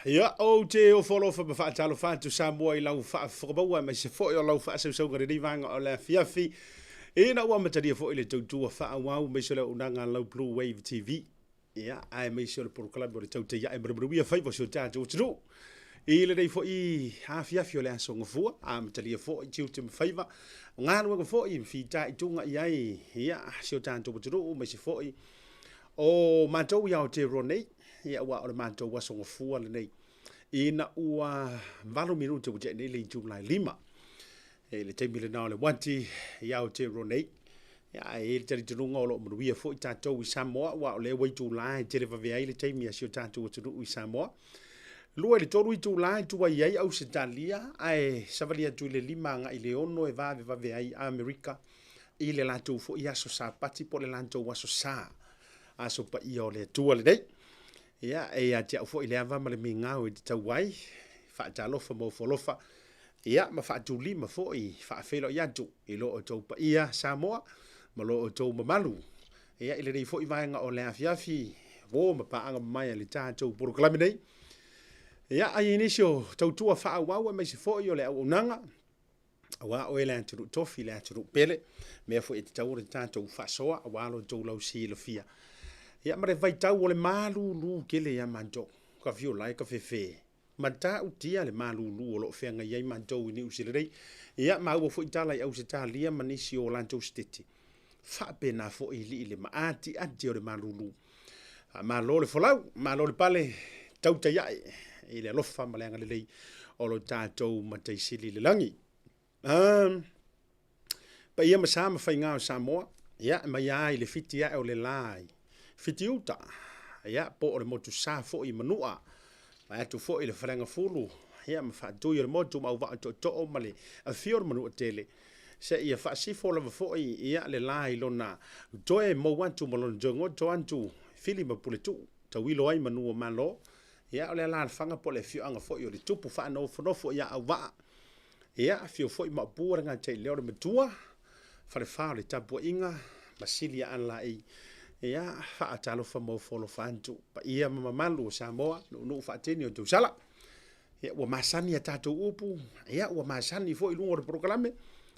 Ya o te o folo fa fa talo fa tu Samoa I lau fa fo ma se fo o lau fa se so ngari vanga o la fiafi e na wa mata dia fo ile tu tu fa wa me se le unanga lau Bluwave TV ya ai me se le por club o te ya e bru ia fa so ta tu tu ile dei fo I ha fiafi o le so ngfu a mata dia fo I tu te fa nga lu fo I fi ta I tunga ai ya so ta tu tu me se fo I o matou ia o te ronei ia wa o matou wa songo fua le nei ina ua valu minuto o te nei le July 5 e le te mile na le wanti ia o te ronei ia e te tunga o lo mruia fo I tatou I Samoa wa o le wai July te le vavea le te mia sio tatou o tunu I Samoa lua le tolu I July tua iai au se talia ai savalia tu le lima nga I le ono e vavea I Amerika I le latou fo ia so sa pati po le latou wa so sa aso pa ia o le tua le dei ia e a te fo I le ava ma le minga o te tauai fa talofa mo folofa ia ma fa tu lima fo I fa felo ia tu I lo o tau pa ia Samoa ma lo o tau mamalu ia I le dei fo I vaenga o le afiafi wo ma pa anga mai le tātou poroklami nei ia ai inisio tau tua fa au mai se fo I o le au nanga wa o ele atu tofi le atu pele me fo I te tau le tātou fa soa wa lo tau lau si lo fia ia mare vai tau o le malulu kele ia manto ka fio lai ka fefe mata utia le malulu o lo fenga ia manto ni usilei ia ma o fo itala ia usitalia manisi o lanto stiti fa pena fo I li le maati ati o le malulu ma lo le folau ma lo le pale tautai ia I le lofa malenga le lei o lo tatou mataisili le langi pa ia masama fainga o Samoa ia ma ia I le fitia o le lai fiti uta ia po o le motu sa fo I manua ma atu fo I le wharenga fulu ia ma whaatu I le motu ma uwa to o male a fio manua tele se ia whaasifo lava fo I ia le lai lona toe mo wantu malona jongo to antu fili ma pule tu ta wilo ai manua malo ia o le la fanga po le fio anga fo I o le tupu whaano fo ia awa ia fio fo I ma pura ngā te leo le matua whare whao le tapu inga masilia ala I ia fa atalo fa mo folo fantu pa ia mamalu o Samoa no fa teni o tu sala ia wa masani ya tatu upu ia wa masani fo I lungo de proklame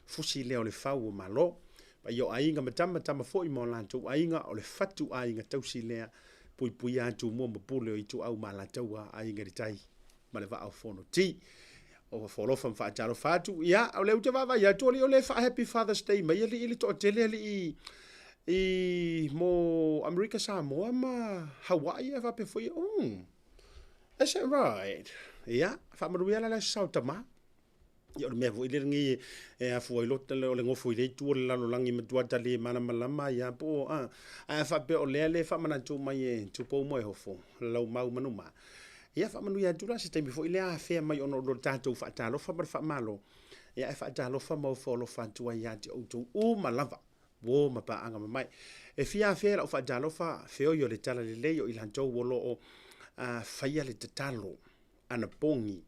fusi leo le fau o malo pa yo ainga matama fo I mo lantu ainga o le fatu ainga tausi lea pui atu mo mapule o itu au malatau ainga ritai ma le va au fono ti o folo fa atalo fatu ia o le uta va ia to o le fa happy father's day ma ili to tele I mo America Samoa ma Hawaii fa pe foi is that right yeah fa maruia la sautama yo me vo ile ngi e a foi lot le ngofo ile tu la lo langi me tua tali mana malama ya po a fa pe o le fa mana tu mai tu po mo ho fo lo mau manuma ia fa manuia tu la se te before ile a fe mai ono lo tato fa talo fa malo ia fa talo fa mo fo lo fa tu ya ti o tu malava wo ma pa anga mai e fia fela o fa jalo fa feo yo le tala le leo I lanto wolo o faia le tatalo ana pongi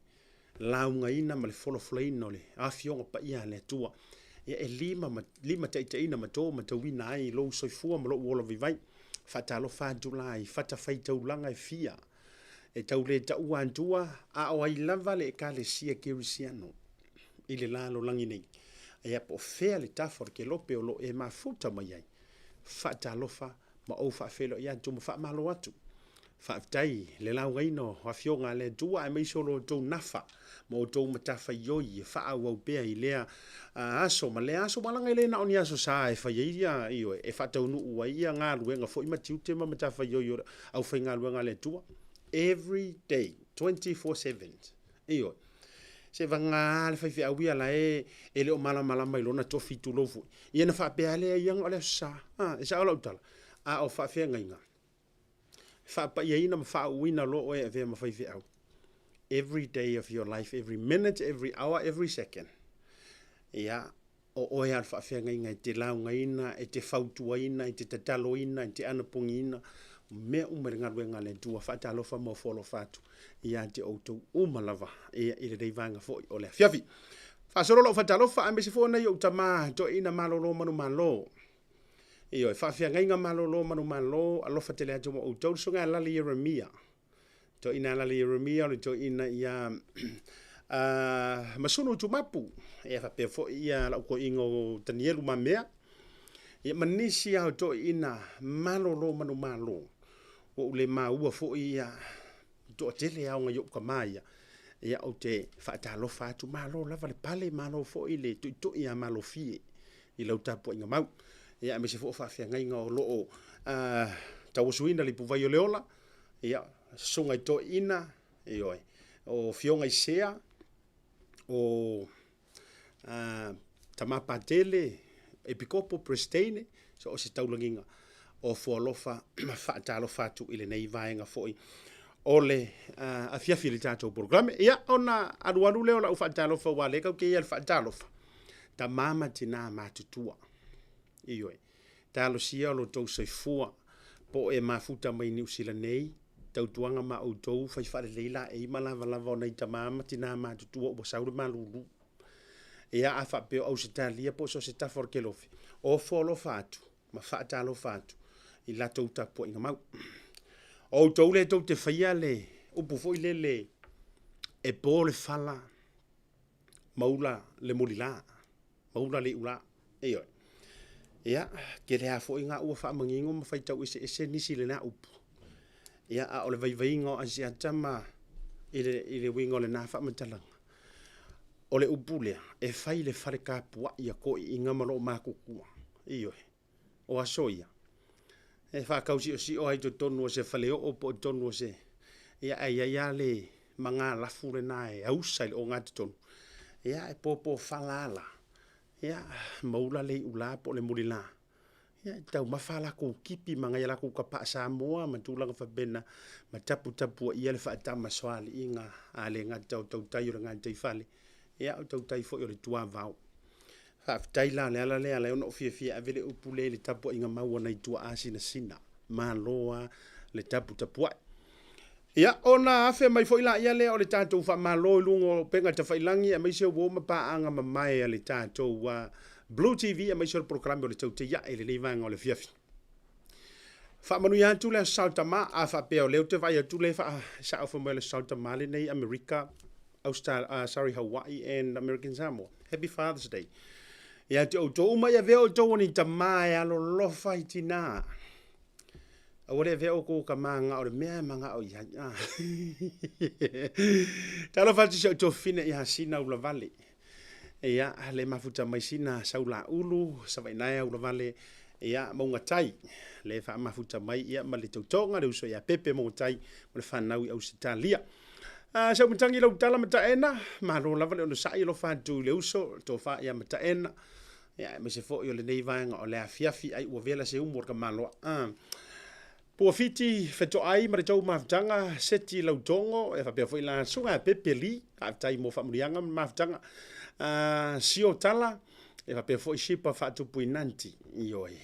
launga ina ma le folo flaino le a fionga pa ia le tua e lima te ina mato matawina ai lo soifua ma lo wolo vivai fa talo fa July fata faita ulanga e fia e tau le ta uantua a o ai lava le kale sia kirisiano ile lalo langi nei ia po fea le tafor ke lope o lo e mafuta mai ai fa talofa ma o fa felo ia tu fa malo atu fa tai le la waino wa fionga le tua e mai solo to nafa mo to matafa yoi fa au pe I le aso ma le aso malanga ile na oni aso sa e fa ia io e fa tau nu wa ia nga luenga fo I matiu te ma matafa yoi au fa nga luenga le tua every day 24/7 io se vanga le fai au ia la e le o mala mai lona tofi tu lofu ia na fa pe ale ia ole sa e sa ola utala a o fa fe ngainga fa pa ia ina fa wina lo o e ve ma fai au every day of your life every minute every hour every second ia o ia fa fe ngainga te lau ngaina e te fautu ina e te tatalo ina e te anapongina me umaringa luenga le tua fa talo fa mo folo fatu ia te auto malava ia ile dei vanga fo o le fiafi fa solo lo fa talo fa ambesi fo na yo tama to ina malolo manu malo io fa fia ngainga malolo manu malo alo fa tele atu mo auto so nga lali Jeremia to ina la Jeremia le to ina ia masunu tumapu e fa pe fo ia la ko ingo Danielu mamea ia manisi au to ina malolo manu malo o le maua fo ia to tele au ngayo kamaya ia o te fa talo fa tu malo la vale pale malo fo ile to ia malo fie i lau tapu inga mau ia me se fo fa fia ngai ngo lo tawusuina li puvaio leola ia sunga to ina ioi o fionga isea o tamapa tele epikopo prestene so o se taulanginga o fualofa fa talo fatu ile nei vaenga foi ole a fiafi le tatou programe ia ona aduadu leo la ufa talo fa wale ka ke ia fa talo fa tamama tina matutua ioi talo sia lo tou soifua po e mafuta mai New Zealand nei tau tuanga ma o tou fai fa leila e malava lava nei tamama tina matutua o saure malulu ia a fa pe o Australia po so se ta for kelofi o folo fatu ma fa talo fatu i la tou tapo inga mau o tou le tou te faia le o pufo le e po le fala maula le molila maula le ula e oi ia ke le afo inga ua fa mangingo ma fai tau ese nisi le na upu ia a o le vaivaingo a si atama ile wingo le na fa matalanga o le upulea e fai le fare kapua ia ko inga malo makukua ioi o asoia e fa kausi o si o ai to tonu se fale o po tonu se ia ia le manga la fure nai au sai o ngat tonu ia e popo falala ia maula le ula po le mulila ia tau mafala ko kipi manga ia la ko ka Samoa matula fa bena matapu tapu ia le fa tama swali inga ale ngat tautai o ngat tai fale ia o tautai fo le tua vau fa taila le ala no fia avele upule le tapu inga mau na tua asina sina maloa le tapu ia ona afe mai fo ila ia le o le tatou fa malo lungo penga te failangi e mai se wo pa anga mai le tatou wa Blue TV e mai se programa o le tautai ia ele le vanga o le fiafi fa manu ya tu le Sautama a fa pe o le te vai tu le fa sa o mo le Sautama le nei America Australia Hawaii and American Samoa. Happy Father's Day. Ia te o tō mai a veo tō ni ta mai alo lofa i tina. A wale veo ko ka manga o le mea manga o ia. Ta lo fati se o tō fine i hasina ula vale. Ia le mafuta mai sina saula ulu, savainaya ula vale. Ia maunga tai. Le fa mafuta mai ia ma le tautonga le uso ia pepe maunga tai. Mole whanau i Australia. Sa mutangi lau tala mataena, mahalo lava le ono sa i lo fatu le uso, tō wha ia mataena. Ia, me se fo i o le nei vaenga o le afiafi ai ua vela se umor ka maloa. Pua fiti feto ai ma le tau maftanga, seti lau tongo, e whapea fo i la sunga pepe li, ka tai mo whamurianga maftanga. Sio tala, e whapea fo i shipa fatu pui nanti, ioi.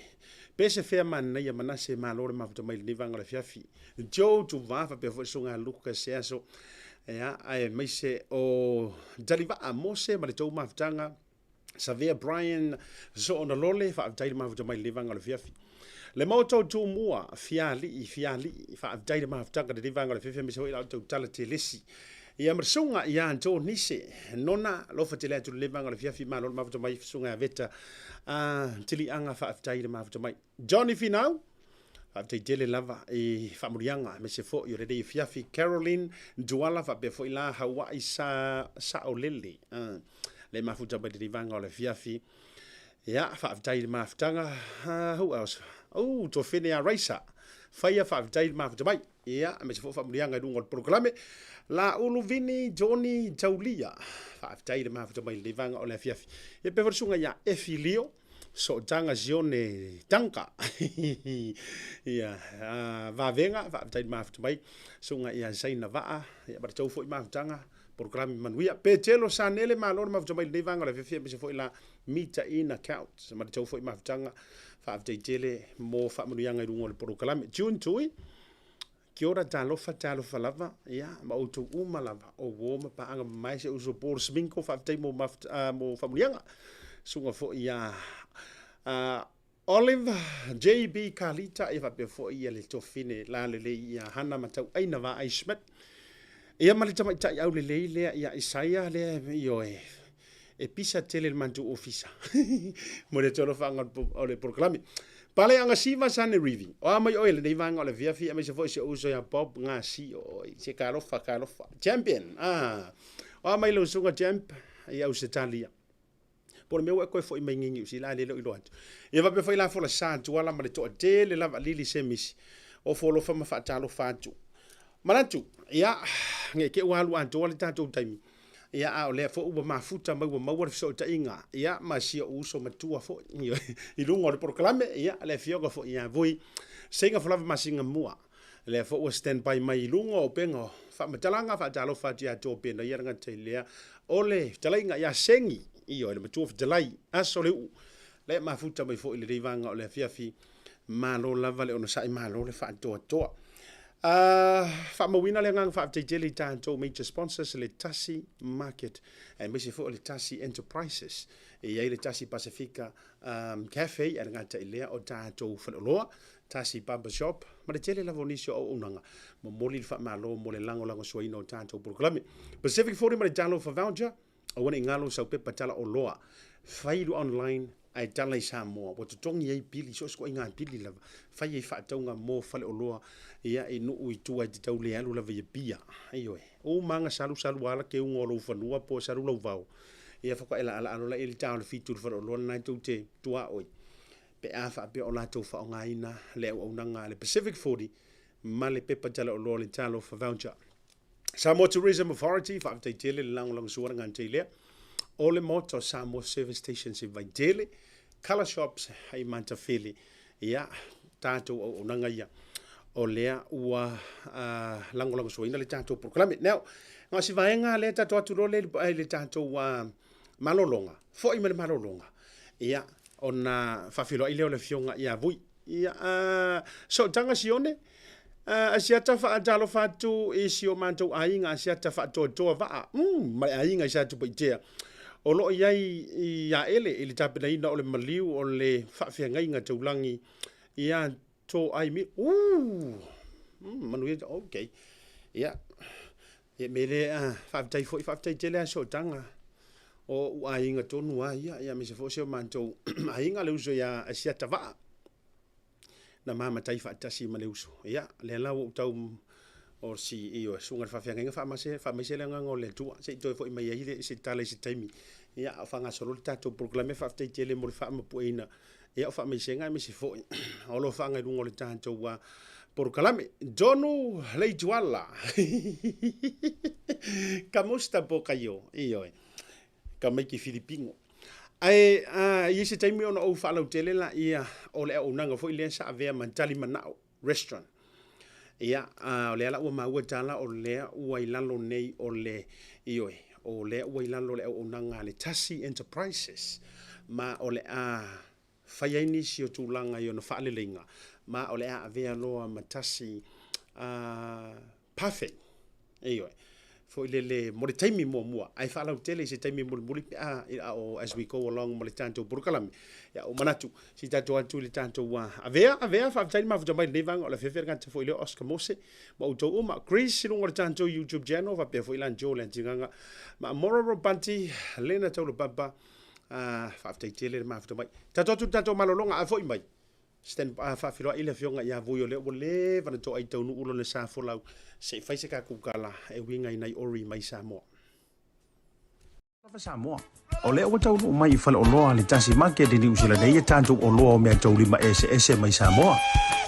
Pese fea mana ia manase malore mafuta mai le nei vaenga o le afiafi. Joe tu va whapea fo i sunga luka se aso, ia ai mai se o daliva a mose ma le tau maftanga Savea Brian so ona lole fa avtai mafuta mai levanga le fiafi le Maota tu mua fiali fa avtai maftanga le levanga le fiafi me so ila tau tala te lesi ia mersunga ia anto nise nona lo fa te le tu levanga le fiafi ma lo mafuta mai sunga veta tili anga fa avtai mafuta mai Johnny Finau te tele lava e famurianga me se fo i rede fiafi Caroline Duala fa be fo ila Hawaii sa olele le mafuta ba de vanga o le fiafi ia fa tai maftanga who else to fine a racer fire fa tai mafuta mai ia me se fo famurianga dungo programe la ulu vini Johnny Taulia fa tai mafuta mai le vanga o le fiafi e pe versunga ia efilio so tanga zione tanka ia Vaega va tai mafuta mai sunga ia saina va ia ba tau foi mafutanga programi manuia pe telo sanele malor mafuta mai le vanga le fefia be se foi la mita in account se ma tau foi mafutanga fa tai tele mo fa manuianga i rungo le programi June tui ki ora talo lava ia ma o tu uma lava o woma pa anga mai se uso por sminko fa tai mo fa manuianga sunga fo ia Olive JB Kalita e va pe fo ia le tofine la le ia hana matau aina va ai Smith Ia male tamaitai au lelei lea ia Isaia lea io e pisa tele le mantu ofisa. Mo le tolo whanga o le proklami. Pale anga siva sane rivi. O amai oile nei vanga o le via fia me se foi se uso ya Bob ngā si o se karofa. Champion. O amai lo sunga champ ia usetalia. Por meu e koe foi mai ngingi usi la lelo ilo atu. Ia vape foi la fola sa tu ala ma le toa tele lava lili semisi. O folo fa ma fa talo fatu. Manatu, ia nge ke walu anto le tatou taimi. Ia a le fo uba mafuta mai wa mawar so ta inga. Ia ma sia uso matua fo. I lungo le proklame ia le fioga fo ia Vui Seigafolava Masinamua. Le fo o stand by mai lungo o pengo. Fa matalanga fa talo fa tia to pena ia nga telea. Ole talainga ia sengi. Io le matua ftalai aso le u. Le mafuta mai fo ile rivanga o le fiafi. Malo lava le ona sai malo le fa toa. Fa mawina le ngang fa tele tanto major sponsors le Tasi Market and mesi fo le Tasi Enterprises e ia le Tasi Pacifica cafe e ngata ilea o tanto faloloa Tasi Barber Shop ma le tele lavonisio o unanga mo moli fa malo mo le lango suino tanto proklame Pacific 40 ma le talo fa voucher o wona ingalo sa pe patala o loa failu online ai tala Samoa o tongi ai pili so sko inga pili lava fai ai fa tonga mo fale o loa ia e no uitua te tau le alu lava ia pia ai oe o manga salu ala ke ungo lo fanua po salu lo vau ia fa ela ala ala ele tau le fitu fa lo na tu te tua oi pe afa pe o la to fa nga ina le o nanga le Pacific 40 ma le pepa tala o lo le talo fa voucher Samoa Tourism Authority fa te tele lang suara ngan tele o le moto Samoa service stations in Vaega ColourShops ai mantafili ia tatou o nanga ia o lea ua lango suina le tatou proklame now nga si vaenga le tatou atu le tatou malolonga fo i malolonga ia ona fafilo i leo le fionga ia Vui ia so tanga sione asiata fa talo fatu e sio mantou ainga asiata fa to va mai ainga isa tu paitea o lo iai ia ele tapena ina o le maliu o le whawhiangai ngā taulangi ia tō ai mi manu ia okay ia me le whawtai tele aso tanga o uai inga tonu ia me se foseo mantou ainga le uso ia asiata vaa na mama tai whaatasi ma le uso ia le lau o tau o si io sunga whawhiangai whamase le ngā le tua se toi fo i mai aile se tala se taimi ia whanga solo le tatou proklame whawtai tele mo le whaamapueina ia o whaamaisenga me se fo o lo whanga rungo le tatou proklame donu leituala ka musta po kayo io ka maiki Filipino ai ia se taimi ona o whalau tele la ia o le au nanga fo i le sa avea mantali manao restaurant ia o le ala ua maua tala o le ua ilalo nei o le ioe o le ua ilalo le au nanga le Tasi Enterprises ma o le whaiaini si o tūlanga i ona whaaleleinga ma o le avea loa matasi perfect ioe fo i le mo le taimi mua ai whaalau tele se taimi muli o as we go along mo le tanto purukalame ia o manatu si tato atu le tanto avea whaaftaini mafuta mai le vanga o le whewhera ngata fo i le Oscar Mose ma utou uma Chris silungo le tanto YouTube channel va pe fo i lan jo le antinganga ma Mororo Banti lena tau le papa whaaftai tele le mafuta mai tato malolonga a fo i mai stand whaafiroa i le fionga ia Vui o le vana to ai tau nu ulo le sa folau se fai se ka kukala e winga inai ori mai Samoa. Samoa. O le o tau mai fale o loa le Tasi Market ni usila nei e tanto o loa o mea tau lima ese mai Samoa.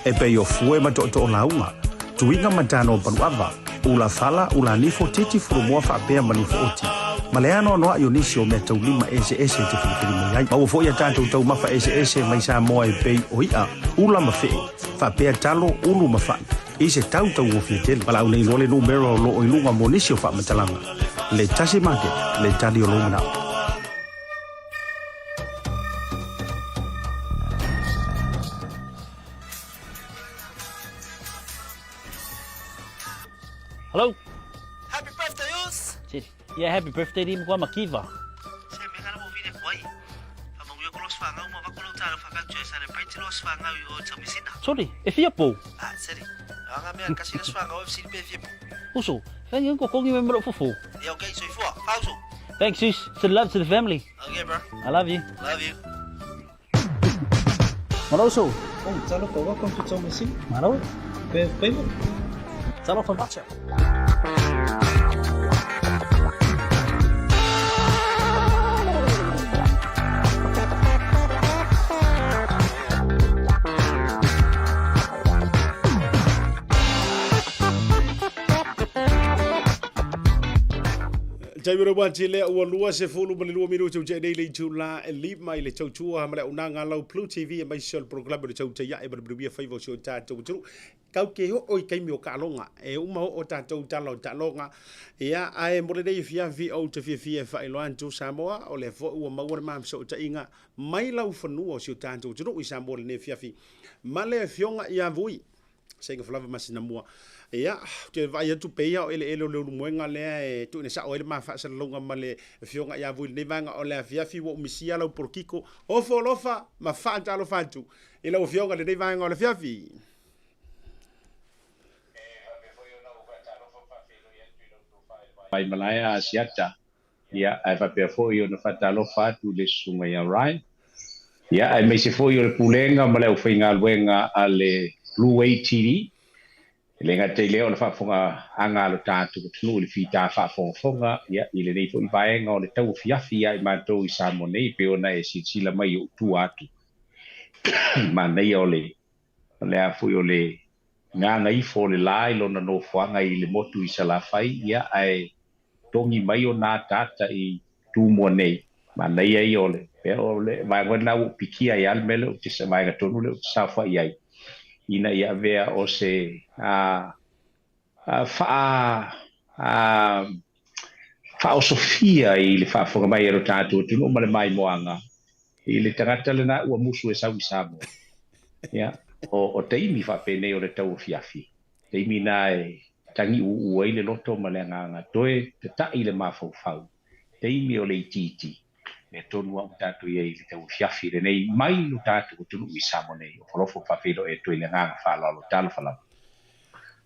E pe o fue ma to launga. Tuinga matano panuava. Ula fala ula nifo titi furumua fa apea manifo oti. Maleano no ayo nisi o mea tau lima ese te filifili mai ai. Mau fo ia tanto tau mafa ese mai Samoa e pe o ia. Ula mafe. Fa apea talo ulu mafa. Ise tau o fietele. Pala unei lole numero lo o ilunga monisio fa matalanga. Le Tasi Market, le tali o lomana. Hello? Happy birthday, Us! Yeah, happy birthday din ko makiva. Say, may ka na mo vine ko ay. Pamang yung kulos fanga, umabakulong talo fanga celebrate los fanga o tamisina. Sorry, e fia po. Sorry. Nga may kasi los fanga o sini pe fia po. Uso, Thank you, kokongi me mro fufu. Yeah, okay, so for how so? Thanks, sis. Send love to the family. Okay, bro. I love you. Love you. Maloso. Oh, talo ko welcome to Thomas. Malo. Payment. Talo van WhatsApp. Jaibiro wa chile o lua se fulu ma lua minuto je dei le tula e lip mai le chauchua ma le unanga lau Blue TV e mai sol program le chaucha ya e brbia fai vo so ta tu kau ke o i kai mi o kalonga e uma o ta talonga ya ai mo le dei fia vi o te fia fai lo antu Samoa o le fo o ma o ma so ta inga mai lau fanu o so ta tu i Samoa le fia fi ma le fionga ya Vui Seigafolava Masinamua. Ya, te vai tu peia o ele lo moenga le tu ne sa o ele ma fa sa longa ma le fionga ya Vui le vanga o le fia fi wo misia lo porkiko o folofa ma fa ta lo fantu ele o fionga le vanga o le fia fi Pai malaya asiata ya ai fa pe fo yo no fatalo fatu le sunga ya rai ya ai me se fo yo le pulenga ma le o finga luenga ale Bluwave LTD le nga te leo le fa fonga anga lo tatu tunu le fita fa fonga ya ile nei fo I Vaega o le tau fiafi ai matou I Samoa nei pe ona e sila mai o tu atu ma nei o le a fo yo le nga ngai fo le lai lo na no fuanga I le motu I sala fai ya ai tongi mai o nā tata I tū mua nei. Ma nei ai ole. Pea ole, mai wana u pikia I almele o te sa mai gatonu le o te safa I ai. Ina ia vea o se fa o Sofia I le fa fonga mai ero tātu tunu ma le mai moanga. I le tangata le na ua musu e sau I Samoa. Ya, o teimi fa pene o le tau fiafi. Teimi na e tangi u ai le loto ma le nganga toe te tai le mafau te imi o le titi le tonu au tatu ia I le tau fiafi le nei mai lu tatu o tunu I Samoa nei o folofo whawhiro e toe le nganga whalalo talo whalalo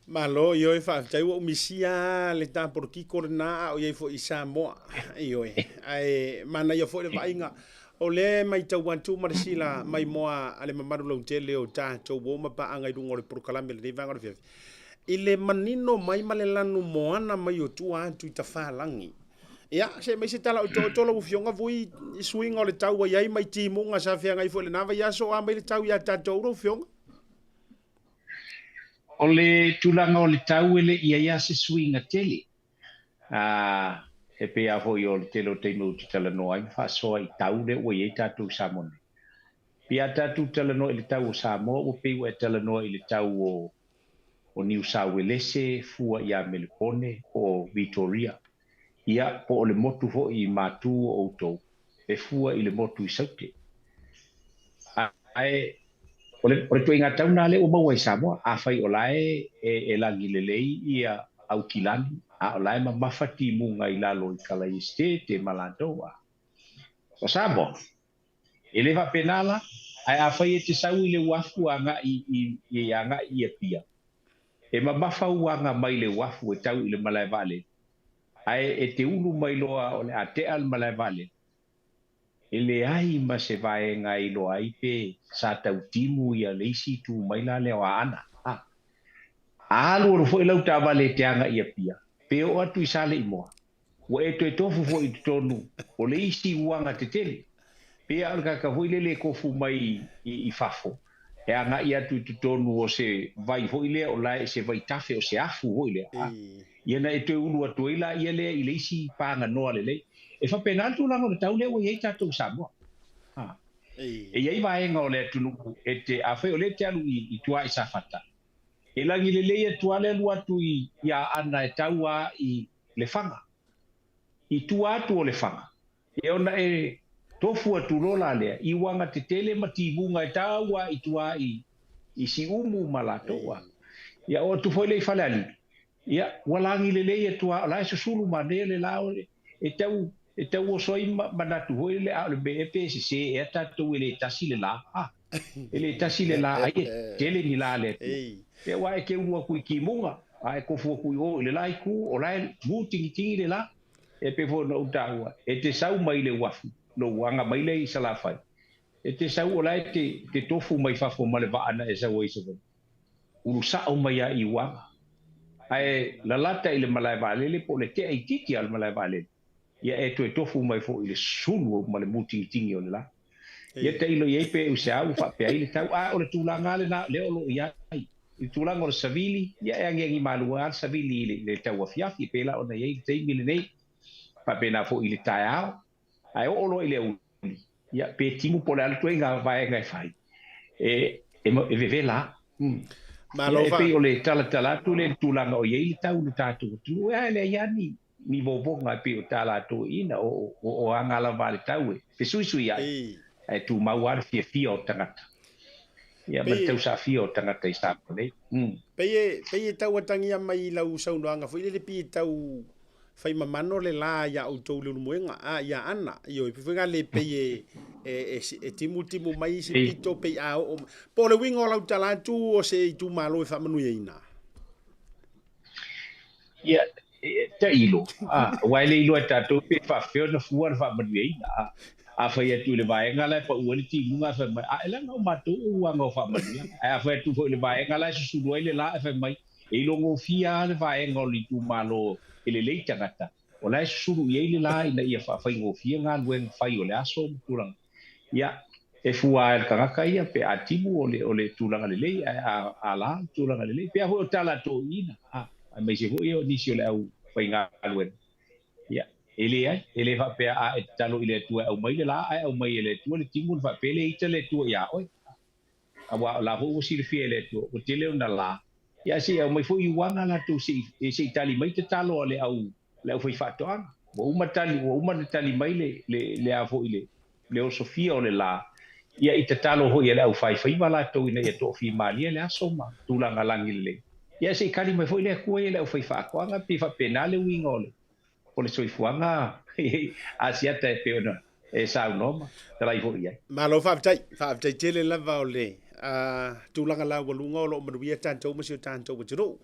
malo yo e fa tai o misia le ta por ki corna o ye fo I Samoa yo ai mana yo fo le vainga o le mai tau wantu marsila mai moa ale mamaru lo tele o ta to bo ma pa anga dungo le por kalame le vanga le fiafi ile manino mai malelanu moana mai o tua atu I tafalangi. Ya, se mai se tala o tolo o fionga Vui swing o le tau wa iai mai timunga sa fia ngai fo le nava ya so a mai le tau ya tatou o fionga. o le tulanga o le tau ele ia se swinga tele e pe a foi o le telo te no te tala no ai fa so I tau le o ia tatu Samoa pia tatu tala no le tau Samoa o pe o tala no le tau o New South Wales fua ia Melbourne o Victoria ia po le motu fo I matu o to e fua I le motu I saute ai o le tuinga tauna le o mau I Samoa a fai o lae e langi le lei ia au kilani a o lae ma mafati munga I lalo I kala te malatoa o Samoa ele va penala ai a fai e te sau I le wafu anga I anga I pia e mabafa uanga mai le wafu e tau I le malai vale. Ai e te ulu mai loa o le ate al malai vale. E le ai ma se Vaega I loa I pe sa tau timu ia leisi tu mai la leo a ana. Alu o fo I lau ta vale te anga ia pia. Pe o atu I sale I moa. O e to e tofu fo I tonu. O leisi uanga te tele. Pe alka ka hoi lele kofu mai I fafo. E anga ia tu tonu o se vai hoile o lai se vai tafe o se afu hoile ia na e te ulu atu ila ia le I leisi panga noa lele e fa penaltu lango le tau le o iei tatou Samoa e iei Vaega o le tunu e te awhai o le te alu I tua I safata e langi lele ia tua le alu atu I a ana e taua I le fanga I tua atu o le fanga e ona e tofu atu lola lea I wanga te tele matibunga e taua I tua I si umu malatoa ia o tu foi le falali ia walangi lele e tua la susulu mane le lao e tau o soi manatu hoi le a le BPC e tatu le tasi le la ele tasi le la ai tele ni la le e wa ke ua ku ki munga ai ko fu ku o le lai ku o lai mu tingi le la e pe fo no taua e te sau mai le wafu lo wanga mai le sala fai e te sau o lai te tofu mai fa fo male va ana e sa o iso ulu sa o mai ai wa ai la lata ile malai va le po le te ai tiki al malai va le ia e to tofu mai fo ile sulu male mu tingi o le la ia te ilo ye pe u sa u fa pe ile tau a o le tulanga le na le o lo ia i tulanga o le savili ia e angi malua savili le tau afiafi pe la ona ye te mile nei pa pena fo ile tai ao ai o lo ile u ia pe timu po le alto nga vai nga fai e veve la Malo e fa. pe o le tala tu le tulanga o ye ile tau le tatu tu e le ia ni bobo nga pe o tala tu ina o angala vale tau pe sui ia e tu mauar fia o tangata ia ma tau sa fia o tangata i sa nei Pe tau atangia mai lau sau noanga fo ile le pi tau fai mamano le la ya o tau le muenga a ya ana yo pe fenga le pe e timu mai se pito pe a o po le wingo lau tala tu o se tu malo e fa manu ina ia te ilo wai le ilo ta tu pe fa fio na fuar fa manu ina a fa ia tu le Vaega la pa ua le timunga fa mai a ela no matu ua ngo fa manu a fa tu fo le Vaega la su su le la fa mai e longo fia le Vaega o li tu malo ele le tangata o la su ye le la ina ia fa ngo fia nga luen fa o le aso tulang ia e fua el kaka ia pe atimu o le tulang le le a la tulang le le pe a ho tala to ina a mai se ho io ni si le au fa nga luen ia ele fa pe a talo ile tu au mai le la au mai le tu le timu fa pe le ite le tu ia oi awa la ho si le fie le tu o te le na la ia si au mai fo i wanga la tu si tali mai te talo le au foi fatto o uma tali mai le a fo ile le o sofia o le la ia ite talo ho ia le au fai mala to ina ia to fi mali le asoma tu la ngalangi le ia si kali mai fo ile ku ia le au foi fa ko anga pi fa penale wingole o le soifuanga asiata e peona e saunoma talai fo'i ai malo fa tai tele lava o le tu langa la walunga o lo manuia tanto masio tanto wajiro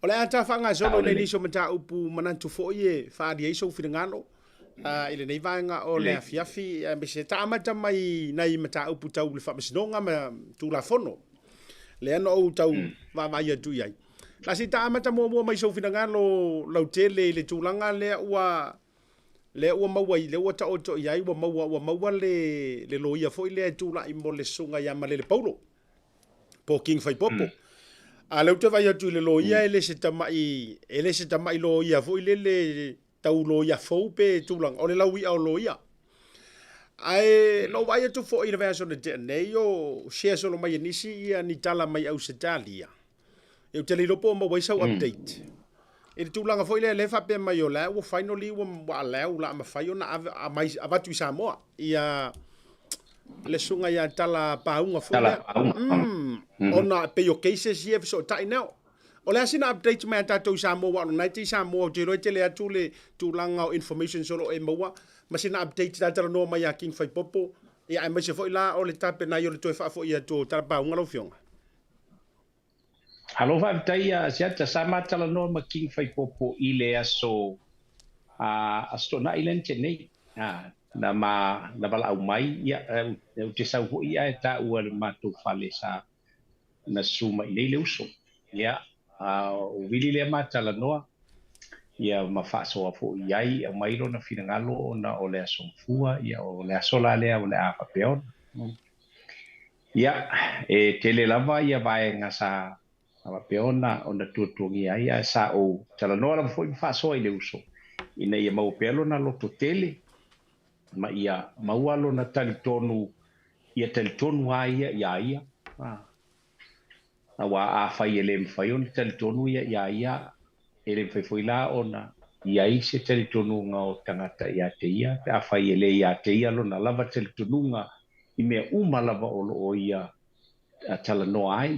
o le ata fanga solo le niso mata upu manantu fo'i e fa dia iso finangano ile nei vanga o le afiafi be se tamata mai nai mata upu tau le fa masinonga ma tu la fono le ano o tau va vai tu ai la si tamata mo mai so finangano lau tele le tulanga le ua mawai le ua ta oto iai ua maua le loia foi le tula i mo le sunga ia ma le paulo po king fai popo a le te vai atu le loia ele se tamai loia foi le tau loia fou pe tulang o le laui au loia ai no vai atu foi le verso de nei o share solo mai nisi ia ni tala mai au setalia eu te le lopo mo wai sau update e tulanga foi le fa pe mai o la o finally wa la o la ma fai ona mai avatu Samoa ia le sunga ia tala paunga foi ona pe yo cases ia so tai now o le asina update mai tatou Samoa no nai Samoa te roi te le atu le tulanga information solo e moa masina update tala no mai a king fai popo ia ai mai se foi la o le tape na yo le toi fa foi ia to tala paunga lo fionga Halo fa taia siata sama tala no ma king fai popo ile aso asto na ilen nei na bala au mai ia te sau ho ia ta ua ma tu fale sa na suma ile le uso ia o vili le ma tala no ia ma fa so fo ia mai ro na finangalo na o le aso fua ia o le aso la le o le a papeon ia e tele lava ia Vaega sa ama peona ona tuatungi ai a sa o talanoa la foi fa so ile uso ina ia mau pelo na loto tele ma ia maualo na talitonu ai ia awa a fai ele fai on talitonu ia ele foi la ona ia i se talitonu nga o tangata ia te ia a fai ele ia te ia lona lava talitonu nga i mea uma lava o ia talanoa ai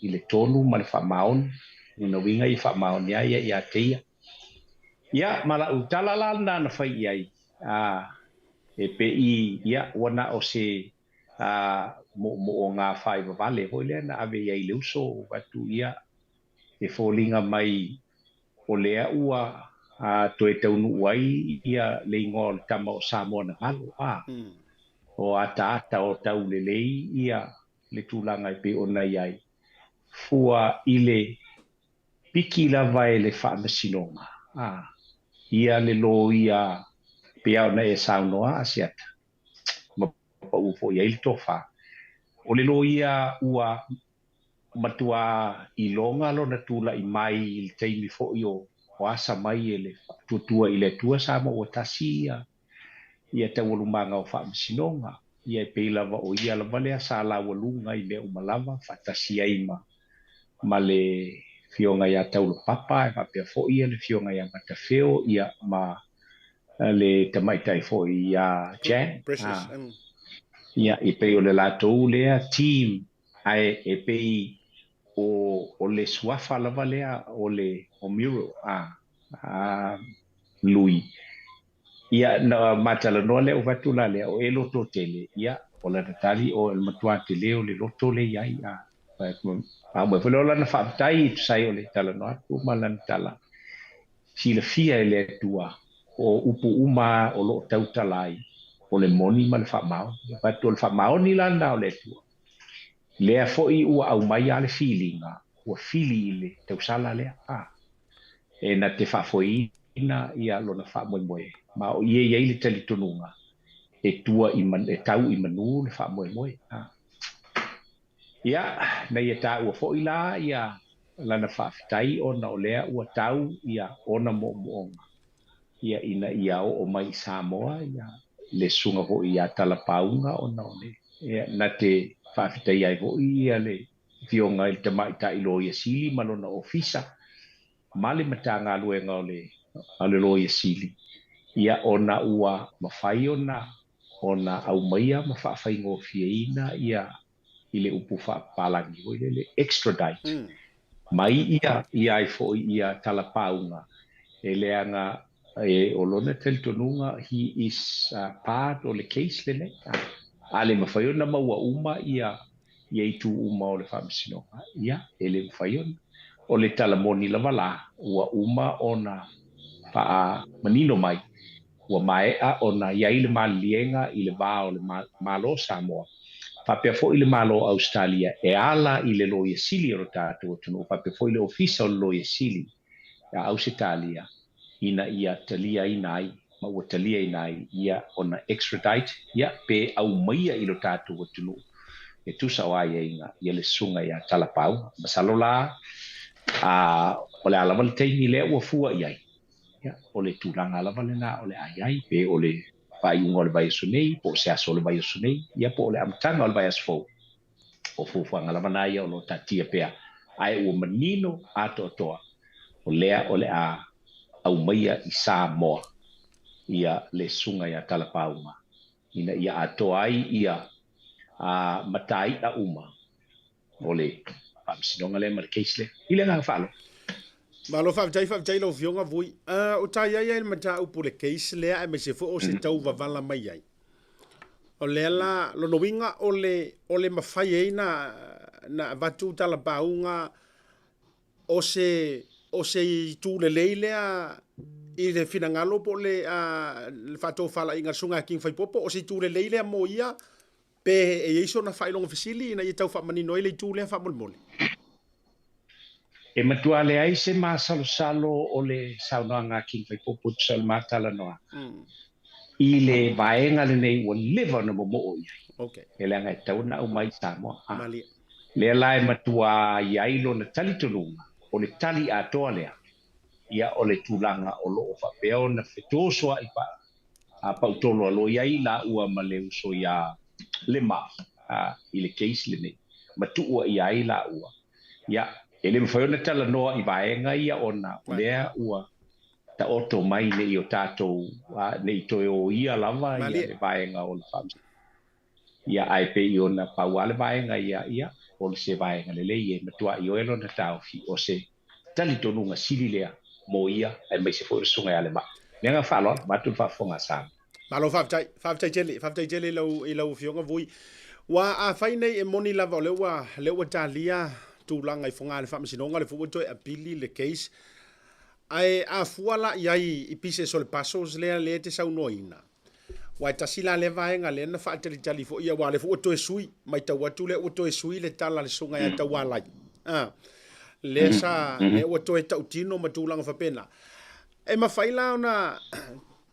i le tonu ma le whamaon, ina winga i whamaon ia teia. Ia, mala utala la na whai iai, e pe ia wana o se mo o ngā whai wawale hoi lea na ave iai leuso watu ia e fōlinga mai o lea ua toe taunu uai ia le ingoa o le tama o Samoa na ngalo o ata o tau lelei ia le tūlanga i pe ona iai fua ile piki lava e le whaamasinonga ia le lo ia pe au na e saunoa asiata ma pa ufo ia ili tofa o le lo ia ua matua i longa lo na tula i mai i teimi fo o asa mai e le tutua i le tua sama o Tasi ia te walumanga o whaamasinonga ia e pei lava o ia lava lea sa la walunga i le umalava whatasi aima ma le fionga ia taula papa e mapea fo ia le fionga ia matafeo ia ma le tamaitai fo ia Jan ia e pei o le latou lea team ai e pei o le suafa lava lea o muro lui ia na matalanoa le o vatula lea o e loto tele ia o la natali o el matua tele o le loto le iai mo foi la na fatai sai o le talanoa o malana tala sila fia ele tua o upu uma o lo tautalai o le moni ma le famao pato le famao ni landa o le tua lea foi ua au mai ale feelinga ua fili ile tausala lea e na te fafoi ina ia lo na fa moe ma o ie le talitonunga e tua i man e tau i manu le fa moe ia na ia ta ua foi la ia lana whaafitai ona o lea ua tau ia ona mo ia ina ia o mai Samoa ia le sunga ho ia talapaunga ona ole ia na te whaafitai ai ho ia le fionga i te maita i loia sili malona ofisa male matanga luenga ole loia sili ia ona ua mawhai ona au maia ma whaafai ngofia ina ia ile upu whaapalangi ho le extradite mai ia ai fo ia talapaunga e leanga e olona teltonunga he is part o le case le ale mafaiona maua uma ia i tu uma o le whaamisinonga ia ele mafaiona o le talamoni lavala ua uma ona paa manino mai ua maea ona iai le malienga i le vā o le malo Samoa papea fo i le malo Australia e ala i le loia sili o tātou tunu papea fo i le ofisa o le loia sili a Australia ina ia talia ina ai ma ua talia ina ai ia ona extradite ia pe au maia i lo tātou tunu e tusa o ai ia le sunga ia talapau masalola o le alama le teimi lea ua fua iai o le tūlanga alama le na o le ai pe o le whaiunga o le vai asunei po se aso o le vai asunei ia po o le amtanga o le vai asfou o fufuanga alama na ia o lo tatia pea ai ua manino ato toa o lea o le au maia i Samoa ia le sunga ia talapaunga ina ia ato ai ia matai a uma o le pamsinonga le markeisle ile nga falo malo fa lo fionga vui o tai ai le mata upu le case le ai me se fo o se tau vavala mai ai o le la lo noinga o le mafai ai na vatu talapaunga o se tu le leilea i le finangalo po le fato fala inga sunga king fai popo o se tu le leilea mo ia pe e iso na fai longa fasili na i tau fa manino ile tu le fa molmole e matua le ai se masalo o le saunanga king fai popo sal matala noa i le vaenga le nei o live na mo ia okay e le ngai tau na o mai Samoa le lai matua ia ilo na talitonunga o le tali atoa lea ia o le tūlanga o loo whapeo na whetosua i pa pautolo alo iai la ua ma le uso ia lema i le case le nei matua iai la ua ia ele mwhaiona tala noa i vaenga ia ona lea ua ta oto mai ne i o tātou ne i toe o ia lava ia le vaenga o le whamsi ia ai pe i ona pauale vaenga ia o le se vaenga le lei e matua i oelo na tau fi o se tali tonunga sili lea mo ia e mai se fo sunga ale ma nga falo ma tu fa fonga sa malo fa tai jeli lo fionga vui wa a fai nei e moni lava le wa talia tūlanga I whonga le whamasinonga le fuwa toi apili le case. Ai a fuala iai I pise so le pasos le te saunoina. Wai tasila le vaenga le na whaatali tali fo ia wale fuwa toi sui. Mai tau watu le ua toi sui le tala le sunga ya tau walai. Le sa le ua toi tautino ma tūlanga whapena. E mawhaila ona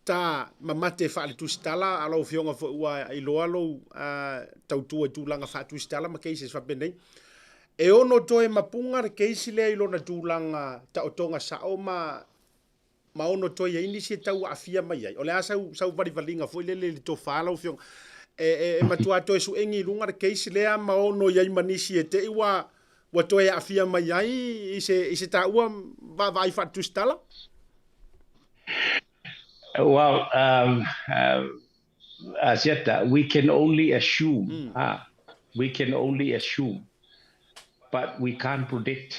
ta mamate whaale tūstala alo fionga fo ua I loa lo tautua tūlanga wha tūstala ma keise whapenei. E ono toe mapunga re keisi lea I lona tūlanga ta otonga sao ma ono toe ini si tau afia mai ai. O lea sau varivalinga fo ile le to whaala fionga. E matua toe su engi lunga re keisi lea ma ono iai manisi e te iwa toe afia mai ai I se ta ua vai wha tūstala. Well, Asiata, we can only assume. We can only assume, but we can't predict.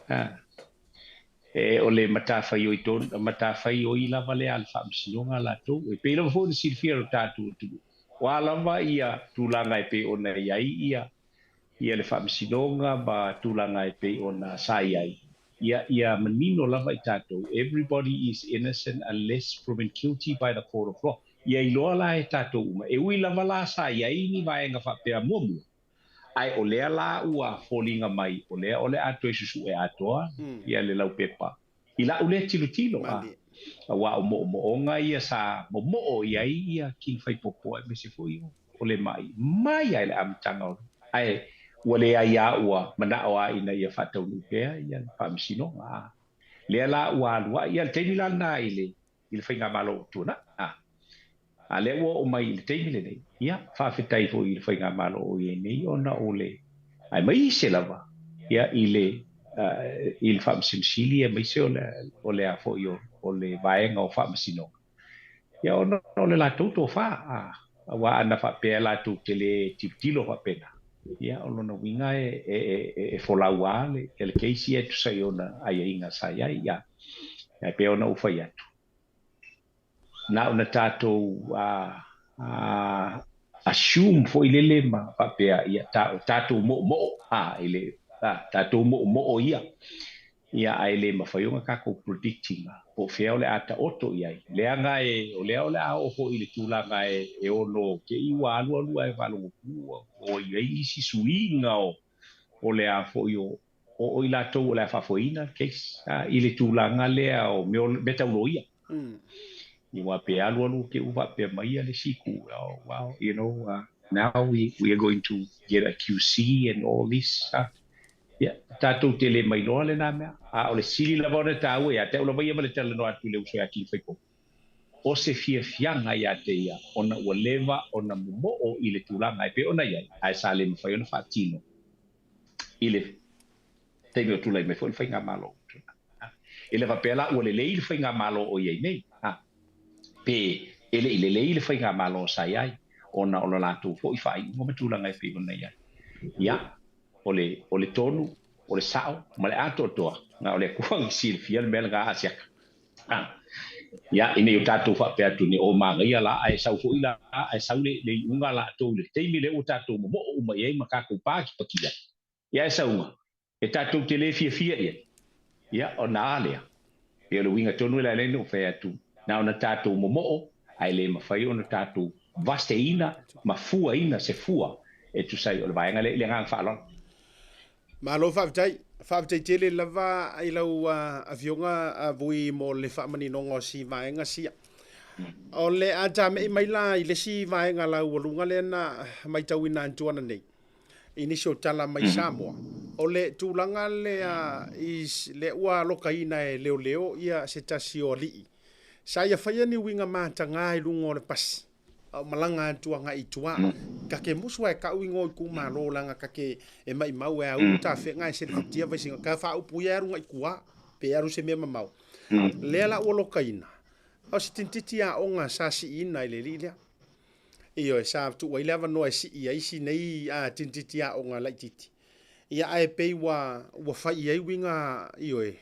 Ole matawhai o I ton, matawhai o I lava le alfa msinonga la to. E pe lava fo de silfia o tatu tu. Walava ia tulanga e pe ona iai ia le whamsinonga ba tulanga e pe ona sai ai. Ia menino lava I tatou. Everybody is innocent unless proven guilty by the court of law. Ia I loa la e tatou uma. E ui lava la sa ia ini vaenga whapea muamua. Ai o lea la ua folinga mai. O lea ato e susu e atoa. Ia le lau pepa. I la ule tilo a. Wa o moonga ia sa mo ia king fai popo e mese foi o le mai. Mai ai le amtanga o. Ai wale ia ua mana o ina ia fatau nupea ia pamsino le la ua lua ia te la na ile whainga malo tuna le ua o mai le te le ia fa fetai fo il whainga malo o ia nei ona ole ai mai se lava ia ile il famsimsili e mai se ole a fo io ole vaenga o famsino ia ona ole la toto fa wa ana fa pe la tu tele tiptilo fa pena ia o lona winga e folaua le keisi e tusai ona ai inga sai ai ia pe ona ufai atu na ona tatou assume fo ilele ma papea ia tatou mo ile tatou mo ia ai le mafaiunga kako predicting po fea ole ata oto iai leanga ole a ofo ile tulanga e ono ke iwa alu ai valu o iai si suinga o le a fo io o ila to ole fa foina case ile tulanga le o beta uloia ni wa pe alu ke uva pe mai le siku wow you know now we are going to get a QC and all this yeah, tatou tele mai noa le nā mea. O le sili la vore tāu e a te ula vai ama le tele noa atu le usoi aki whaiko. O se fia fianga i a te ia, ona ua lewa, ona mumo o I le tūlanga e pe ona iai, ai sa le mawhai ona whaatino. I le teimi o tūlai me fo le whainga malo. E le wapela ua le lei le whainga malo o iai nei. Pe ele I le lei le whainga malo sa iai, ona lātou fo I whai, ngoma tūlanga e pe ona iai. Ia. Ole tonu, ole sao, ma le ato toa, nga ole kuang silfia le melga asiak. Ya ine yo tatou fa pe atu ni o manga ia la ai sau fo ila ai sau le unga la to le teimi le o tatou mo o mai ai makako pa ki pakia. Ya sau e tatou tele fia ia. Ya ona ale. E le winga tonu la le no fe atu. Na ona tatou mo ai le mafai ona tatou vasteina, mafua ina se fua. E tu sai o le vaenga le ngang fa lon. Malo whaavitai tele lava I lau avionga vui mo le whaamaninoga si vaenga sia. O le a tame mai la I le si vaenga lau walunga le na mai tau ina antuana nei. Inisio tala mai Samoa. O le tūlanga le ua loka ina e leo ia se tasi o lii. Sa ia whaia ni winga mātanga I lungo le pasi. Malanga tuanga I tua kake musua e ka uingo I kuma lo langa kake e mai mau e au ta fe ngai se tia vai singa ka fa upu ia runga I kua pe aru se mema mau le la o lokaina o se tintiti a onga sa si ina ile lilia io e sa tu wa leva no e si ia isi nei a tintiti a onga la titi ia ai pe wa fa ia winga io e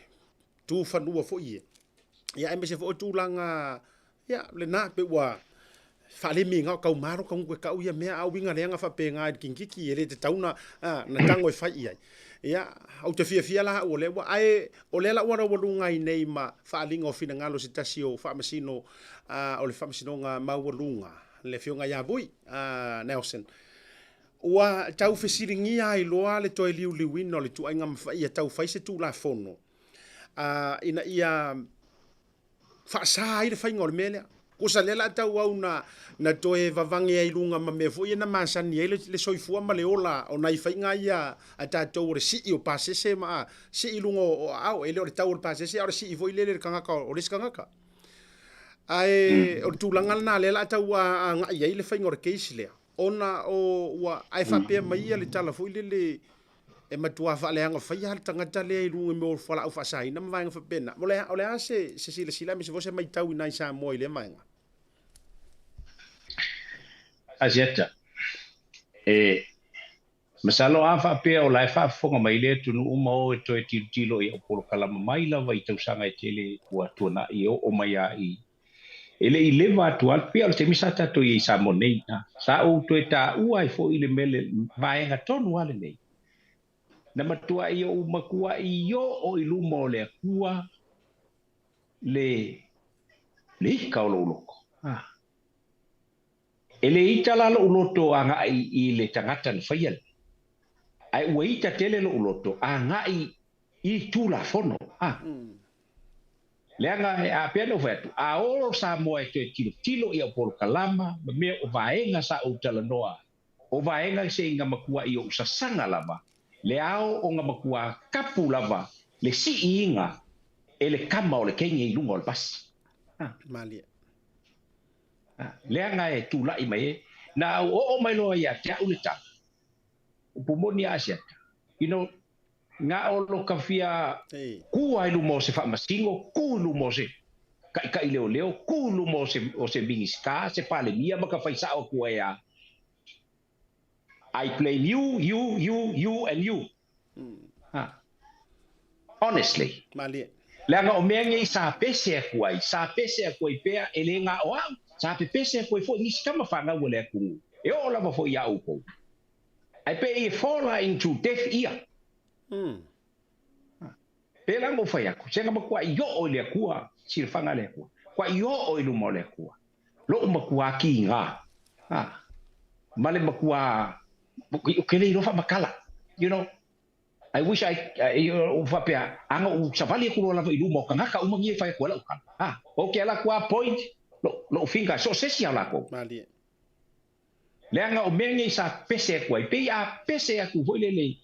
tu fa no fo ia ia e me se fo tu langa ia le na pe wa Fale minga kau maro kau kau ia mea au winga lenga fa penga kinkiki ele te tauna na tango e fai ai. Ia au te fia la o le wa ai o le la ora walunga i nei ma fa linga o fina ngalo si tasio fa masino o le fa masino nga mawalunga le fionga ya bui Nelson. Ua tau fesiringi ai loa le toi liu liwino le tu ainga ma ia tau fai se tu la fono. Ina ia fa sa ai le fai ngol mele. Ko sa lela tau au na toe vavangi ai lunga ma me foi na masani ele le soifua ma le ola o nai fainga ia ata tau re si o pasese ma si ilunga o au ele o tau o pasese o si voi le kangaka o le kangaka ai o tulanga na lela tau a nga ia le fainga o keisi le ona o wa ai fa pe mai le tala foi le e matua fa le anga fai hal tangata le lunga me o fala o fa sai na manga fa pena mo le se sila mi se vose mai tau nai sa mo ile manga Asiata. Masalo afa pe o lai fa fonga mai le tunu uma o e toi tilo i o kalama mai la vai tau sanga e tele ua tuana i o mai a i. Ele i leva atuan pe o te misata to i sa monei na. Sa o toi ta ua i fo i le mele vaenga tonu ale nei. Na matua i o makua i o i luma o le akua le ika o loko. Ele ita la lo uloto anga i le tangata na faial. Ai ua ita tele lo uloto anga i tula fono. Le anga a pena vetu. A oro Samoa e te tilo i a polo kalama, me o vaenga sa o talanoa. O vaenga se inga makua i o sasanga lava. Le ao o nga makua kapu lava. Le si inga ele kama o le kenye i lunga o le pasi. Malia. Leanga e tula i mai na o mai loa ia te au le tau. Pumoni asia. You know, nga o lo kafia ku ai lu mo se fa masingo, ku lu mo se ka i leo, ku lu mo se o se bingiska, se pale mia maka faisa o ku ia. I blame you and you. Honestly. Malia. Leanga o mengi sa pese ku ai, sa pese ku i pea elenga o au. Sa pese ko fo ni skama fanga wala ku e o lava fo ia upo ai pe e fall into deaf ear pela mo fa ya ku senga mo kwa yo o le ku sir fanga le ku kwa yo o lu mo le ku lo mo ku ki nga male mo ku ke le no fa makala you know I wish I fa pe anga u savali ku lava i lu mo kanga ka u mo ngi fa ku la okay la ku point lo finga so se sia la ko Malia. Leanga o mengi sa pese ko pe a pese aku voile le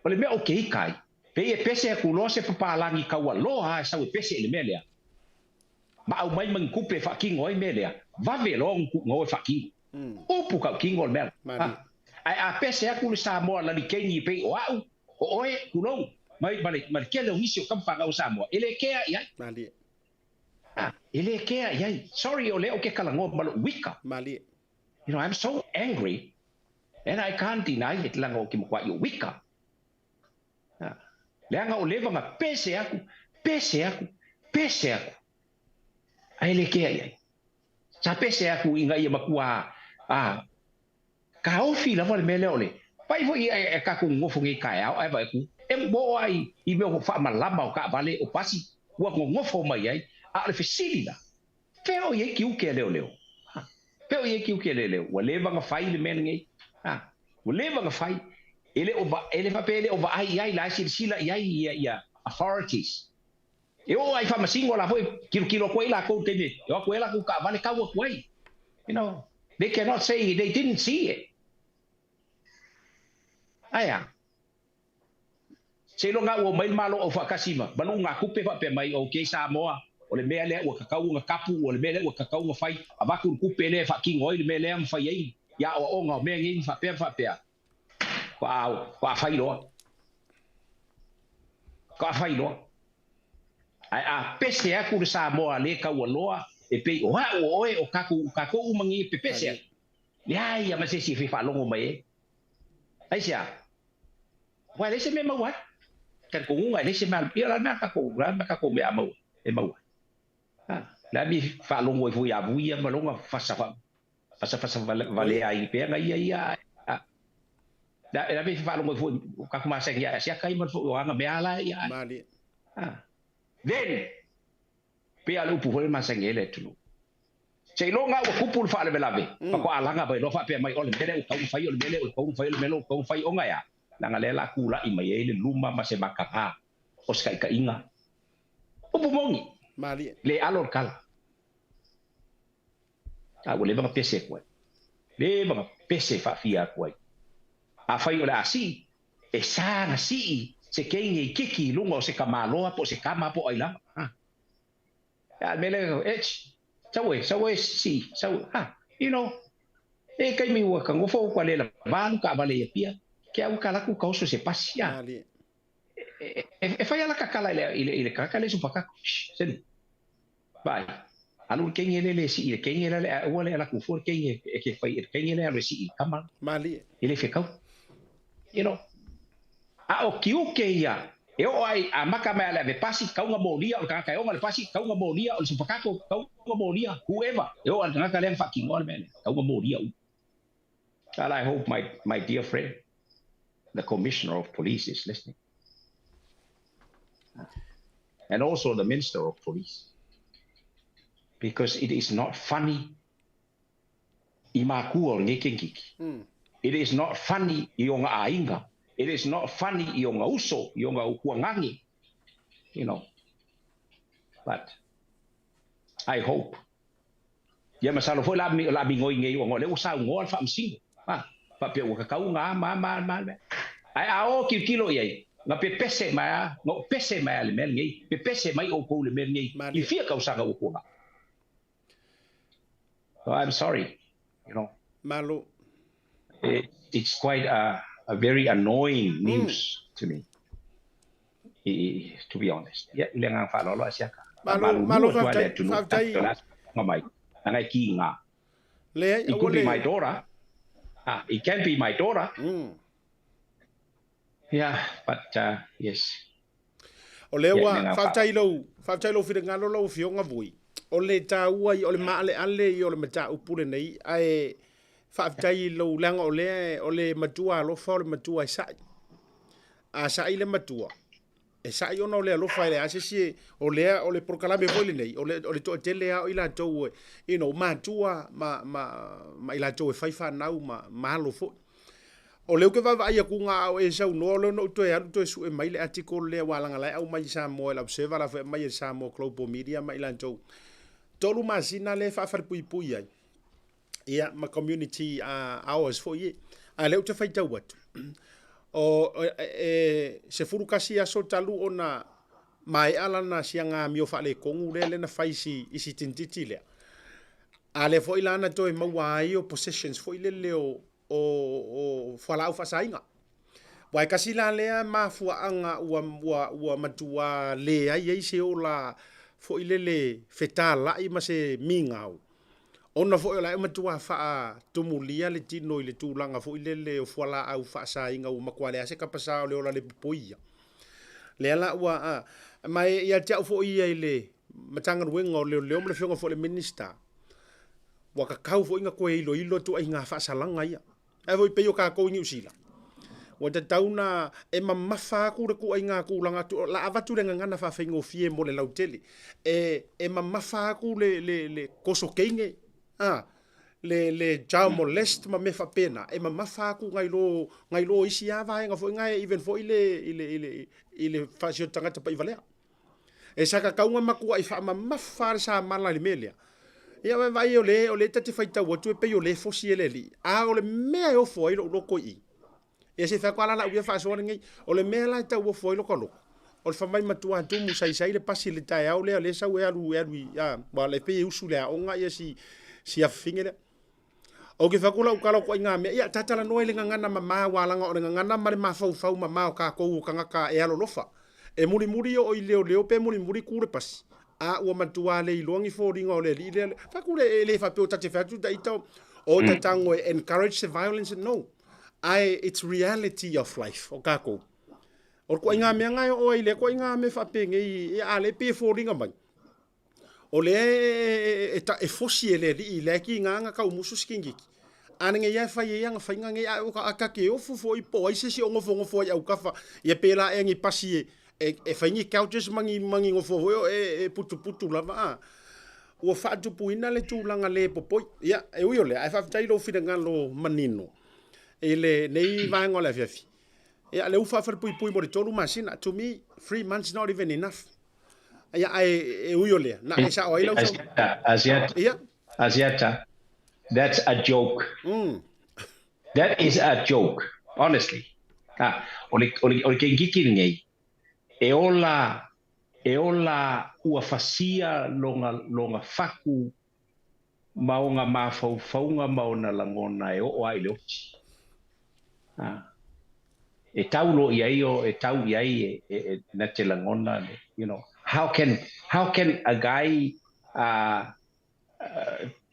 ole me o ke kai pe e pese aku lo se papa langi ka wa lo ha sa pese le melia ma au mai man kupe fa king oi melia va ve lo ku ngoi fa king o pu ka king ol mel ai a pese aku le sa mo la ni kenyi pe o au o oe ku lo mai ke le ngisio kam fa ga sa mo ele ke ya Malia. Ele kea yai sorry ole o ke kalango malo wika Malia. you know I'm so angry and I can't deny it lango ki mo kwa yo wika leanga o leva nga pese aku ai le kea yai sa pese aku inga ia makua ka ofi la vale mele ole pai vo e ka ku ngofo ngi kai au ai vai ku em bo ai I me fa malama o ka vale o pasi wa ngofo mai ai a le fesilina pero ye ki u ke leo pero ye ki u ke leo wa leva nga fai le menenge wa leva nga fai ele fa pele o va ai la sila ia authorities eu ai fa masingo la foi kilo ko ila ko tene eu ko ela ku ka vale ka wa kwai you know they cannot say they didn't see it aya se lo nga o mai malo o fa kasima balu nga kupe fa pe mai o ke Samoa o le mea lea ua kakau nga kapu o le mea lea ua kakau nga fai a waku kupe lea fa king oi le mea lea mfai ei ya o onga o mea ngi fa pea kwa fai loa ai a pese aku le Samoa le ka ua loa e pe o oe o kaku umangi pe pese ya ma se si fa longo mai ai sia wa le se me mawa kan ko nga le se mal pia la ka ko me amau e mawa la mi fa longo e vui ma longa fa sa fa Fasa vale ai pe ia da be fa lo fu ka kuma sa ya sia kai mo fu nga be ala ya Mali. then pe alu pu ma sa ngele tu sei lo nga ku pu fa le belave pa ko ala nga be lo fa pe mai ole mele ko fa yo mele ko fa yo mele ko fa yo nga ya na nga le la kula I mai le luma ma se makapa o ska ka inga o pu mongi Mali. le alor kala le ba pese ko le ba pese fa fia ko a fai ola asi e sana si se kenge kiki lungo se kamaloa po se kama po aila ya mele sawe si you know e kai mi wa kango fo kwa le la ban ka vale pia ke au kala ku kauso se pasia e fai ala kakala ile kakala su paka sen bai alu kenge le si kenge le wala ala ku for kenge ke fai kenge le si kama Mali. ile fe kau you know o kiuke ia e o ai a maka mai le pasi kaunga molia o ka o le pasi kaunga molia o supakako kaunga molia whoever e o nga ka le fucking on man kaunga molia and I hope my dear friend the commissioner of police is listening and also the minister of police because it is not funny imaku ngekengiki it is not funny ionga ainga. It is not funny ionga uso, ionga ukuangangi, you know. But I hope. Ya masalo foi la ngoi ngei ngo le usa ngol fa msing. Pa pe o ka nga ma. Ai ao kilo ye. Nga pe pese ma, ngo pese ma le mel ngei. Pe pese mai o ko le mel ngei. I fia ka usa ngo ko. So I'm sorry, you know. Malu. It's quite a very annoying news to me, to be honest. Ya, ilang ang follow siya ka. Malu faftai. Mamay, ang kinga. Le, it could be my daughter. It can be my daughter. Yeah, but yes. O lewa faftai lo fira ngalo lo fionga vui. O le taua I o le maale ale I o le mata upule nei ai faftai lo langa o le matua lo fa o le matua sai a sai le matua e sai ona o le lo fa le asisi o le proclame foi nei o le to tele o ila to matua ma ila to fai fa nau ma lo fo o le ke va vai ku nga o e sa no no to ya to su e mai le article le wala nga lai au mai sa mo la observer la mai sa mo global media ma ila to tolu masina le fa pui pui ai ia ma community hours for ye a leu te fai tau atu o se furu kasi a so talu ona mai ala na sianga mio fa le kongu le na fai isi tintiti le a le fo ilana to e mawai o possessions fo ile le o fala fa sainga wai kasi la le ma fu anga ua matua le ai se o la fo ile le fetala I ma se mingau ona fo la matua fa tumulia le tino ile tulanga fo ile le fola au fa sainga o makwale ase kapasa le ola le poia le ala wa mai ia tia fo ia ile matanga wengo le le fionga fo le minister wa ka kau fo inga ko ilo tu ai nga fa salanga ia e voi pe yo ka ko ni usila wa ta tauna e mamafa ku ku ai nga ku langa tu la avatu le ngana fa fengo fie mo le lauteli e mamafa ku le koso kenge le jamo lest ma me fa pena e mamafa ku ngai lo isi ava nga fo ngai even fo ile fa sio tanga ta pa ivalea e saka kaunga maku ai fa mamafa sa mala le melia ia vai o le tati faita o tu pe o le fo si ele li o le me o fo lo ko I e se fa kwala la u fa so ngai o le me la ta o fo lo ko lo o fa mai matua tu mu sai le pasi le tai au le sa we alu ba le pe usu le o nga ia si afingele o ke fa kula u kala ko nga me ia tata la no le ngana mama wala nga o le ngana ma le ma fa mama o ka ko ka ka e alo lofa e muri o ile pe muri ku le pasi o matua le ilongi fo ringa o le fa ku le fa pe o tati fa tu da ito o tatango encourage the violence no it's reality of life o kako o ko inga me nga o ile ko inga me fa pe ngi le pe fo ringa mai o le e fosi ele li le ki nganga ka umusu skingi ane nge ia fai ia nga fai nga nge ia o ka ke ofu fo i po ai se si ongo fo ia o kafa ia pela e ngi pasi e fai ngi couches mangi ngofo e putu lava o fa tu puina le tulanga le popoi ia e uio le ai fa tai lo fina ngalo manino ele nei vai ngola fiafi ia le ufa fa pui mo le tolu masina to me 3 months not even enough ia e uio le na e sa o ilo Asiata, that's a joke. That is a joke, honestly. Ole ke ngiki ngai. E ola ua fasia longa faku maonga mafaunga maona langona e o ai lochi. E taulo iaio e tau iai e na te langona, you know. How can a guy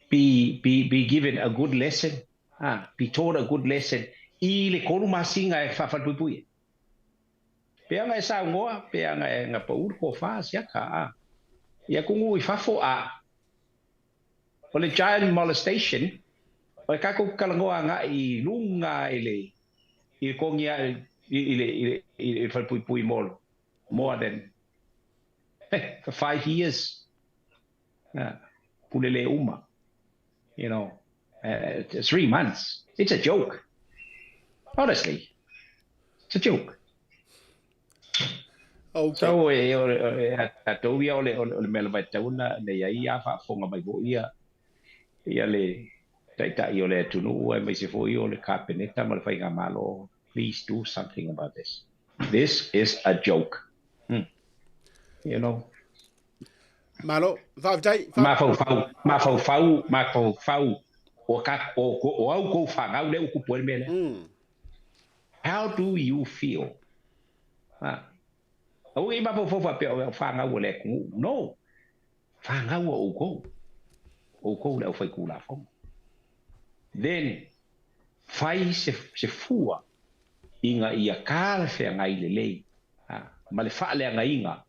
be given a good lesson? Be taught a good lesson. I le koru masinga e whawhatupui. Pea ngai sa ngoa, pea ngai ngā paur ko wha siaka. Ia kungu I whafo a. O le child molestation, o e kako kalangoa ngā I lunga I kongia I whapupui molo. More than 5 years. Pulele uma. You know, 3 months. It's a joke. Honestly, it's a joke. Okay. So atou ia ole mele vai tauna ne ia fa fonga mai go ia le tai ole tunu e mai se foi ole kapeneta mal fai ga malo. Please do something about this. This is a joke. You know. Malo, ma fau o au ko fa ga le ku puer mele. How do you feel? O I mapo fofa pe o fanga o le ku no fanga o ko le fai ku la fo then fai se fua inga ia kala fe ngai le ma le fa le ngai inga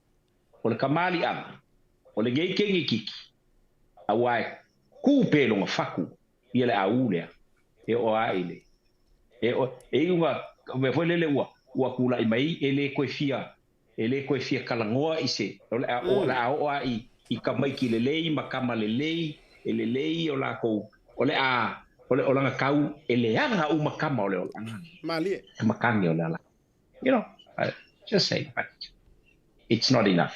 o le kamali anga o le gei kengi kiki a wai ku pe lo faku ia le aule e o aile e unga me foi le ua kula I mai ele ko fia kalangoa ise o la o I ka mai ki le lei makama le lei ele lei o la ko o la kau ele anga u makama o le anga mali makanga o la you know just say but it's not enough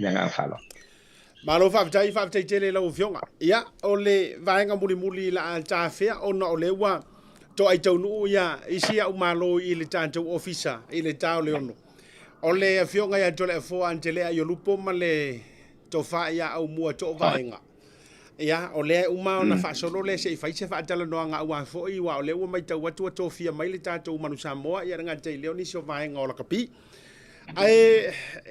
nga falo malo fa tele lo fionga ia o le vaenga muli la ta fea ona o le wa to ai tau nu ia isia u malo I le tanto officer I le tau le ono o le fionga ia Toleafoa antele Aiolupo ma le tofa ia Aumua to vaenga ia o le uma ona fa solo le se fai se fa tala no nga wa fo I wa o le mai tau watu to fia mai le tato manu Samoa ia nga te le ni so vaenga o la kapi ai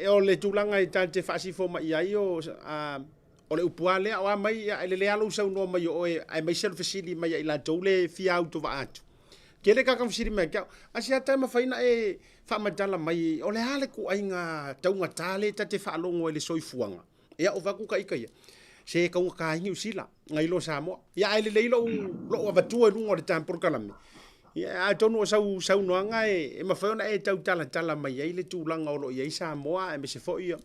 o le tulanga I tante fa si fo mai ai o le upuale o mai ia le alu sa no mai o ai mai sel fasili mai I la tole fia auto va atu kele ka kam siri me ka asia ta ma faina e fa matala mai o le hale ku ai nga taunga tale ta te fa longo le soifuanga ia o va ku kai kai se ka ka ngi usila ngai lo Samoa ia ai le lo va tu e lungo de tampor kalame ia a tonu sau no nga e ma faina e tau tala mai ai le tulanga o lo ia Samoa e me se fo ia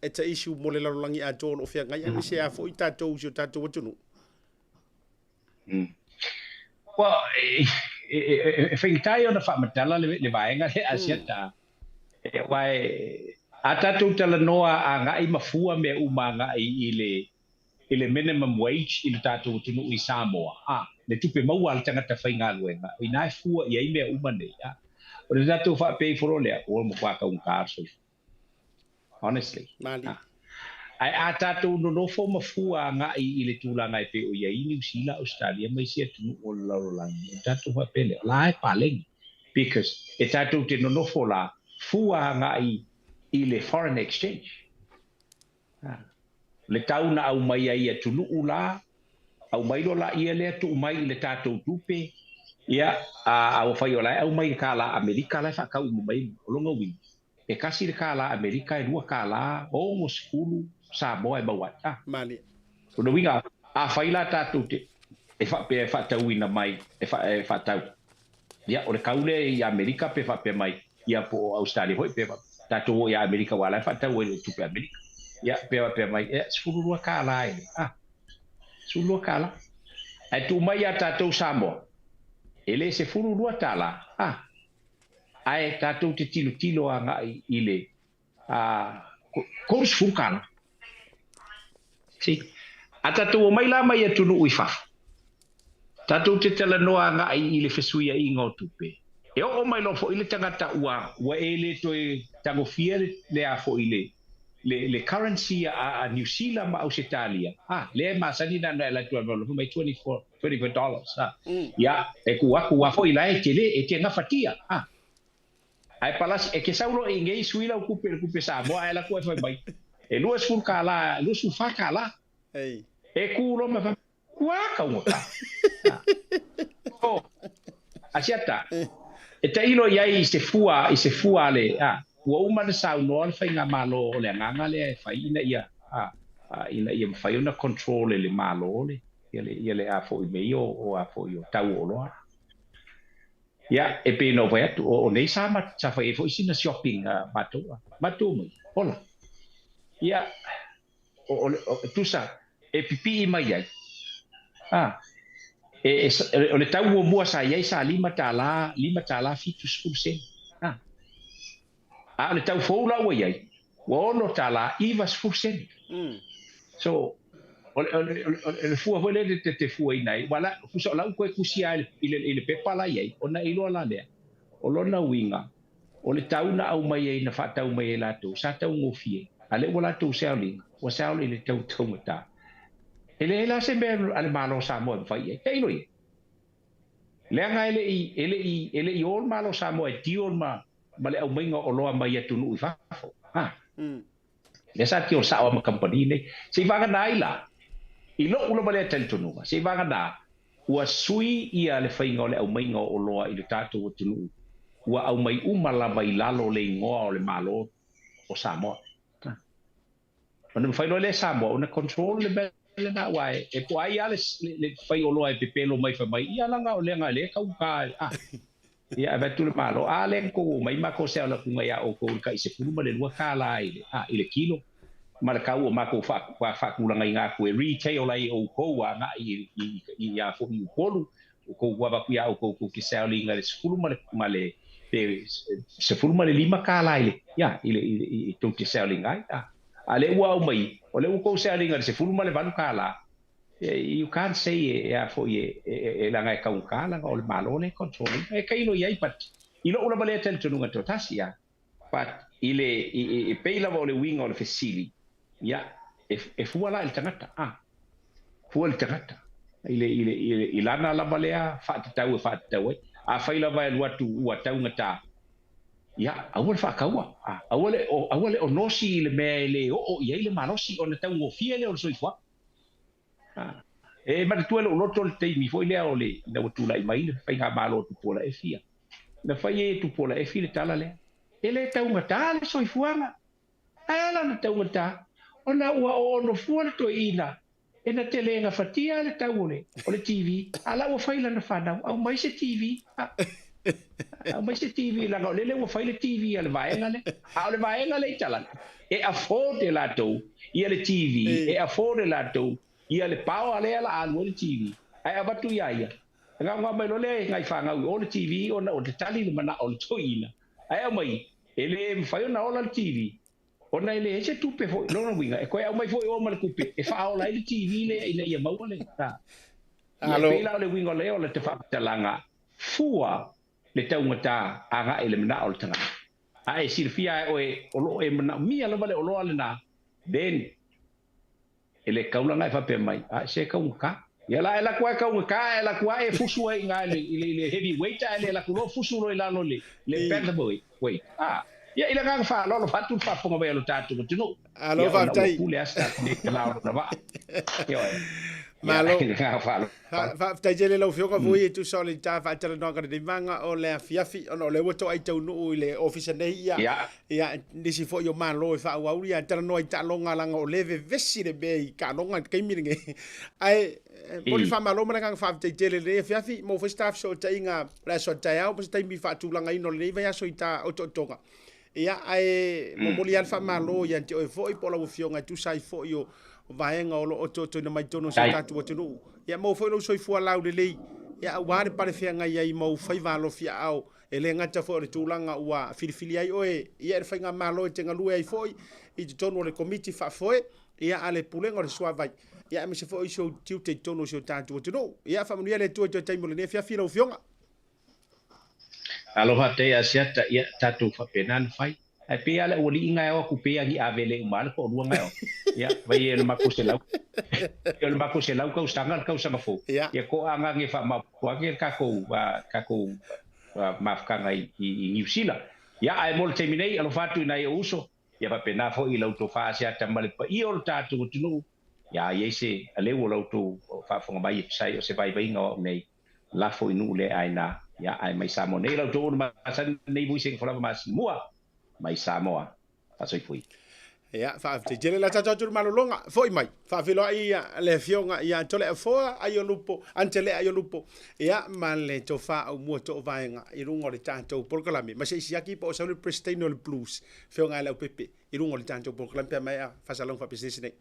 it's a issue mo le langi a tolo fia ngai e se a fo i tato usio tato watunu well fai ona fa matala le vaenga le asiata e wai ata tu tala noa a ngai mafua me umanga ile minimum wage ile tatu tunu I Samoa le tupe mau al tanga ta fai ngaluenga ina fua ia me umane ya o le tatu fa pay for ole o mo kwa ka un karso honestly ai ata tu no fo mafua ngai ile tulanga pe o ia I New Zealand Australia mai sia tunu o larolangi tatu fa pele lai paleng because tatu te no fo la fua ngai ile foreign exchange le tauna au mai ai tunu ula au mai lo la ia le tu mai le tatu tupe ia au fai ola au mai kala Amerika la fa ka u mai longa wi e kasi le kala Amerika e lua kala o mo skulu Samoa e mawat mali o no winga a faila tatu te e fa tau ina mai e fa tau ia o le kaule i Amerika pe fa pe mai ia po Australia hoi pe tatu ia Amerika wala fa tau e tu pe Amerika ia pe mai e sfurua kala e sfurua kala ai tu mai a tatu Samoa ele se furua tala ai tatu te tilo anga ile kors fukana si ata tu mai la mai tu no ifa tatu te tala noa nga i le fesuia i ngau tupe e o mai lo fo ile tangata ua ele to tango fiel le a fo ile le currency a New Zealand ma Australia le ma sanina na la tu lo mai $24 ya e ku fo ile e te nga fatia ai palas e ke saulo e ngei suila o kupe sa mo ai la ko foi bai e luas fun kala luas fa kala ei e ku lo me fa kwa ka mo o asiata e te ilo iai se fua le o uma de sau no fa nga malo le nganga le fa ina ia ina ia fa una control le malo le ele a fo me o a fo yo tau o lo ya e pe no vai tu o nei sama cha fa e fo sina shopping matu mo hola ya o tu sa e pipi mai ai o le tau o mua sa iai sa lima tala fitus kursen o le tau fo la o iai o no tala ivas kursen so o fua vole te fua inai wala fuso la ko kusia ile pepala iai ona ilo la le o lona winga o le tauna au mai ai na fa tau mai la tu sa tau ngofie ale wala tu sealing o sealing le tau tumata ele la se me ale malo sa mo fai e ilo i le nga ele i ol malo sa mo e tiol ma le au mai o loa mai tu nu fa le sa tiol sa o company ne se va ga naila ilo ulo bale tel tunu se vanga da ua sui ia le fainga le au mainga o loa i le tatu o tunu ua au mai umala mai lalo le ngoa o le malo o Samoa ona failo le Samoa ona control le bele na wai e po ai ale le fai o loa e pepelo mai fa mai ia langa o le nga le ka ia va tu le malo ale ko mai ma ko se ala kunga ia o ko ka se fulu le lua kala ile kilo ma ka o ma ko fa kula ngai nga ko retail ai o ko wa nga i ya fo mi polu ko wa ba ku ya o ko ki selling le skulu ma le se fulu ma le lima kala ile ya ile to ki selling ai ale wa mai o le ko selling le se fulu ma le van kala you can't say ya fo ye la ngai ka un kala o le malo le control e kai no yai pat ilo ula bale tel tunu ngato tasia pat ile peila o le wing o le fesili ya e fuala il tangata fuala il tangata ile ilana la balea fa tau a faila vai watu wa tau ngata ya awal fa kawa awale o nosi le mele o ia ile manosi o tau o fiele o soifwa e ma tu lo tol te mi foi le o le na tu la mai le fa nga malo tu pola e fia na fa ye tu pola e fia tala le ele tau ngata le soifwa ala na tau ngata ona ua ono fuana to ina ena tele nga fatia le taule o le TV ala ua faila na fana au mai se TV au mai se TV la no le ua faila TV ale vaenga le itala e afford la to ia le TV e afford la to ia le pao ale ala anu le TV ai abatu ia nga mai lo le ngai fanga o le TV ona o te tali le mana o le toina ai mai ele faila o le TV ona ile ese tupe foi no winga e koe au mai foi o mal kupe e fa ola ile TV le ina ia mau le alo pela le winga le o le te fa talanga fua le tau ngata anga ele mena o tanga ai sirfia o lo e mena mia lo vale o lo ale na den ele kaula ngai fa pe mai se kaunga ya la kwa kaunga la kwa e fusu e ngai le heavy weight ale la kulo fusu lo ila lo le penta boy wait ya ila nga fa lo fatu fa ponga ba lo tatu tino alo va tai pule asta de la na va Malo. Fa Fa tajele lo fioka vui tu soli ta fa tele no ka de manga o le fiafi ono le woto ai tau no le office nei ia nisi fo yo malo fa wa uri tele no ai ta longa langa o leve vesi de be ka longa ke miringe ai poli fa malo mana fa tajele le fiafi mo fa staff so tainga la so taiao pa tai mi fa tu langa ino le va so ita o toka ia ai mo moli alfa malo ia te o fo i pola wo fionga tu sai fo yo Vaega o lo to na mai tono sa tatu o tunu ia mo foi lo soi fu lau de lei ia wa de pare fia ngai ai mo fai va lo fia au ele ngata fo le tulanga ua filifili ai oe ia e fainga malo te ngalu ai foi i te tono le committee fa foi ia ale pulenga le swa vai ia me se foi so tiu te tono so tatu o tunu ia fa mania le tu te taimo le fia fia lo fionga aloha te asiata ia tatu fa penan fai ai pe ala o li inga o ku pe ali avele mal ko lu ngai ya vai el makuselau el makuselau ka usanga ka usanga fo ya ko anga nge fa ma ko nge ka ko mafka ngai i New Zealand ya ai mol terminei alo fatu na eu uso ya pa pena fo i lauto fa sia tamale pa i ol tatu tunu ya yese ale wo lauto fa fo ngai sai o se vai vai ngo nei la fo inu le aina ya ai mai samo nei lauto ma san nei Vui Seigafolava Masinamua mai Samoa pasoi fui ia fa te jele la tata tu malolonga foi mai fa filo ia le fionga ia Toleafoa Aiolupo antele Aiolupo ia male to fa o mo to Vaega i rungo le tanto porkalami ma se siaki po sa le prestino le blues fionga le pepe i rungo le tanto porkalami mai fa salong fa business nei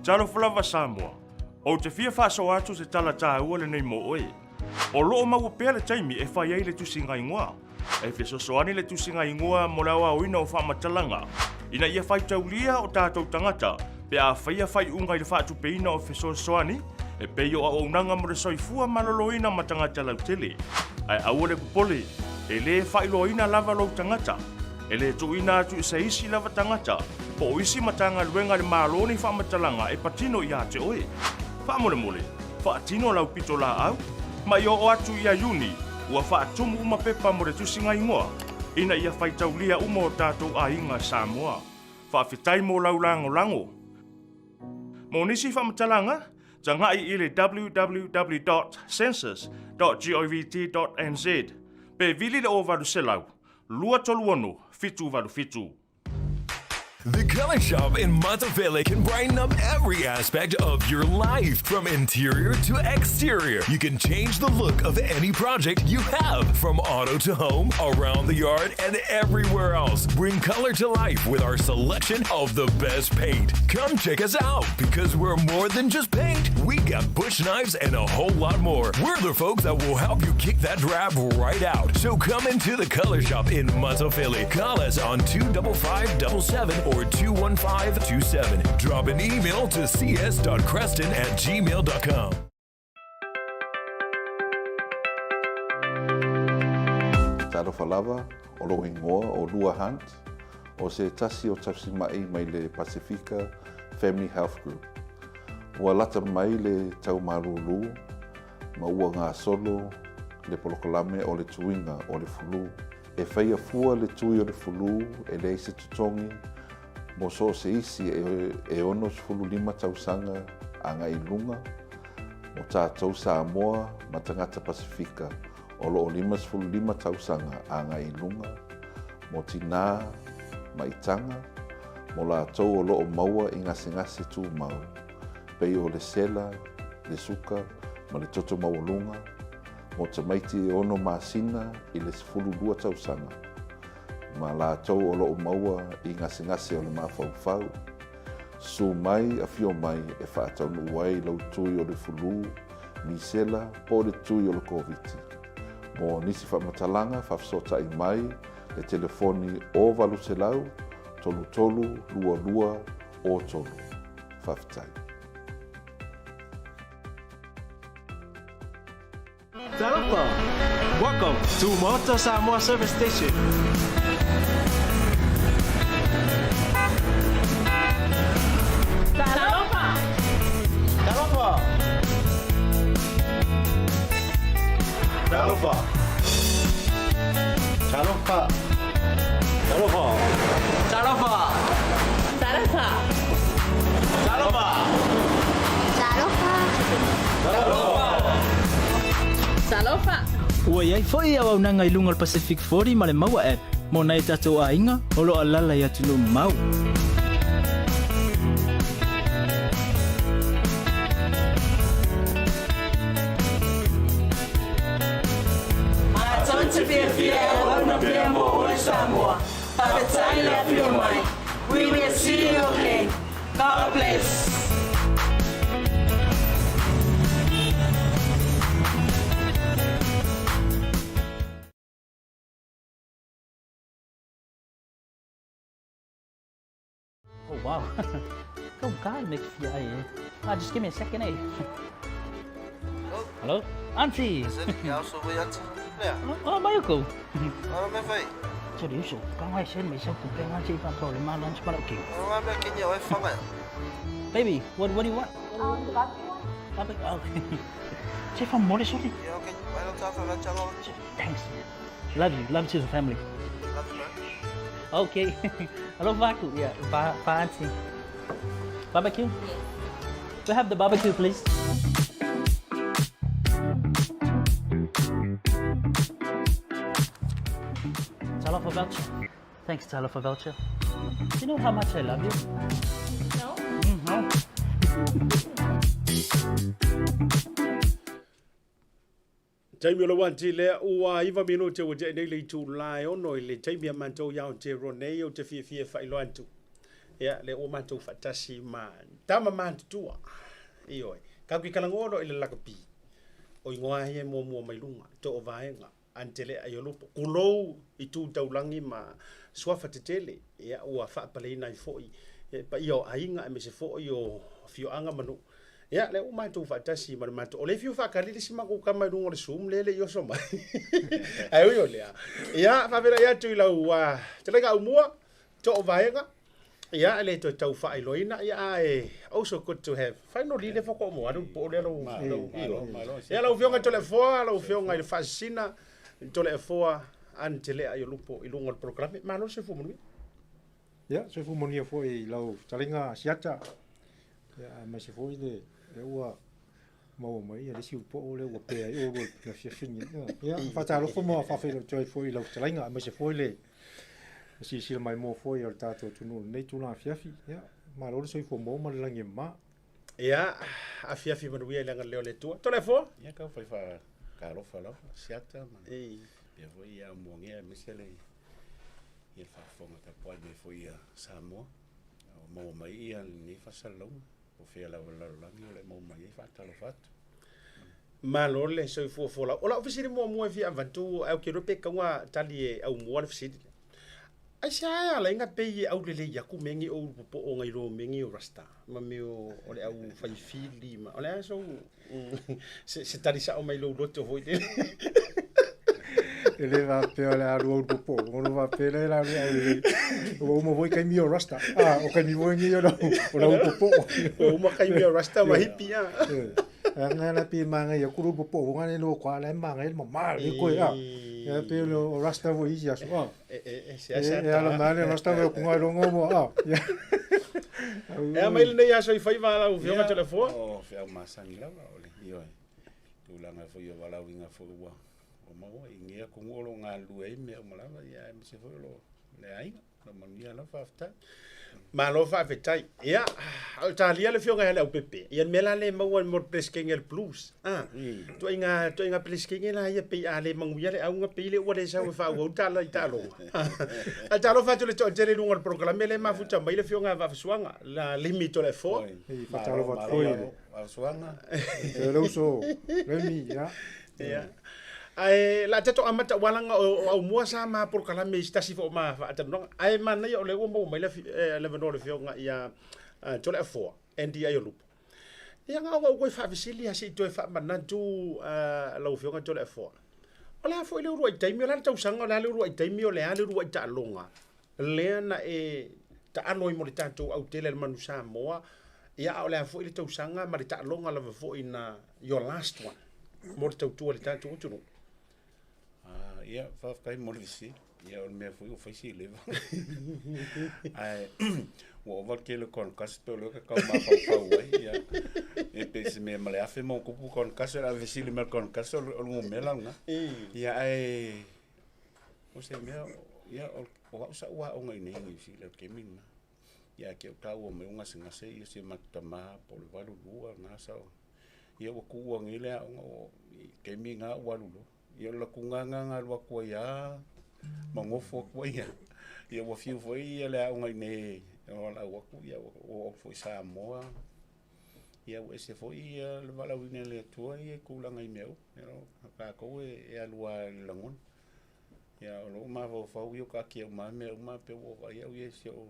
Tautai Samoa. O te fia whaso atu se tala tā ua le nei mo oe. O loo maua pēr le taimi e whai ei le tusinga ingoa. E fia sosoani le tusinga ingoa mo lawa o ina o whamatalanga. Ina ia whai taulia o tātou tangata, pe a whai ungai le whaatu peina o fia sosoani, e peio a ounanga mo le soifua maloloina ma tangata lau tele. Ai aua le kupole, e le whai loina lava lau tangata. E le tuina atu i sa isi lava tangata, po o isi matanga luenga le maloni whamatalanga e patino i ate oe. Whamole, whaatino lau pito la au, ma i o atu i a Juni, ua whaatumu uma pepa mo le tusinga ingoa, ina ia whaitaulia uma o tātou a inga Samoa. Whawhitai mo lau lango. Mo nisi whamatalanga, tangai i le www.census.govt.nz, pe vili le o varu selau, lua tolu ono, fitu varu fitu. The Color Shop in Maota can brighten up every aspect of your life, from interior to exterior. You can change the look of any project you have, from auto to home, around the yard, and everywhere else. Bring color to life with our selection of the best paint. Come check us out, because we're more than just paint. We got bush knives and a whole lot more. We're the folks that will help you kick that drab right out. So come into the Color Shop in Maota. Call us on 25577 or 21527. Drop an email to cs.creston@gmail.com. Tautai o lo ingoa o Lua Hunt o se tasi o Tasi Market mai le Pacifica Family Health Group. Ua lata mai le tau marulu ma ua ngā solo le polokolame o le tuinga o le fulu. E whaia fua le tui o le fulu e le se tutongi mo so se isi e ono fulu lima tausanga a ngai lunga mo tātou Samoa ma tangata Pasifika o lo lima fulu lima tausanga a ngai lunga mo tina ma itanga mo la tau o lo maua i ngase tu mau pei o le sela, le suka ma le toto maulunga mo tamaiti e ono masina i le fulu lua tausanga ma la tau o lo maua i ngase o le mawhauwhau. Su mai a fio mai e whaatau nuai lau tui o le fulu, ni sela, po le tui o le koviti. Mo nisi whamatalanga whafsota i mai le telefoni o valu se lau, tolu lua o tolu. Whaftai. Tautai. Welcome to Maota Samoa Service Station. Talofa! Talofa! Talofa. Talofa. Talofa! Talofa! Talofa. Talofa! Talofa. Ua iai foi au nanga ilunga al Pacific 40 ma le maua e. Mo nai tatou ainga, o lo alala i atu no mau. Tonte Pia Pia Elona Pia Moa Samoa. Tautai love your mind. We will see you again. God bless. Oh wow. Come on, make feel just give me a second, eh? Hello? Auntie! Oh, Mayuko! Sorry, you come I send me something. I see if I'm probably my lunch, but okay. Baby, what do you want? The barbecue one? Barbecue? Oh. Say from more, sorry. Thanks. Love you to the family. Okay. Hello, Vaku. Yeah, Auntie. Barbecue? Yes. We have the barbecue, please. Tautai voucher. Thanks, Tautai voucher. You know how much I love you? No? No. Taimi o le wanti lea ua iwa mino te o te nei le tu lai ono i le taimi a mantou iau te ronei o te fia whailo antu. Ia, le o mantou whatasi ma tama mantua. Ioi, kakui kalangono i le lakapi. O ingoa he mua mai lunga, to o vaenga, antele Aiolupo. Kulou i tu taulangi ma suafa te tele. Ia, ua whaapaleina i foi. Pa io ainga e me se foi o fioanga manu. Ya, le uma tu fatasi ma ma o le fiu fa kalili sima ko kama rungo le sum le yo soma. Ai yo le. Ya, fa vera ya tu la wa. Te le ga umua to o vaega. Ya, le to tau fa iloina ya e also good to have. Finally le fa ko mo anu po le lo. Ya la ufionga Toleafoa, la ufionga le fascina Toleafoa antele Aiolupo i lungo programa. Ma no se fu mo. Ya, se fu mo ni foi lau talinga siata. Ya, ma se foi le ua mau mai le siu po le ua pe ai o le fiafini ya fa talo fo mo fa felo joy foi lo tlainga ma se foi le si mai mo foi o tato tunu nei tuna fiafi ya ma lo so fo mo ma langi ma ya a fiafi ma ruia langa leo le tua Toleafoa ya ka foi fa caro fa lo siata ma ya foi ya mo nge me se le ia fa fonga ta poi me foi a Samoa mo mai ia ni fa salong o fia la langi le mo mai fa talo fatu malo le so fo la ola ofisi mo mo fi avantu au ki rope ka wa tali e au mo le ofisi ai sa la inga pe au le ya ku mengi o po o ngai ro mengi o rasta ma me o le au fa fili ma ola so se tali sa o mai lo roto foi de ele va pe la ro po no va pe la o mo voi kai mi o rasta o kai mi voi ngi o la po o mo kai mi o rasta ma hipia nga na pi manga ya kuru po nga ne lo kwa la manga el ma le ko ya pe lo rasta voi ya so ya la mane rasta vo ku nga lo ngo ya mai le ya so i fai va la u fio Toleafoa o fia ma sangi la ole io tu la nga foi va la winga fo wa o mo ingia ku ngolo nga lu e me mo la ya me se foi lo le ai no mo ni la fa fta ma lo fa fetai ya ta lia le fionga hele au pepe ia mela le mau mo pesking el plus to inga pesking la ia pe ale mangu ia le au nga pe le o le sa fa o ta la italo a ta lo fa to le to le lungo programa le ma futa mai le fionga va suanga la limito le fo fa ta lo va foi va suanga lo so le mi ya ai la tato amata walanga o mua sa ma por kala me stasi fo ma fa atanong ai mana yo le mo mai le venore fionga ia Toleafoa and Aiolupo ia nga wa ko fa visili asi to fa manatu lo fionga Toleafoa ola fo ile ru ai taimi ola tau sanga ola ru ai taimi ole ale ru ai ta longa le na ta aloi mo le tatu au tele le manu Samoa ia ola fo ile tau sanga ma le ta longa la fo ina your last one mo le tau le tatu tunu ia fa kai mo le si ia o me fo fa si le ai wo va ke le con casto lo ka ma fa wai ia e pese me male afe mo ku con casto la vesile me con casto o mo melanga ia ai o se me ia o sa wa o ngai nei si le ke mina ia ke ta o me unga singa se ia se matama po le valu lua na sa ia o ku o ngile o ke minga wa lu ia la ku nga wa ku ia mangofo ku ia wa fiu foi ia le o ngai nei o la wa ku ia o foi Samoa ia o se foi ia le vala wine le tua ia ku la ngai meu ka ko e alua langon ia o ma vo fa u ka ki ma me ma pe o ia ia se o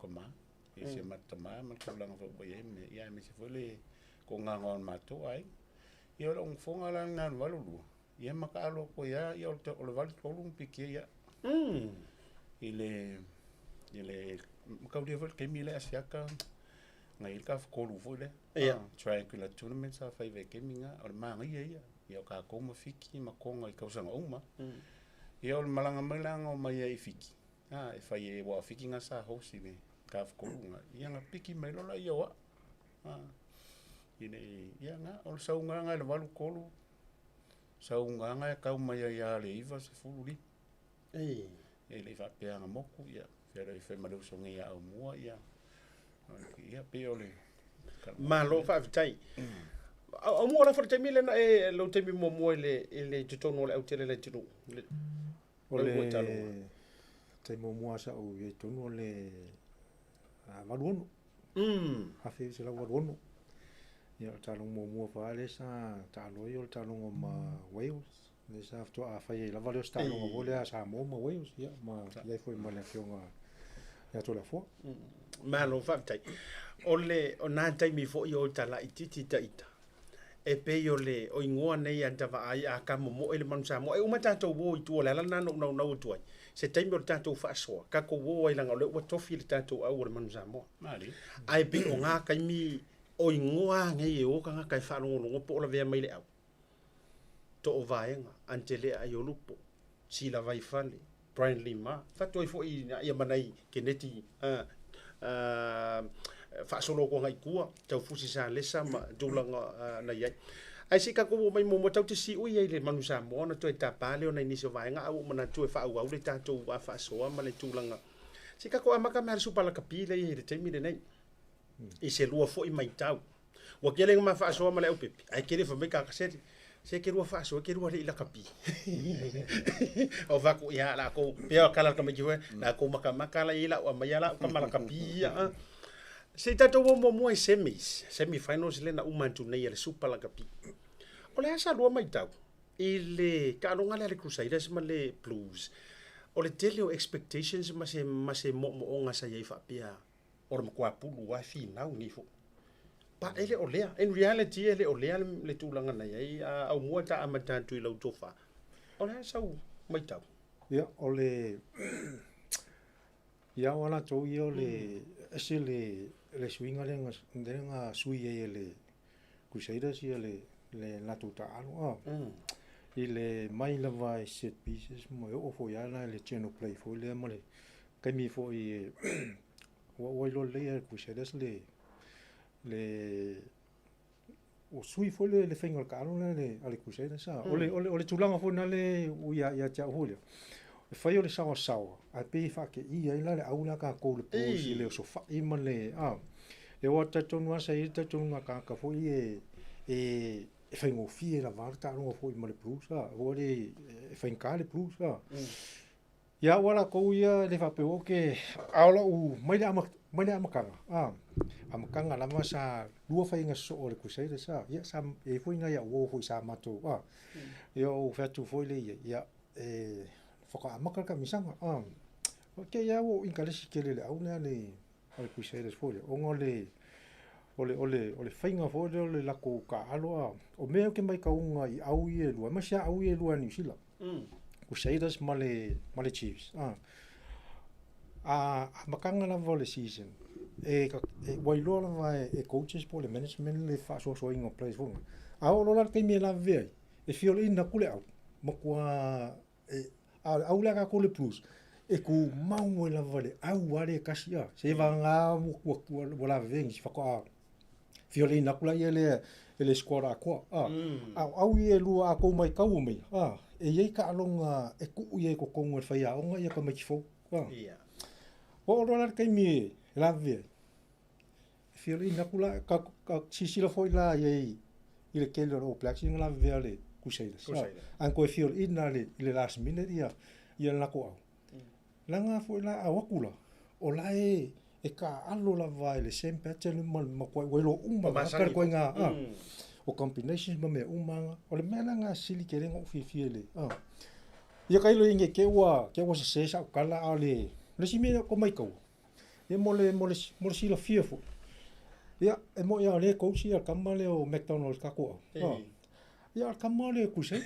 kama ia se matama ma ku la vo ia me ia me se foi le ko nga ngon ma to ai ia lo fonga la na valu ia ma ka lo ko ia o le valu ko lu piki ia ile ka dia vol ke mile asiaka ngai ka ko lu vole triangular tournament sa fa ve ke minga o ma ngai ia ka ko ma fiki ma ko ngai ka sanga uma ia o malanga o mai ai fiki e fa ye wa fiki nga sa ho si me ka ko nga ia nga piki mai lo la ia wa ile ia nga o sa nga nga le valu ko lu sa nga ka mai ia le iva se fulu ele va pe nga moku ia pero e fe malu so ngia au mua ia pe ole malo fa vitai au mua la fa te mile na e lo te mi mo ele tutono le au tele le tunu ole te mo mua sa o e tunu le valuono hafe se la valuono ia talo mo mua fa le sa talo yo talo ma Wales le sa to a fa la valeo sta no vole a Samoa ma Wales ia ma le foi ma le fionga ya Toleafoa malo fa tai ole ona tai mi fo yo tala ititi taita e pe yo le o ingoa nei anta va ai a ka mo ele man Samoa e uma tato wo tu ole la na no tu ai se tai mo tato fa so ka ko wo ai langa le wa tofi le tato au le man Samoa mali ai pe o nga kai mi o ingoa ngai o ka kai fa no po la ve mai le au to o Vaega antele Aiolupo sila vai fale Brian Lima fato i fo i ia manai keneti fa solo ko ngai kua tau fusi sa lesa ma dulanga na ia ai sika ko mai mo tau te si ui le manu Samoa na to ta pale ona ni so Vaega au mana tu fa au le tato wa fa so ma le tulanga sika ko amaka mer su pala kapile i le temi le nei i se lua fo i mai tau wa kele ma fa so ma le upepi ai kele fa me ka kaseti se ke rua fa so ke rua le kapi o va ko ya la ko pe kala ka me jiwe la ko maka la ila o mai la ka mala kapi ya se tato mo semi finals le na umantu nei le super la kapi o le asa lua mai tau ile ka no ngale le Crusaders ma le Blues o le tele o expectations ma se mo nga sa ye fa pia o mo kwa pulu wa fi na ni fo pa ele olea in reality ele olea le tulanga na ai au mua ta amata tu lo tofa ole sau mai tau ia ole ia wala to ia le esile le swinga lenga sui ele Crusaders ia le natuta alo ile mai la vai set pieces mo o fo ia la le cheno play fo le mo le kai mi fo i o lo le Crusaders le o sui fo le fenga caro le ale Crusaders sa ole tulanga fo na le u ia cha hulio fai ole sawa a pe fa ke ia ila le aula ka ko le posi le so fa i man le le wa ta tonu sa i ta tonu ka fo i e fengo fi la varta no fo i man le plus sa o le fenga le plus sa ya wala ko ia le fa pe o ke ala u mai amakanga amakanga la masa lua fainga so o le Crusaders sa ia sa e foi na ia o foi sa mato yo fatu foi le ia foka amaka ka misanga o ke ia o inkalesi ke le au na le Crusaders foi o ngole ole whainga fo ole lako ka aloa o mea ke mai kaunga I au I e lua ma sia au I e lua New Zealand Crusaders male Chiefs makanga na vole season wailoa la vai coaches po le management le fa so ingo place fo au lo la ke me la ve e fiol ina kule au makua au la ka kule plus ku mau la vole au wale kasia se va nga wala veng si fa ko fiolina kula ele squad ko au I lua ko mai kau mai ye ka longa ku ye ko kongo fa ya onga ye ka mai fo o rola ke mi la ve fiolina kula ka sisila foi la ye ile ke lo plaxing la ve ale ku sei an ko fiolina le last minute ia la ko langa foi la awakula o la e ka alo la vai le sempre tele ma ko welo ka ko nga o combinations ma me umanga o le mena nga sili ke ngo fiele ia kai lo inge ke wa se sa kala ale le simi ko mai ko e mole sila fiefo ia e mo ia le coach ia kamale o McDonald's ka ko ia kamale ku se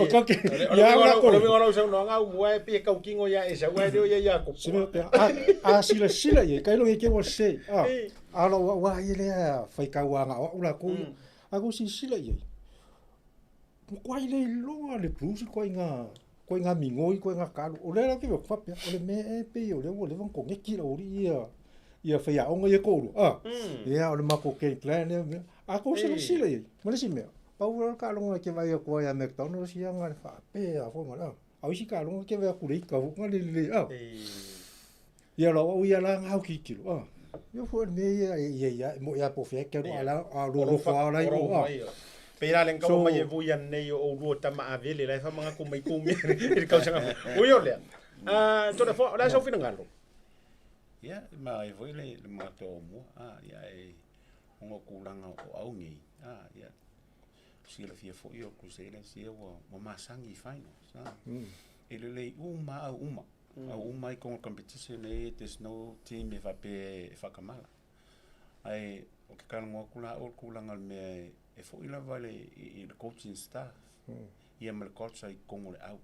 o ka ke ia la ko le ngoro se no nga mo e pe ka kingo ya e sa wa ia ko sila ye kai lo ke wa se alo wa ile fai ka wa nga ula ko ako sila ye ko ile lo le plus ko nga mingoi ko nga ka o le ke fa pe o le me pe o le van ko nge ki o ia fai a onga ye ko ia o le mako ke plan ako sila ye mo le sime Paul ka longa ke vai ko ya McDonald's ia nga fa pe a fo nga au si ka longa ke vai ku le ka nga le ia lo o ia la nga ki kilo yo fo me ia mo ia po fe ke ala lo fa la o Pera len ka mai Vui nei o lo tama avele la fa manga ku mai ku me e ka sanga o yo le Toleafoa la so fina ngalo ia mai Vui le Maota mo ia e ngo kulanga o au ngi ia sila fia fo yo ku se le sia wa masangi finals ele uma I competition there's no team if ape fakamala ai o ke kana ngo kulanga me e fo ila vale I coaching staff ia mal coach ai kongo le au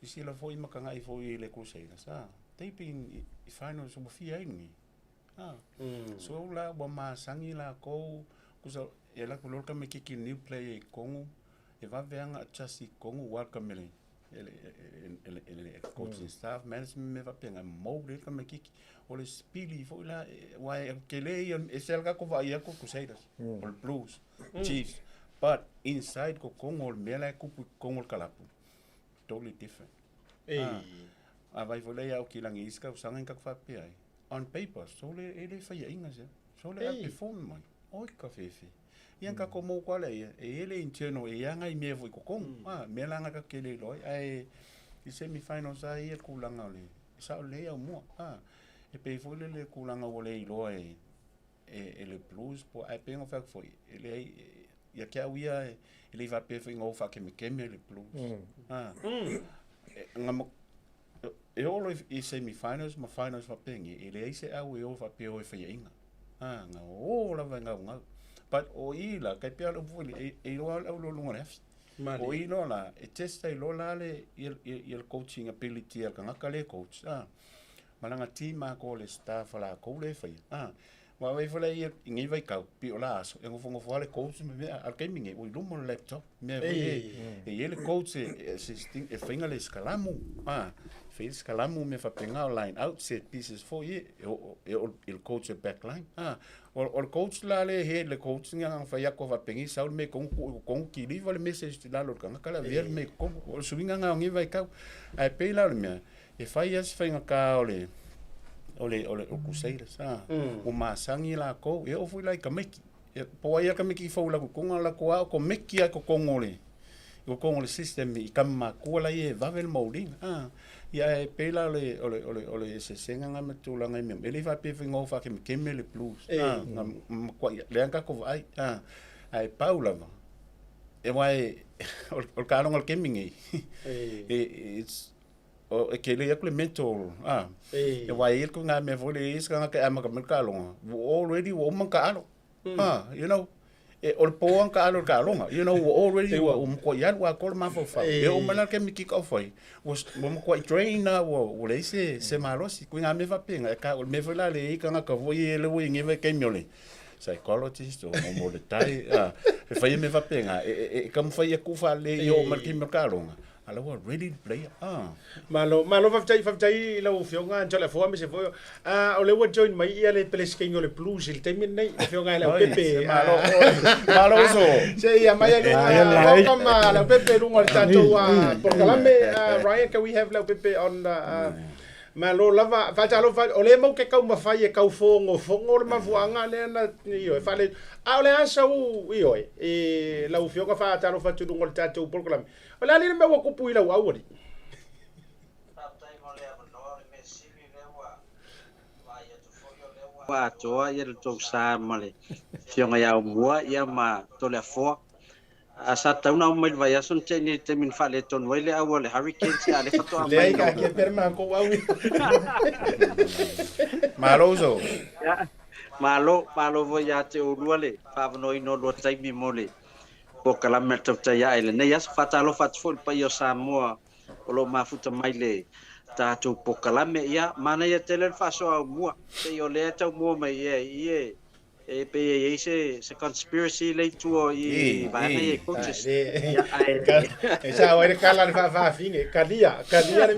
isi la fo I makanga I fo I le kuseina sa taping I finals mo fia ni so la wa masangi la ko kusa ela ko lorka me kiki new play kongo e va venga Tasi kongo welcome me ele coaching staff management me va penga mo le ka me kiki o le spili fo la wa ke le e selga ko va ia ko Crusaders or Blues Chiefs but inside ko kongo me la ko kongo kalapu totally different vai volei au kilangi iska usanga ka fa pe ai on paper so le ele fa ia inga so le perform mai oi ka fefe ia ka ko mo kwa le ele interno e anga I me vo ko kongo me langa ka kele loi ai I semifinals ai e kulanga le sa le au mo e pe fo le kulanga o le loi ele Blues po ai pengo fa foi ele ia ke awia ele va pe ngo fa ke me le Blues ngamo e olo I semifinals ma finals va pengi ele se au e o fa pe o fa inga nga o la va nga but o ila kai pe lo voli e lo au lo longa ref o ilo la e testa lo la le il coaching ability al kanga kale coach malanga team ma ko le staff la ko le fa wa vai fa le ngi vai ka pi o la so e ngo fongo fa le coach me al kai minge o lo mo laptop me e ele coach assisting e finga le scalamu fez kalamu me fa penga line out set pieces for ye il coach backline o coach la le he le coach nga fa ya ko fa pengi saul me con ki li le message la lo kanga kala ver me con o swinga nga ngi vai ka ai pe la me e fa yes fa nga ka ole o kuseira sa o masangi la ko e o fu like kameki e po ia kameki fa la ko nga la ko meki ko kongole ko kongole system I kama ko la ye vavel molding ia e pela ole se senga nga matulanga me ele va pe ngo fa ke me le Blues kwa le anga ko ai ai Paula e vai o kalong o kemingi it's o e ke le yakle mentor e wai il ko nga me vole is ka ka ama ka longa already wo man ka alo you know e o po an ka alo you know already wo ko ya wa ko ma fo fa e o mana ke mi ki ka foi was mo ko trainer wo le se marosi ko nga me va penga ka o me vola le ka ka vo ye le wo nge ke miole psychologist o mo le tai e fa me va penga e kam fa ye ku fa le yo ma ki me ka longa ala wa ready to play malo fa tai la fionga Toleafoa me se foi o le wa join mai ia le pelesquinho le blues il tem nei fionga la pepe malo so se ia mai la kama la pepe lungo le tanto por calame Ryan can we have la pepe on malo lava fa o le mo ke kau mafai e kau fongo le mafuanga le na io e fa le ole asa io e la fionga fa talo fa tu lungo le tanto por calame Ola ni me wa kupu ila wa wori. Wa toa ia to sa male. Fionga ya Aumua ia ma Toleafoa. Asa tauna mai vai ason teni temin fale ton wele awole hurricanes ya le fato le ka ke perma ko wa wi. Malozo. Malo vo ya te uruale fa no ino lo tai mi mole. Poka la Tautai ai nei as fatalo fatful pa yo Samoa o lo mafuta mai le tatu poka la me ia mana ia tele faso Aumua te yo le tau mo mai e pe e se conspiracy le tuo i va nei coaches e sa wa kala fa finge kadia le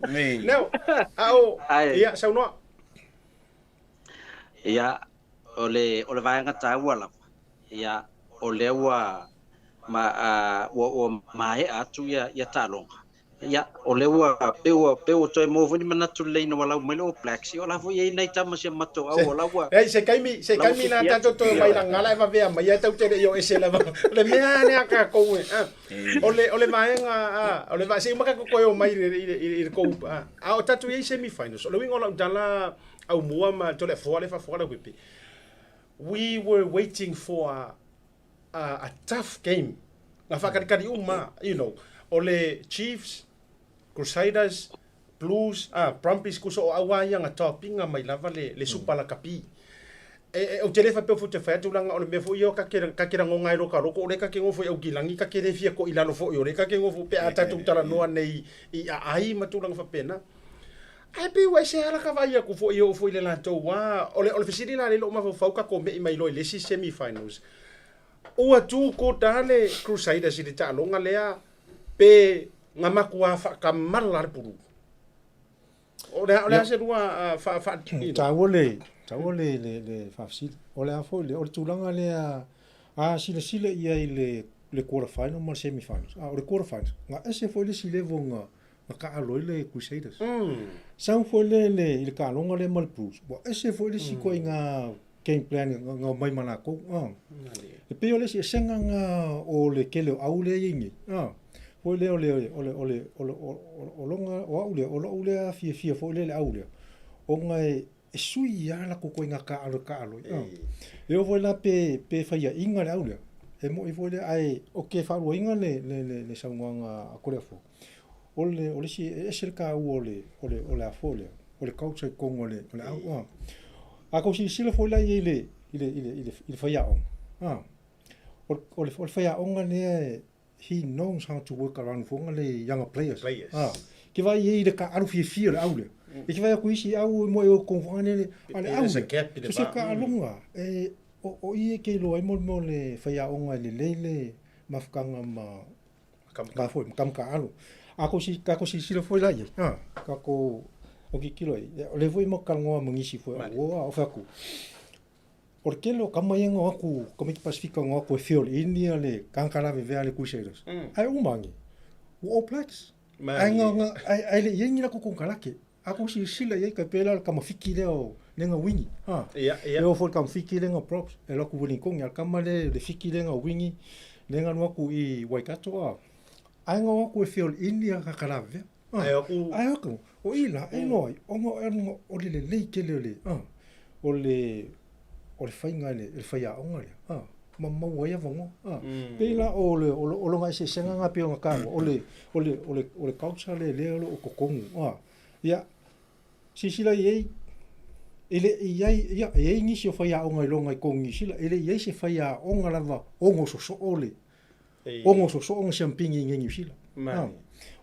me no au ia sa no ia ole vaenga ta wala ia ole wa ma o mai atu ya talonga ya o lewa peu to mo voni mana tu le no wala mo plexi ola vo ye nei tama se mato o la wa se kaimi na tanto to mai la ngala va vea mai ta te yo ese la le me ane aka ko ole mai ole va se maka ko yo mai i ko o tatu ye semi finals ole wingo la dala Aumua ma Toleafoa le fa fora wipi we were waiting for a tough game. Na whakarikari you know, ole Chiefs, Crusaders, Blues, Brumbies kuso o awaya nga toppinga mai lava le supala kapi. O telefa pe fu te fa tu langa ole me fu yo ka kira ngonga ro ka roko ole ka ke ngofo au gilangi ka kere fia ko ilalo fo yo ka ke ngofo pe ata tu tala noa nei I ai matulanga fa pena. Ai pe wa se ala ka vai ku fo yo fo ile la to wa ole fisiri la le lo ma fo ka ko me mai lo le semi finals. Ua tu ko dale Crusaders I te talonga lea pe ngamaku a whakamala le puru. Ole se rua tawole le whafsili. Ole a fo le ole tūlanga lea sile ia I le quarter final ma semi finals. Ole quarter finals. Nga ese fo le sile vo nga ka aloi le Crusaders. Sang fo le ka alonga le mal Blues. Bo ese fo le siko I nga game plan nga mai mana ko e pe ole se senga nga o le kele au le ingi o le longa o ole a fia fo le au le o nga e sui ya la ko nga ka alo e o vola pe faia inga le au le e mo I vola ai o ke fa ro inga le saunga a Toleafoa ole si e se ka ole a fole ole culture kongo le au a ko si sila foi la ile faia on o faia on ne he knows how to work around for le younger players que vai ile ka alu fia le aule e que vai ko isi au mo e ko fane ale au se ka alunga e o I ke lo ai mo le faia on le mafkanga ma ka foi kam ka alu a ko si sila foi la ka ko o ki kilo le voi mo kalngoa mangisi foi o faku porque lo kamayenga aku komi pasifika ngo ko fiol India le kankala veve ale Crusaders ai umangi o plex ai nga ai le yengi la ko konkalake aku si sila ye ka pela kama fiki leo nenga wingi eu for kam fiki lenga props e lo ku wini kong ya kama le fiki lenga wingi nenga no ku I Waikato ai nga ko fiol India ka kala ve ai aku o ila e noi ongo o le kele o le fainga le faia onga le mau ia vongo pe la o lo ngai se senga nga pe nga ka o le culture le o kokongu ia sisila ye ele ia ni se fa ya o ngai lo ngai kongi sila ele ye se fa ya o nga lava o ngo so ole o ngo so o champingi ngi sila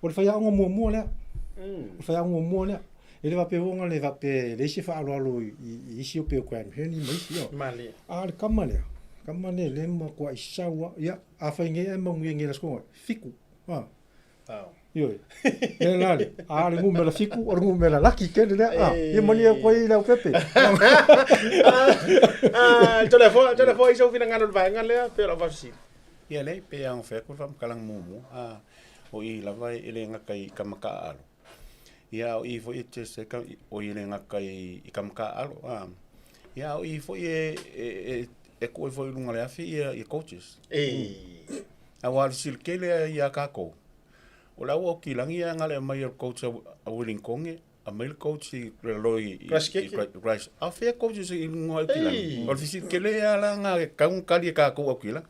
o le fa ya o mo le o fa ya o mo le ele va pe o nga le va pe le se fa alo i si o pe ko an heni mai si o male le kamane le mo ko isawa ia a fa nge mo nge la sko fiku yo le la le mo la fiku o mo la laki ke le e mo ni ko i la pepe Toleafoa iso fina ngalo Vaega le pe la vasi ia le pe ang fe ko fam kalang mumu o i la vai ele ngakai kamaka alo ia o i fo i te se ka o i le ngakai i kamaka alo ia o i fo e ko fo lunga le afi i coaches a wa silkele ia ka ko o la o kilangi ngale mai coach a willing konge a mail coach i loi rice a fe coaches i ngoi kilangi o silkele ala nga ka un kali ka ko akila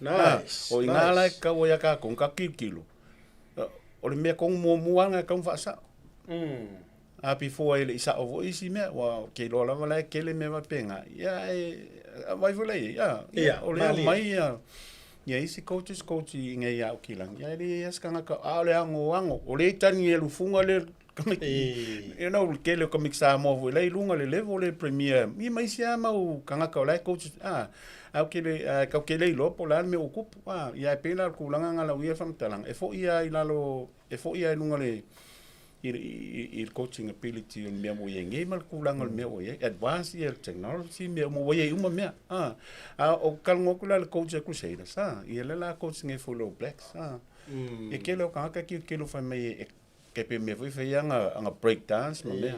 nice o ngala ka o ya ka ko ka kilo o le me ko mo nga ka fa sa a before ele isa o isi me wa ke lo la mala ke le me va penga ya vai volei ya o le mai ya isi coach nge ya o kilang ya le ya skanga ka ale ango o le tani e lufunga le you know ke le comic sa mo volei lunga le level le premier mi mai sia ma o kanga ka le coach au ke le ka ke le lo pola me okup ya pena ku langa ngala wi fam talang e fo ia ilalo e fo ia lunga le il coaching ability on me mo yenge mal kulang me o ye advance ye technology me mo ye uma me o kalngo kula le coach ku seira sa ye la coaching e follow blacks e ke lo ka ke lo fa me ke pe me foi anga break dance mo me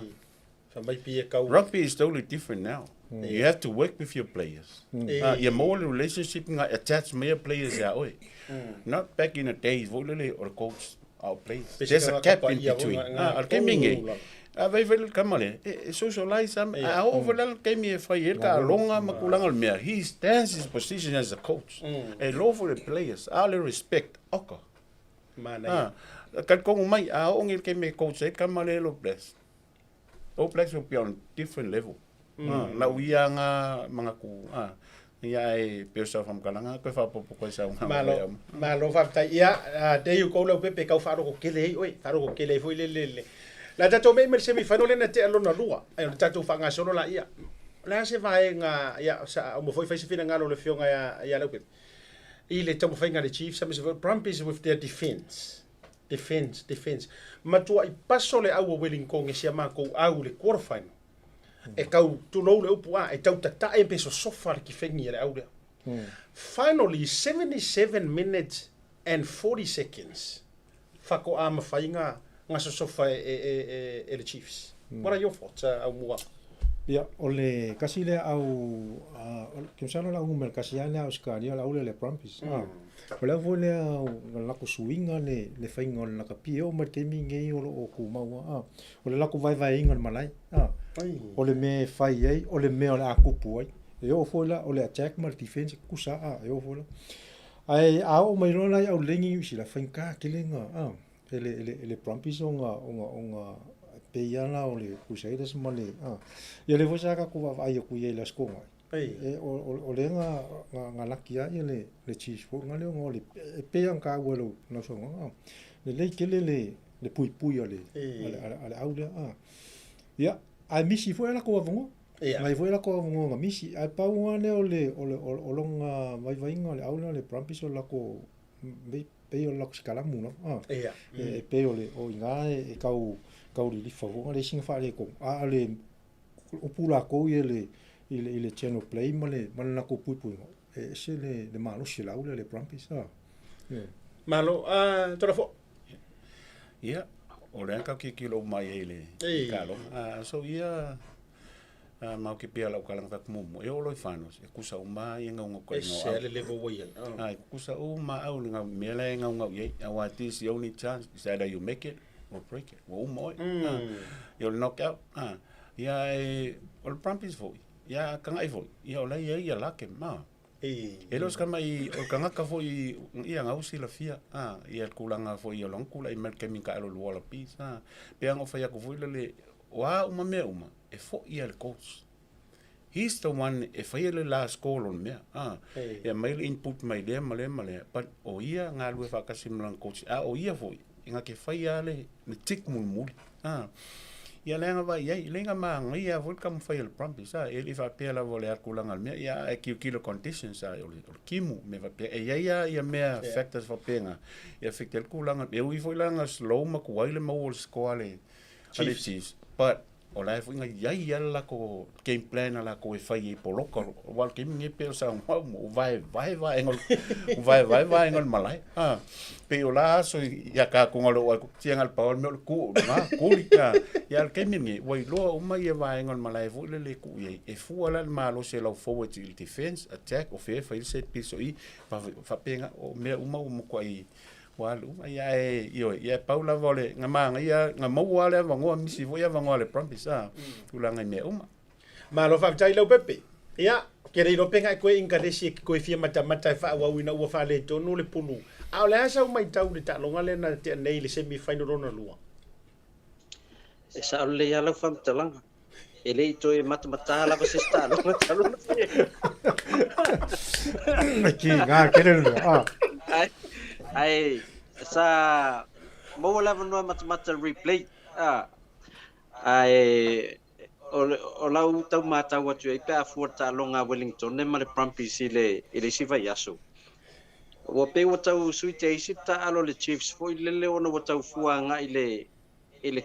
fa mai pie ka rugby is totally different now you have to work with your players your more relationship nga attach me players out not back in the days volele or coach our place. There's a gap in between. Vai kamale. Socialize overall came here for year ka longa makulangal me. He stands his position as a coach. A law for the players. All respect. Oka. Mana. Kan kong mai ongil came coach kamale lo bless. O bless will be on different level. Na uia nga mga ku ia e pesa fam kalanga ko fa popo ko sa malo fa ta ia de you ko lo pepe ka fa ro ko kele oi fa ro ko kele foi le la tato me semi final na te alo na lua e tato fa nga solo la ia la se vai nga ia sa mo foi fa se fina nga lo le fionga ia lo pe i le tomo fa nga le Chiefs some Brumbies with their defense matua i paso le au willing kong e sia ma ko au le quarterfinal e kau tunou le upua e tau tata e peso sofa ki fengi le au le. Finally, 77 minutes and 40 seconds. Fako ama fainga nga sofa e le Chiefs. What are your thoughts, Aumua? Ya, ole kasi le au kimsana la umel kasi ya le au skania la ule le Brumbies. Ole vole la ko swinga le fainga la ka pio ma te mingi o ku maua. Ole la ko vai inga malai. Ole me fai ai, ole me ole akupu ai. E o fola ole attack mal defense kusa e o fola. Ai au mai lona au lengi usi la fainka kelenga ele Brumbies onga peiana ole kusaida smale ia le vosa ka ku ai ku ia la skonga e ole nga lakia ia le Chiefs fo nga le ngole peian ka welo no so le kele le pui ole aule ia ai misi fo la ko vongo mai fo la ko vongo misi ai pa ngane ole olonga vai ngole aule le Brumbies la ko pe o la skala mu no pe ole o inga e kau li favor le singa fa le ko ale o pula ko ile channel play male na ko pui se le malo se la le Brumbies malo Toleafoa ia o le ka ki kilo mai ele kalo so ia mau ke pia la kalang tak mumu e o lo fanos e kusa o mai nga ngo se le level way kusa o ma au nga mele nga ngo ye awati is the only chance is either you make it or break it o moi you'll knock out ia o Brumbies foi ia kanga foi ia o la ia la ke ma E los ka mai o ka ngaka fo I ngau si la fia. Ia kulanga fo I long kula I mer ke min ka lo wala pisa. Pe ang o fa ya ko fo le wa uma me uma. E fo I el coach. He's the one e fa le last call on me. Ya mail input mai le male. But o ia nga lu fa ka simlang coach. O ia fo inga ke fa ya le tik mul. Ia lenga vai ia lenga mang ia vol kam fail prompis ele fa pela voler kulanga me ia e kilo conditions o kimu me va pe ia me factors fa penga ia factor kulanga e ui foi langa slow ma ko ile ma wol skole chiefs but o la foi ia la ko game plan la ko e fai poloko wal kim nge pe sa vai engol malai pe o la so ia ka ko ngolo ko tiangal paul me ku ma kulika ia ke mingi wai lo uma ia vai engol malai fu le ku e fu ala malo se lo forward defense attack o fe fa set piece I fa penga o me uma ko I walu ia ia paula vole ngamanga ia ngamo wale vango misi voia vango le prompis tulanga me uma malo fa tai lo pepe ia ke re lo penga ko ingalesi ko fia mata fa wa wina wa fa le tonu le pulu a le asa mai tau le talonga le na te nei le semi final rona lua e sa le ya lo fam talanga ele to e mata la se sta lo talonga ki ga kere ai sa mo la no mata replay ai o la uta mata wa tu pe a forta longa Wellington ne male Prampis ile si vai aso o pe o tau suite isi ta alo le Chiefs foi le ona o tau fuanga ile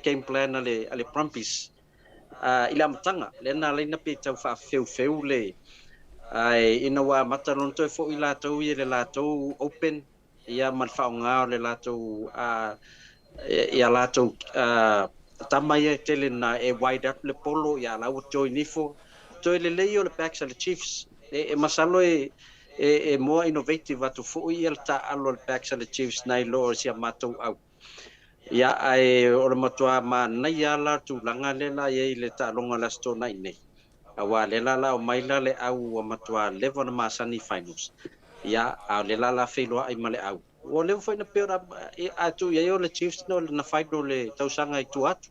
game plan ale Prampis ile amtanga le na le na pe tau fa feu le ai ina wa mata lon to fo ila tau ile la tau open ia mal faunga le lato ia lato tamai tele na e wide up le polo ia la o join ifo to le leo le backs le Chiefs e masalo e more innovative atu fo ia ta alo le backs le Chiefs nai lo sia mato au ia ai o le matua ma na ia la tu langa le la ia le ta longa la sto nai nei awa le la o mai la le au o matua level na masani finals ia a le la felo ai male au o le foi na pera atu ia o le Chiefs no na fight no le tausanga I tu atu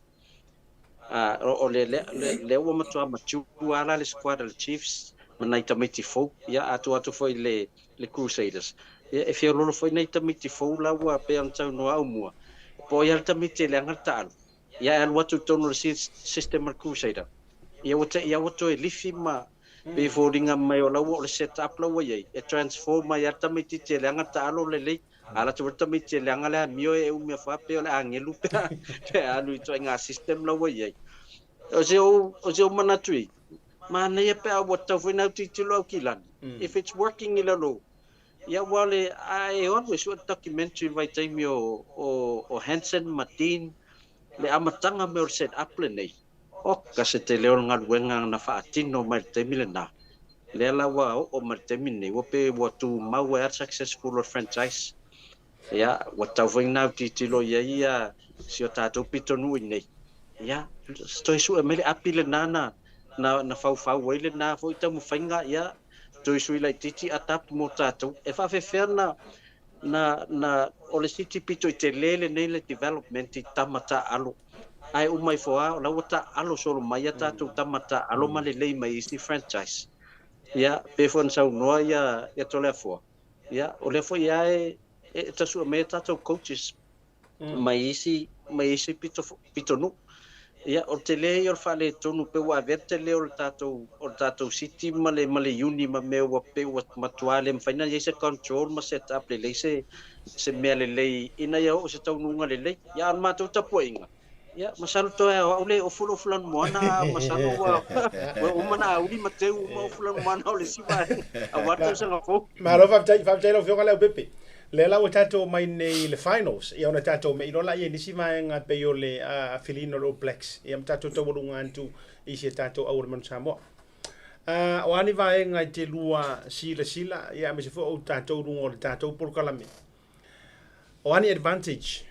o le o matua machu ala le squad le Chiefs na itamiti fo ia atu foi le Crusaders e fio lo foi na itamiti fo la wa pe an tau no Aumua po ia itamiti le ngata ia al watu tono system Crusader ia o lifi ma be foldinga mai o lawo le setup lawo ye e transform mai ata mai ti le ngata alo le ala tu mai ti le ngala mio e u me fa pe o angelu pe alu to nga system lawo ye o se manatui mana ye pe o ta fina ti lo kilan if it's working ila lo ya wale I always would documentary vai time o Hansen Martin le amatanga me o set up le nei o ka se te leo ngal wenga na fa tino mai te milena le la wa o mai te mini o pe wa tu ma wa successful franchise ya wa ta ving na ti lo ia si o ta to pitonu nei ya stoi su me apile na fa wele na fo ta mu fainga ya to su ile titi atap mo ta to e fa fe ferna na o le city pito te lele nei le development tamata alo ai umai foa la wata alo solo mai ata tu tamata alo male lei mai si franchise ya pe fon sa no ya Toleafoa ya o le foi ya e ta su meta to coaches mai si pito no ya o tele yo fale tonu pe wa verte le o tato city male uni ma me wa pe wa matuale mfaina ye se control ma set up le se mele le ina ya o se tau nunga le ya ma to tapoinga ya masalo to ole o fulan moana masalo wa o mana uli mateu mo fulan moana ole siva awato se ngafo malo fa tai lo fio kala pepe le la o tato mai nei le finals e ona tato me ilo la ye ni siva nga pe yo le Filino All Blacks e am tato to bolunga antu i se tato au man Samoa o ani va nga te lua sila ya me se fo o tato lungo le tato por kala me o ani advantage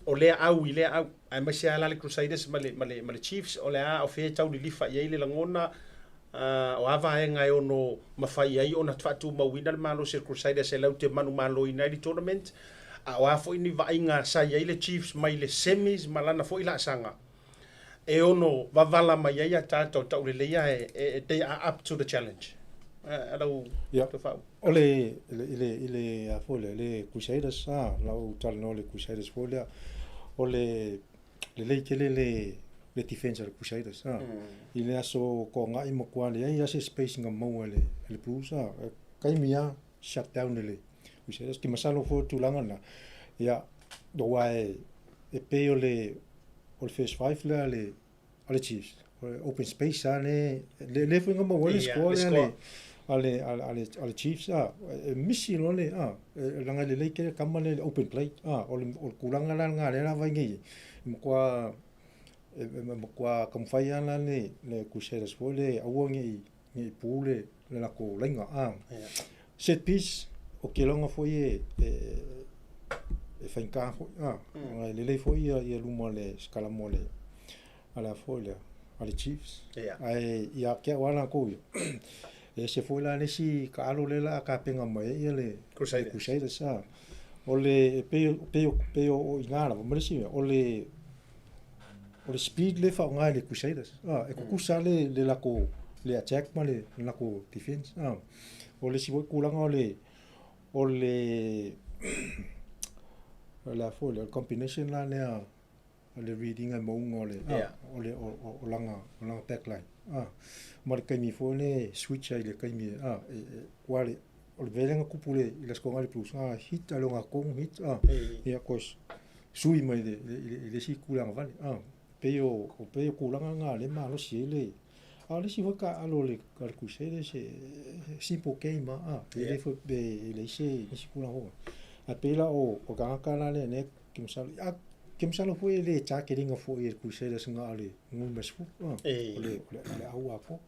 o le au ai ma sia la Crusaders male Chiefs o le o fe tau li lifa ye le langona o ava e ngai ono mawhai ai ona tuatu mawina le malo se Crusaders se lau te manu malo i nei tournament. A o afo ini vainga sai ai le Chiefs mai le semis malana fo ila sanga. E ono vavala mai ai tātou tau le leia they are up to the challenge. Alau te whau. Ole afo le Crusaders lau talino le Crusaders fo le ole le kele le defense le Crusaders ile aso ko ngai mo kwa le ai ase space nga mo le Blues kai mia shut down le Crusaders ki masalo fo tulanga na ya do wai e pe ole first 5 le Chiefs open space le level nga mo le score ale Chiefs misi lo le langa le ke kamane open play ole kulanga la nga le la vai ngi mo kwa kamfaya la le Crusaders fo le awongi ni pule le la ko lenga set piece o kelonga fo e fainka fo le fo ye luma le skala mole ala fo le ale Chiefs ai ya ke wala ko e se fo la le si ka alo le la ka penga mai le Crusaders ole pe o ingala mo le si ole speed le fa ngai le Crusaders e ko kusale le la ko le attack ma le la ko defense ole si kulanga ole la fo le combination la le reading a mo ngole ole o langa backline mar kai mi fo le switch ai le kai mi wale ole velenga kupule ile skonga le plus hit alonga kong hit ya kos sui mai le si kulanga vale peo kulanga nga le malo si le ale si voka alo le Crusaders simple game le fo be le si kulanga a pela o ganga le ne kimsalo fo le cha keringa fo e Crusaders nga ale ngumes fo le au ako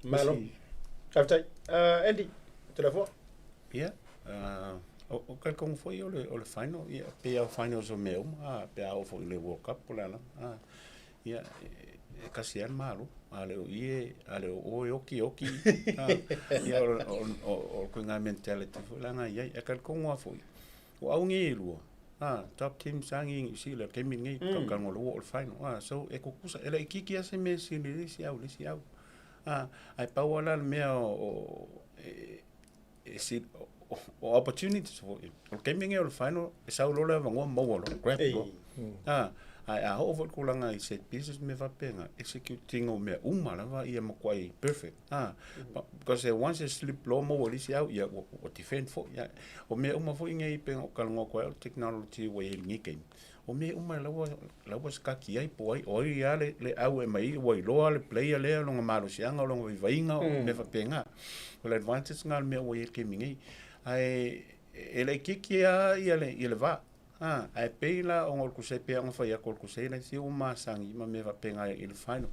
malo Tautai Andy Toleafoa o kalkong fo ole final pe au finals o meu pe au fo le World Cup pola kasian malo ale o oki ia o kunga mentality fo langa ia kalkong wa fo o au ngi lu top team sangi si le kemi ngi ka ngolo o final so e ko kusa ele kiki ase me si le si au ai pa wala me o si o opportunities for o kemi ngi o final e sa lo le vango mo lo grab ai ho vo kulanga I set pieces me va penga executing o me la va ia mo kwai perfect because once a slip low mo li si au ia o defend for ia o me uma fo ngai penga o kalngo ko technology we ngi game o me uma la ska ki ai po ai o ia le au e mai we lo le player le lo ngalo sianga lo vainga me va penga o le advantage ngal me we ke mingi ai ele kikia ia le va ai peila o ngol kusei pe ang fa ya kol kusei na si uma sangi ma me va penga il final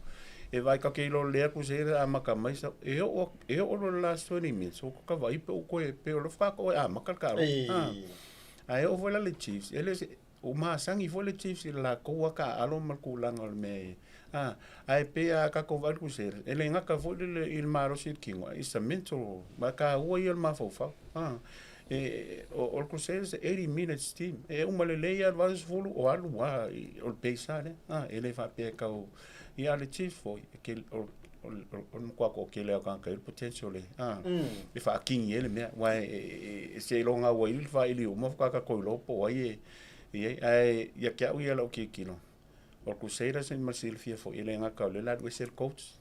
e vai ka ke lo le kusei a maka mai sa e o lo last 20 minutes o ka vai pe o ko pe o fa ko a maka ka ai o vola le Chiefs ele uma sangi vo le Chiefs la ko ka alo mal kulanga me ai pe a ka ko vai kusei ele nga ka vo le il maro sit kingo is a mental ma ka o il ma fo fa o Crusaders 80 minutes team uma leia was volu o alu o pesare ele fa pe ka o ia le Chiefs foi que o ko ke le ka el potential e fa king ele me vai se longa o il fa ili uma ka ko lo po ai ia que o ia lo que kilo o Crusaders en Marsilfia foi ele nga ka le la wesel coach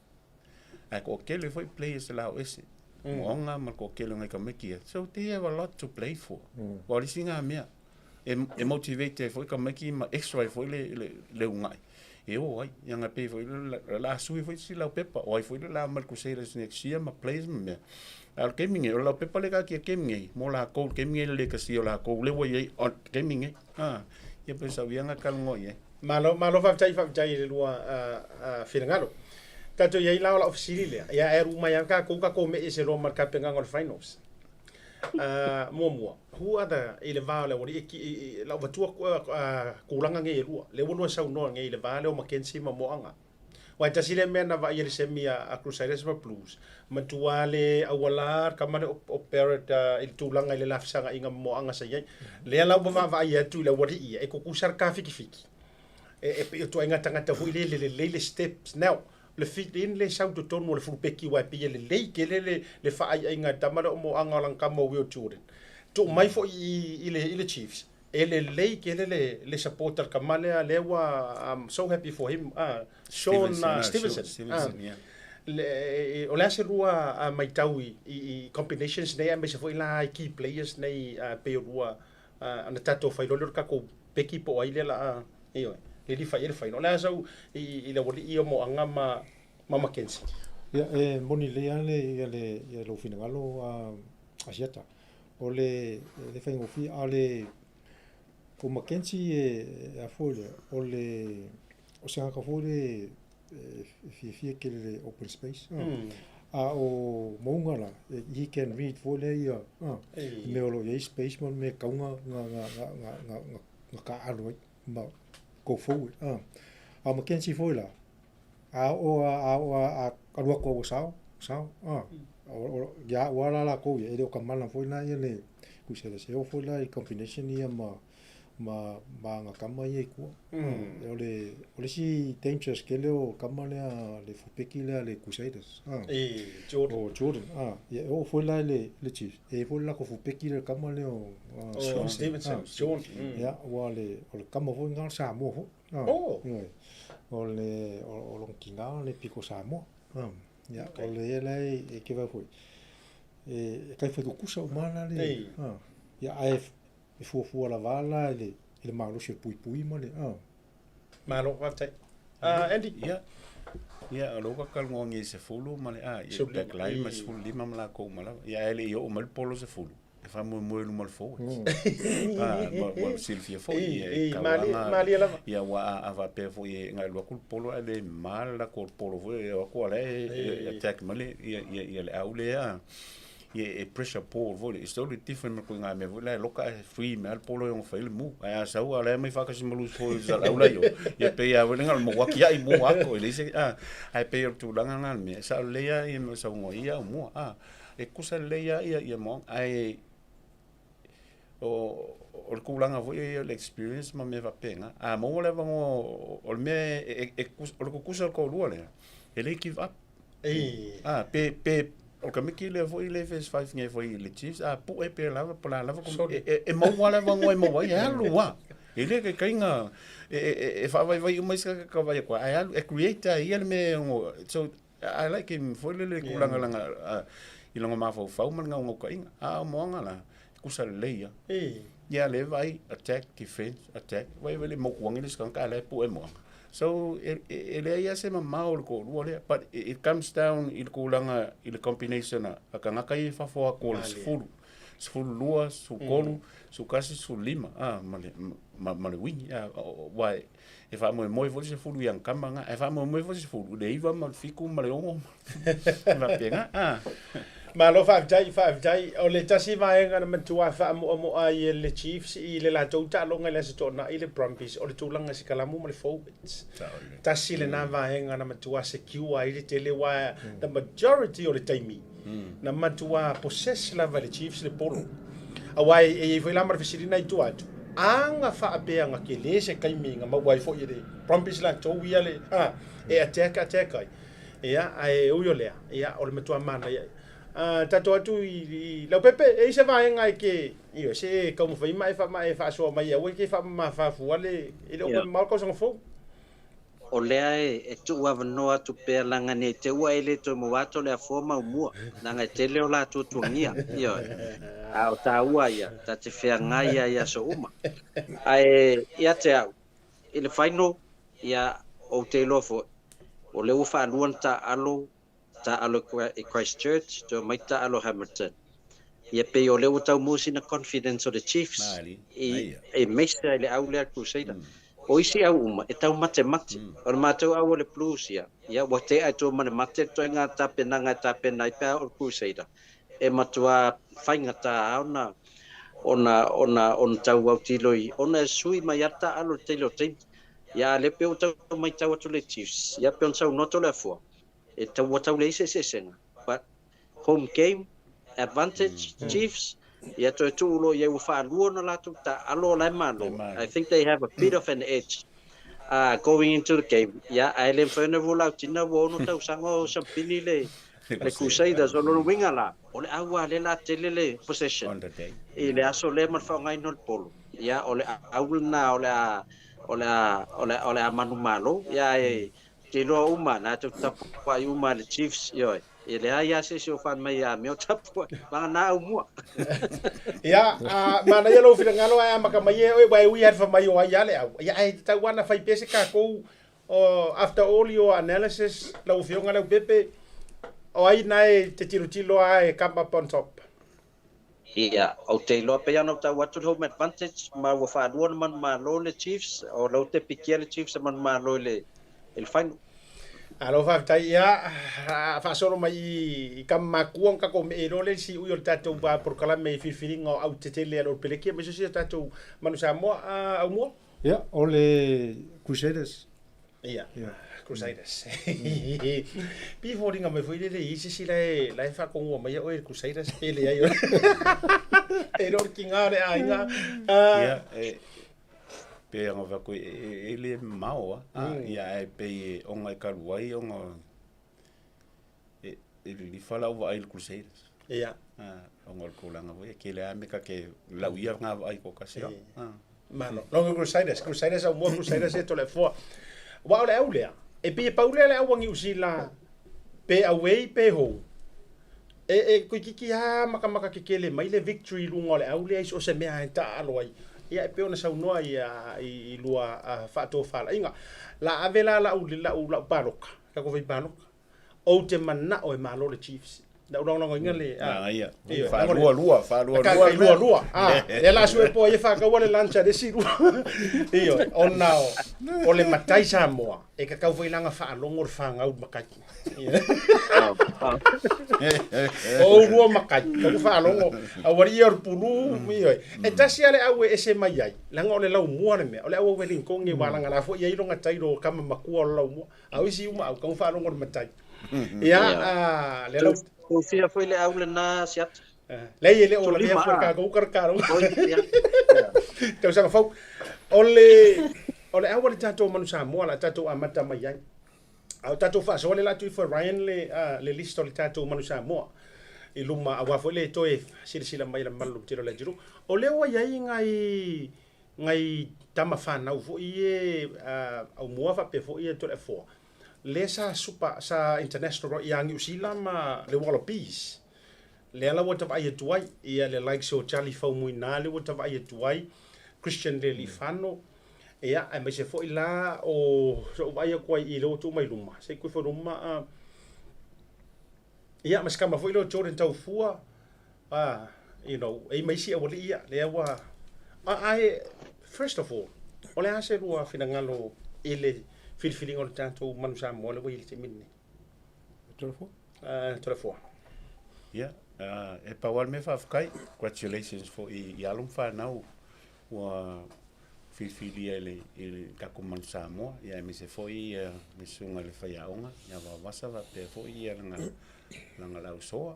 ai ko ke le foi players la ese Monga mal ko kelo ngai ka mekia so they have a lot to play for wa singa mea e motivate foi ka meki ma extra foi le ungai o ai yanga pe foi la sui foi si la pepa o ai foi la mal ko Crusaders next year ma plays me al gaming o la pepa le ka ki gaming mo la ko gaming le ka si o la ko le wo on gaming ia pe sa vianga kalngo malo fa tai le lua finangalo tato ia ila la ofisili le ia e ruma ia ka ko me ese lo marka penga ngol finals mo who other ile vale o la vatua kulanga nge lua le wono sa no nge ile vale o Mackenzie ma moanga Wai tasile mena va yele semia a Crusaders for Blues. Matuale awalar kamane operate il tulanga ile lafsanga inga mo anga sayai. Le la ba va ia tu le wari ia e ko kusar ka fiki. E pe to inga tanga fu le steps now. Le fit in le sau to ton le fu peki wa pe le ke le fa inga tamara mo anga lang kamo wi children. To mai fo ile Chiefs. Ele ke le supporter kamale lewa. I'm so happy for him. Sean Stevenson. Yeah. O le ase rua mai tau i combinations nei me se foi la key players nei pe rua ana tato fai lo ka ko peki po ai le la io le fai no la so i le woli io mo anga ma Mackenzie ya moni le ale lo finalo a siata o le fai ngofi ale ko Mackenzie a foi o le o se ka foi fi ke le open space o mongala he can read for le ia me lo ye space mon me kaunga nga ka alo ma go forward a Mackenzie foi la a ko sao ya wala la ko ye o kamala foi na ye ku se o foi la combination ia ma nga kama ye ku ole si dangerous ke le kama le fupeki le Crusaders Jordan ye o foi la le Chiefs e foi la ko fupeki le kama le Sean Stevenson John ya wale o kama foi ngal Samoa o long kinga le piko Samoa ya ole le e ke va foi e kai foi ku sa umana le ya e fu la vala le malo se pui mo le malo wa tai Andy ya lo ka kal ngongi se fulu ma le ye black line ma se fulu lima mala ko mala ya ele yo mal polo se fulu e fa mo no mal fo ma Silvia fo e mali la ya wa ava pe fo ye ngai lo polo ele mal la ko polo fo e ko le attack male ya le aule ya ye pressure pole vole is totally different ma ko nga me vole loka free me al polo yung fail mu aya sa wa le me fa ka simalu fo za aula yo ye pe ya vole ngal mo wa kia i mo ako ele se ai pe tu langa ngal me sa le ya i mo sa ngo ia mo e kusa le ya ia mo ai o kulanga vo ye le experience ma me va penga mo le va mo o me o kusa ko lu le ele give up pe o ka miki le foi le fes 5 ngai foi le Chiefs pu e pe la ko e mo wala va ngoi mo wa ya lua ele ke kainga e fa vai mais ka vai ko ai e creator ele me so I like him foi le kulanga langa i longa ma fa man nga ngo kainga mo ngala kusa le ya le vai attack defense attack vai le mo wangi le skan ka le pu e mo. So ele ia se mau ko luole but it comes down il kulanga il combination a kanga kai fa fo ko full lua su kolu su kasi su lima male win why if I'm moi vo se full yang kamanga if I'm moi vo se full de iva mal fiku male ongo na penga malo fa jai o le Tasi Vaega na matua fa mo ai le Chiefs i le la tota longa le se tona i le Brumbies o le tulanga se kalamu mo le Forwards Tasi le na Vaega na matua se kiwa i le tele wa the majority o le taimi na matua possess la le Chiefs le polo awai e foi la mar fisirina i tu atu anga fa apea nga ke le se kaiminga ma wai fo i le Brumbies la to wi ale e attack ai ia ai o yo le ia o le matua mana ia tato atu i lau pepe e se Vaega ke io se como fai mai fa so mai o ke fa ma fa fuale i le mal ko song fo o lea e tu wa no atu pe langa ne te wa ile to mo wato le fo ma mu nanga te le la tu ngia io a ta wa ya ta te fe nga ya so uma ai ia te ile final ya o te lo fo o le ufa luanta alo ta alo Christchurch to mai ta alo Hamilton ye pe o le utau musi na confidence of the Chiefs e meisa le aule Crusader o isi au uma e tau mate o matau au le Blues ya wa te ai to mate to nga tape nai pa o Crusader e matua fainga ta ona tau au tiloi ona sui mai ata alo telo te ya le pe tau mai tau to le Chiefs ya pe tau no Toleafoa e tau le se but home game advantage Chiefs ya to lo ya ufa luo no la tu ta alo la malo I think they have a bit of an edge going into the game ya Island Furnival out tina wo no tau sango sampini le Crusaders o lo winga la o le awa le la telele possession e le aso le man fa ngai no polo ya o le aul na o le manu malo ya e ke lo uma na tu tapa uma le Chiefs yo e le ya se fan mai ya me o tapa ma na Aumua ya mana ya lo fina ngalo ya maka mai e wai we had for mai o ya le ya ai ta wana fai pese ka ko after all your analysis lo fio ngalo pepe o ai nai te tiro ai come up on top. Ia, o te loa pe ana tau atu home advantage ma wa whaadua man ma lo le Chiefs o lau te pikia le Chiefs man ma lo le final. Alo fa tai ia fa solo mai I kam makuang ka ko me lo le si u yo tatou ba por kala me fifiring o au te tele lo pelekia me so si tatou manu Samoa Aumua. Ya, o le Crusaders. Ia. Crusaders. Pi holding me foi le isi si la fa con o mai o Crusaders ele ai. E ro kinga le ainga. Ia pe nga va ko ele mau ia pe onga kaluai onga e li fala o ai Crusaders. Ia. Onga ko langa voi ke le ame ka ke la uia nga ai ko ka se. Mano, long Crusaders au mo Crusaders e Toleafoa. Wa ole aulea. E pe paule le awangi usila pe away pe ho e ko kiki ha maka kekele mai le victory lunga le aule ai so se mea ta aloi ia pe ona sau noa ia I lua fa to fala inga la avela la ula paroka ka ko vai paroka o te mana o e malo le Chiefs da urongo inga le ia fa lua le la su e po e fa ka wale lancha de siru io ona o le matai Samoa e ka kau langa fa longo fa ngau makai o lua makai ka fa longo a wari yor pulu io e tasi ale au e se mai ai langa o le lau mua le me o le au we lin kongi walanga la fo ia longa tai ro kama makua o lau mua au isi uma au ka fa longo matai ia le lau o fia foi le aule na siat le ele o le foi ka ko karkaro tau sa fo ole awale tato manu Samoa la tato amata mai ai au tato fa so le la tu for Ryan le listo le tato manu Samoa I luma awa fo le toe sila mai la malu tiro le jiru o le wa ai ngai tama fa na fo I au mua fa pe fo I Toleafoa le sa international yang usila ma le wall of peace le ala wata vai tuai ia le like so Charlie fo muina le wata vai tuai Christian le lifano ia ai me se fo ila o so vai ko I lo tu mai luma se ku fo luma ia mas kama fo ilo Jordan Taufuua you know ai mai si awali ia le wa ai first of all ole ase rua finangalo ile feeling on tanto manu Samoa le wil te minni Toleafoa ia e pawal me fa kai congratulations for I alum fa now wa fili ele ka ko manu Samoa ia me se foi me sunga le fai aonga ia va vasa va pe foi ia langa la soa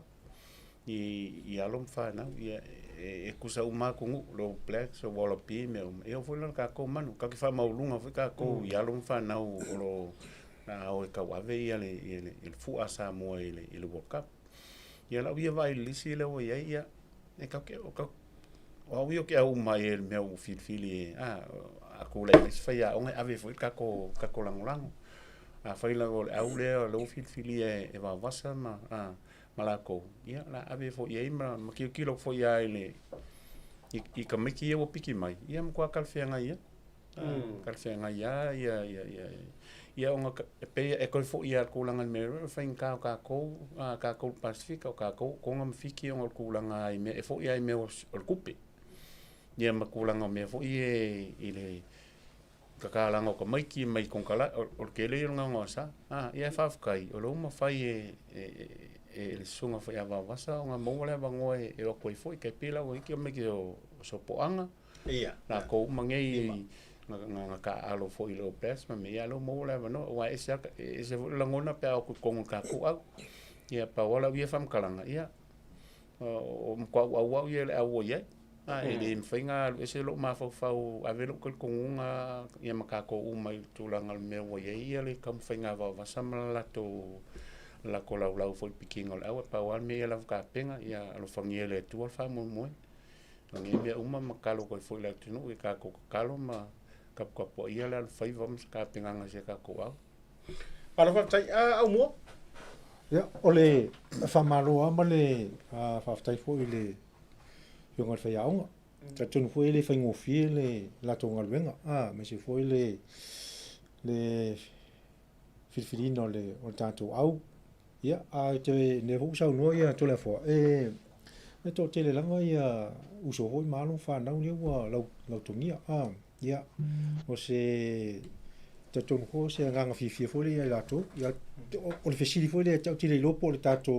I alum fa now ia e kusa uma ko lo black so wala pi me e foi lan ka ko manu ka ki fa maulunga foi ka ko I alum fa now lo na o ka wa ve ia le fu asa mo ile World Cup ia la ia vai lisi le o ia e ka ke o ka o io ke au mai el meu fili a ko le fai a onga ave foi ka ko lang fai la go au le lo fili e va vasa ma malako ia la ave fo ia ma kilo fo ia ile I ka miki e o piki mai ia mo ka kalfenga ia kalfenga ia onga pe e ko fo ia ko langa me fai ka ko Pacific ka ko ngam fiki onga ko langa me e fo ia me o kupe ia ma ko langa me fo ia ile ka langa ko mai ki mai kon kala o ke le nga ngosa ia fa kai o lo ma fai le sunga foi ava vasa nga mo le bango e o ko foi ke pila o ki me ki o so poanga ia na ko mangai nga ka alo fo ilo pres ma me alo mo la no wa ese langona pe au ko ka ku au ia pa wala ia fam kalanga ia o kwa wa ia au ia ele mfinga ese lo ma fa ave lo ko nga ia makako mai tulanga me wa ia le kam finga va samla to la kola la fo piking au pa wa me la ka penga ia lo fangiele tu fa mo mo ngi me uma makalo ko fo la tunu ka ko kalo ma kap po ia la fa vamos ka penga nga se ka ko au para fa tai au mo ya ole fa malo amale fa tai fo ile yo ngal fa yaunga ta tun fo ile fa ngofi le la to ngal venga me se fo ile le filfilino le o tanto au ya te ne hu sa no ya Toleafoa e to tele langa ia uso hoi malo fa na ni wa la tongia ya o se te tonu ko se nganga fi fo le la to ya o le fesili fo le tau tile lopo le tato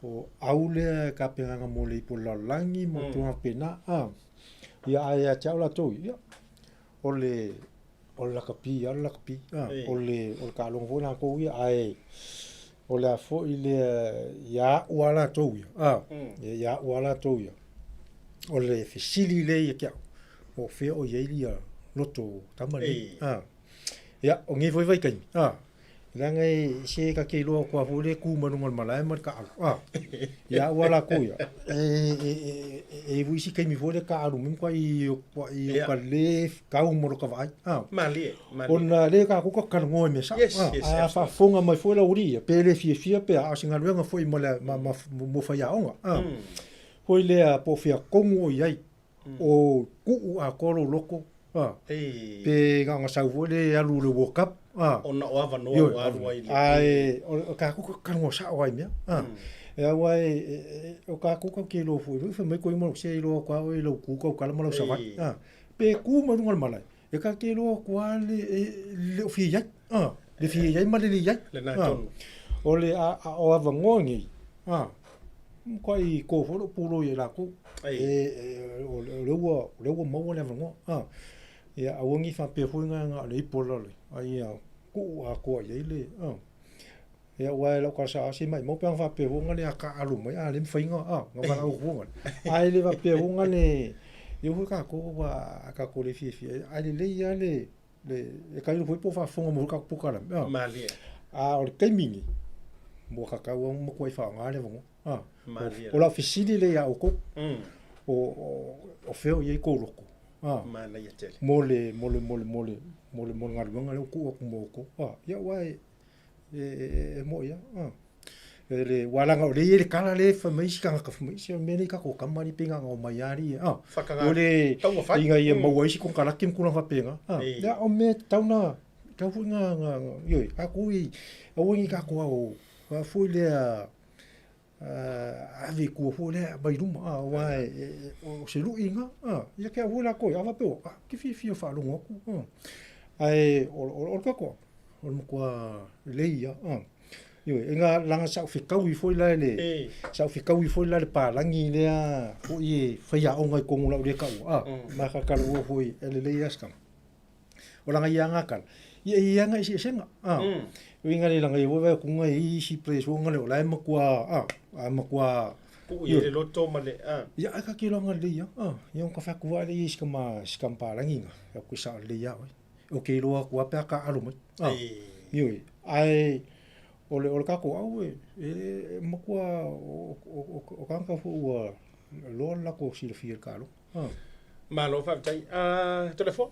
o aule ka penganga mo le po la langi mo to pena ya tau la to ya o la kapi o le ka long fo na ko ya ai o la fo ile ya wala to ya wala to ya o le fesili le ya o fe o ye ia loto tamale ya o ngi foi vai kai Rangai se ka ke lo ko fole ku manungal malai mar ka ya wala ko ya Vui si mi fole ka alu min ko i ka le ka mo ka vai mali ona le ka ko ka ngo me sa fa fonga mai fole uri pe le fi pe a singa luenga foi mo la mo fa ya onga foi le a po fia kongo yai o ku a ko loko pe nga sa fole alu le World Cup ona o ava no ai o ka ku ka ngo sa wai me ya wai o ka ku ka ke lo fu fa me ko mo se lo kwa o lo ku ko ka mo lo sa va pe ku mo ngol malai e ka ke lo kwa le fi ya le fi ya ma le ya o le o ava ngongi ko i ko fo lo pulo ye la ku o le wo mo le ava ngo ya awongi fa pe fu nga le polo le ai ku a ko ye le ya wa lo ka sa si mai mo pe fa pe fu nga le ka alu mai a le mfinga nga va o fu nga ai le va pe fu nga le yo ka ko wa ka ko le fi ai le ya le ka lu fu po fa fu mo ka pu ka la mali o ke mini mo ka wa mo ko fa nga le fu o la fisili le ya o ko o feo ye ko lo mana ya tele mole ngal ku mo ko ya wai mo ya le wala nga le kala le fa mai ska ka fa mai se me ka ko kamari pinga ngo mai ari ole inga ye mo wai si ko kala kim kuna fa pinga ya o me tauna ka fu nga yo a ku i o ngi ka ko o fu le ave ku fo le bai rum wa o se lu inga ya ke vola ko ya va pe ki fi fa lu ngoku ai o ka ko o mo ko le ya yo inga langa sa fi ka wi fo la le sa fi ka wi fo la le pa langi le o i fa ya o ngai ko ngula le ka ma ka ka lo fo i le ya skam o langa ya nga kan ya nga si senga winga ni langa iwo ku nga I si place wo nga le la ma kwa ku ye lo to male ya ka ki lo nga le ya yo ka fa ku wa le skam pa langi nga ku sa le ya o ke lo ku pa ka alu mai yo ai ole ka ko au ma kwa o ka fu wa lo la ko si le fi ka lo ma lo fa tai Toleafoa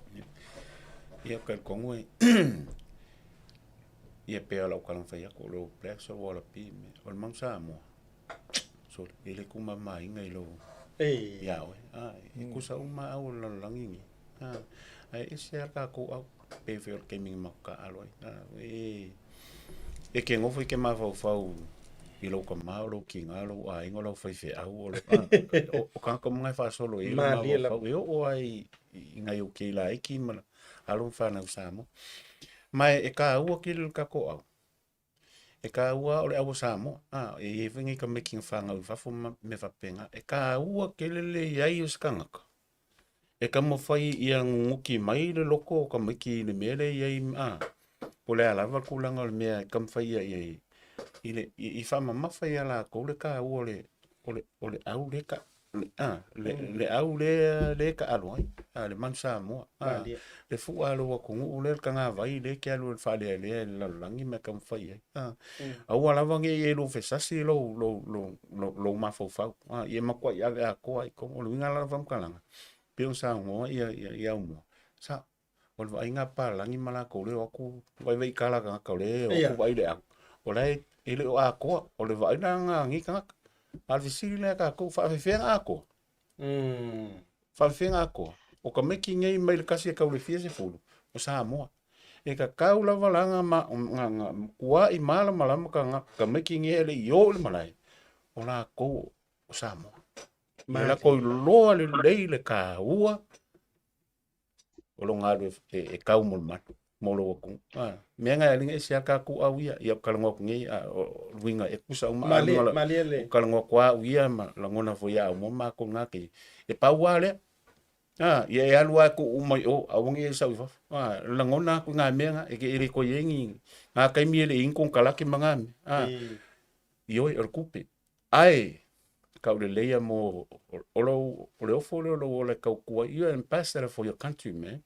ia ka kongo ia pe ala ka lan fa ya ko lo plex o wala pi me o mang sa mo so ele ku ma mai ngai lo ya we ku sa uma au la langi ai ese ka ko au pe fe ke mi ma ka alo e ke ngofo ke ma fa i lo ka ma lo ki ngalo ai ngolo fa fe au o ka ko ngai fa solo e ma fa o ai ngai o ke la ki ma alo fa na usamo mai e ka ua ki ka ko au e ka ua ole au samo e vingi ka making fanga u fa me fa penga e ka ua ke le ai us kanga e ka mo fai ia nguki mai le loko ka miki le mele ia o le ala ku langa le mea ka fai ia i fa mama fai ala ko le ka o le au le ka le au le ka aloi le man Samoa le fu alo wa ku le ka nga vai le ke alu fa le la langi me ka fai au ala vange e lo fesasi lo ma fo fa ye ma kwa ya a ko ai ko lo ngala vam kalanga pe un Samoa ia mo sa o vai nga pa langi mala ko le ku vai kala ka le o ku vai le o le ele o a ko o le vai na ngi ka al visile ka ko fa fenga ko fa fenga ko o ka meki ngai mai le kasi ka le fiese fulu o Samoa e ka kaula valanga ma kua i mala ka meki ngai le yo le malai o la ko o Samoa ma la ko lo le ka ua o lo ngalo e ka mo molo ko me nga linga sia ka ku au ia ka ngo ngi winga e kusa ma ka ngo kwa ia ma la ngona fo ia mo ma ko ngaki e pa wale ia e alua ku mai o awongi e sa fa la ngona ku nga me nga e ke ri ko yengi nga kai mi le in kon kala ki manga yo e kupe ai ka le leia mo o le ofo le ka ku you are ambassador for your country man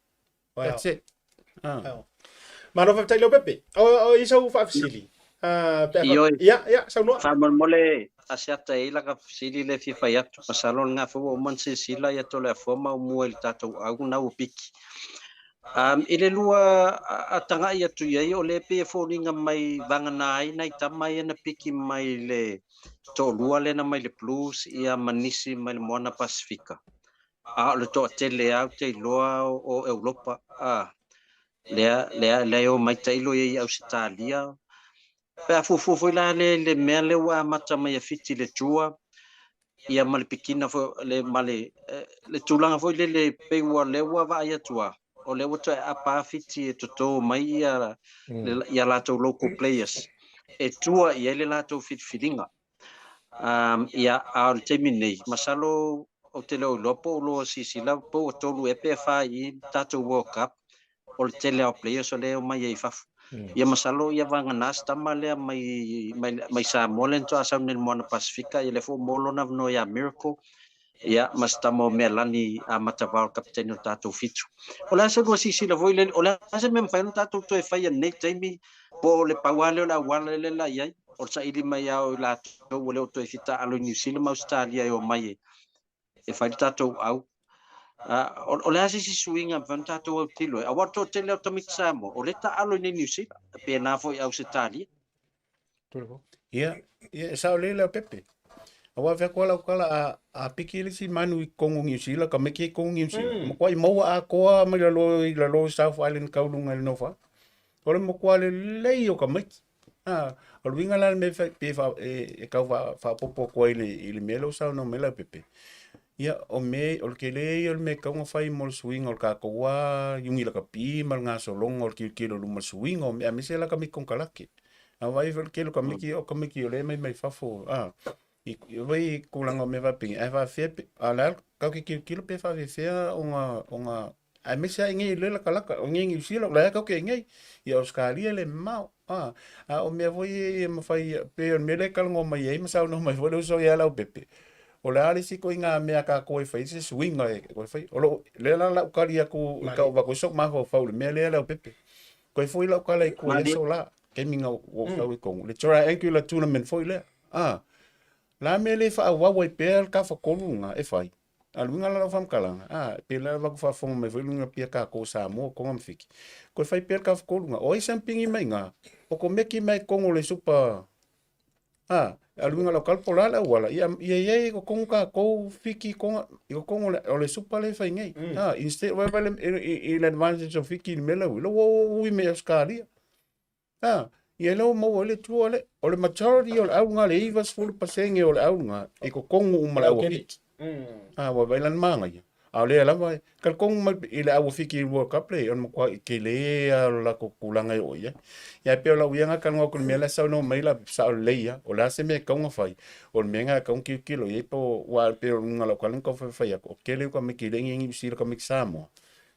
that's it Mano fa tai lo pepe. O isa u fa fisili. Ya, sa no. Fa mole asiata ila ka fisili le fifa ya salon nga fo man se sila ya Toleafoa ma mua il tatou au na upiki. Ile lua atanga ia tu ia o le pe fo linga mai vangana ai nai tamai na piki mai le to lua le na mai le blues ia manisi mai le Moana Pasifika. Le to tele au te loa o Europa le o mai tailo i Australia pe fu la le mele wa mata mai fiti le tua ia mal pikina fo le male le tulanga fo le pe wa le wa va ia tua o le wa apa fiti to mai ia la to local players e tua ia le la to fit filinga ia al terminate masalo o te lopo lo sisila po to lu epefa i tato World Cup o le tele o players o le o mai fa ia masalo ia vanga nasta male mai Samoa le to asa nel Moana Pasifika ia le fo molo na no ia miracle ia mastamo melani a matavao kapten o tato fitu o la sa do sisi la voi le o la sa mem fa no tato to e fa ia nei taimi po le pawale la wala le la ia o sa ili mai au la to o le to e fita alo New Zealand Australia o mai e fa tato au o le asi swinga vanta to tilo a wato tele o tamik Samoa o le ta alo ni New Zealand pe na fo au Australia ia sa le pepe awa fe kola a pikili si manu i kongo New Zealand ka meki kongo New Zealand mo kwai mo a koa mai la lo South Island ka lunga le nofa o le mo kwa le o ka meki o winga la me pe fa e ka fa popo ko ile melo sa no mela pepe ia o me o ke le o me ka ngo fai mo swing o ka ko wa yungi la ka pi mal nga so long o ki lo mo swing o me se la ka mi kon kalake a vai ver ke lo ka mi o le mai fa fo i vai kulanga me va ping e va fe ala ka ki lo pe fa fe o nga a me se ngi le la kalaka o ngi si lo la ka ke ngi i Australia le mau o me voi e ma fai pe me le kal ngo mai e ma sa no mai vo so ya la pepe o le ali si ko inga me ka ko fai se swing e ko fai o le la ka ria ku ka va ko so ma ho fa me le la pepe ko foi la ka la ku so la ke minga o fa ko le triangular tournament foi le la me le fa wa wa pe ka fa ko lunga e fai alunga la fam kalanga pe la va ko fa fo me foi lunga pe ka ko Samoa ko ngam fiki ko fai pe ka fa ko lunga o i sampingi mai nga o ko meki mai ko le super alunga local polala wala ia ko konga ko fiki konga i kongo le super le fai ngai instead wa vale in advantage of fiki mela lo we me Australia ia lo mo le tuole o le majority o alunga leivas full pasenge o alunga i ko kongo umala o fiki wa vale manga ia Ale ala vai. Kal kong mal ile awu fiki World Cup le on kwa kele la ko kulanga yo ya. Ya pe la wianga kan ngok me la sa no mai la sa le ya. O la se me ka ngo fai. O me nga ka ki kilo ye po wa pe nga la kan ko fa ya ko kele ko me kele ngi si ko me Samoa.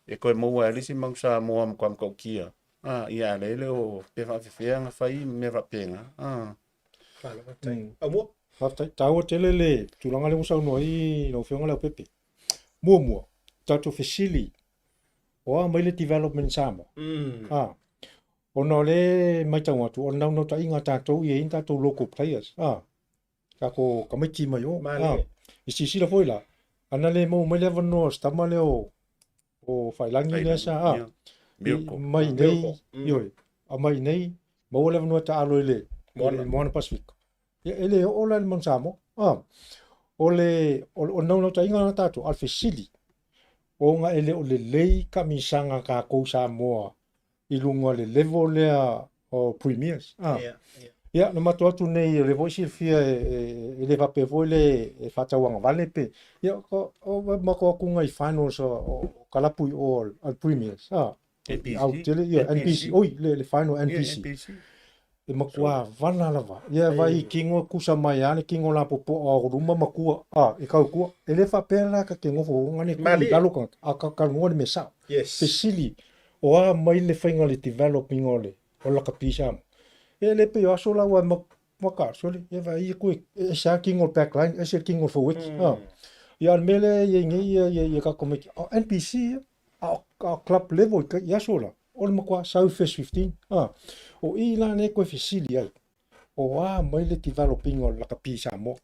E ko mo wa le si mang Samoa am kwam ko kia. Ya le o pe fa fe nga fai me va penga. Aumua. Tau tele le tulanga le usau no I no fionga le pepe. Mua tatu fesili o mai le development Samoa. Ono le mai tau atu o nau no ta inga tatou I tatou local players. Ka ko kamiti mai o. Isi sila foi la. Ana le mo mai le vano stama le o failangi le sa. Mai nei yoi. A mai nei mo le vano ta alo le Moana Pacific. Ele o la mon Samoa. Ole o nau ta inga tatou al fesili. O nga ele o le lei kamisanga ka ko Samoa I lunga le level lea o premiers. Ya no mato atu nei le voice fia le vape foi le fatawanga vale pe. Ya ko o mako kunga I finals o kalapui o al premiers. Au tele ya NPC. Oi le final NPC. E makua vana lava. Ya vai kingo kusa mai ane kingo la popo o ruma makua. E kau kua. Ele vape la ka kingo fo ngani ku dalo kan. Aka kan ngone mesa. Pesili. O a mai le whainga le developing o le o laka pisa mo. E le pe o aso la ua maka soli. E vai I koe e sa king o backline, e sa king o forward. Ia mele ye ngi ye ka komeki. NPC a club level I aso la. O le makua Southwest 15. O I la ne koe fesili ai. O a mai le developing o laka pisa mo.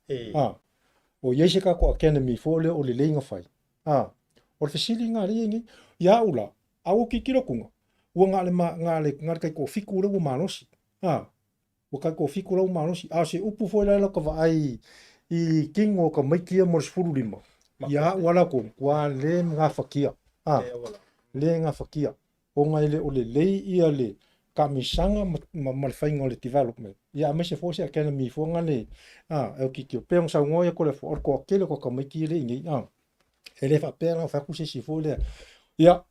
O ye se ka ko academy fo le o le leinga fai. O le fesili nga le ngi. Ia ula. Awo kikiro kunga. Ua ngale kai ko fiku le manosi. Ua kai ko fiku le manosi. Se upu foi la ka vai I kingo ka maikia mo sfuru lima. Ya wala ko kwa le nga fakia. Le nga fakia. O nga ile o le lei ia le kamisanga malfainga le development. Ya me se fosi academy fo nga le e kikio peong sa ngoya ko le fo ko kele ko ka maikia le ngi. Ele fa pera fa kusi si fo le. Ya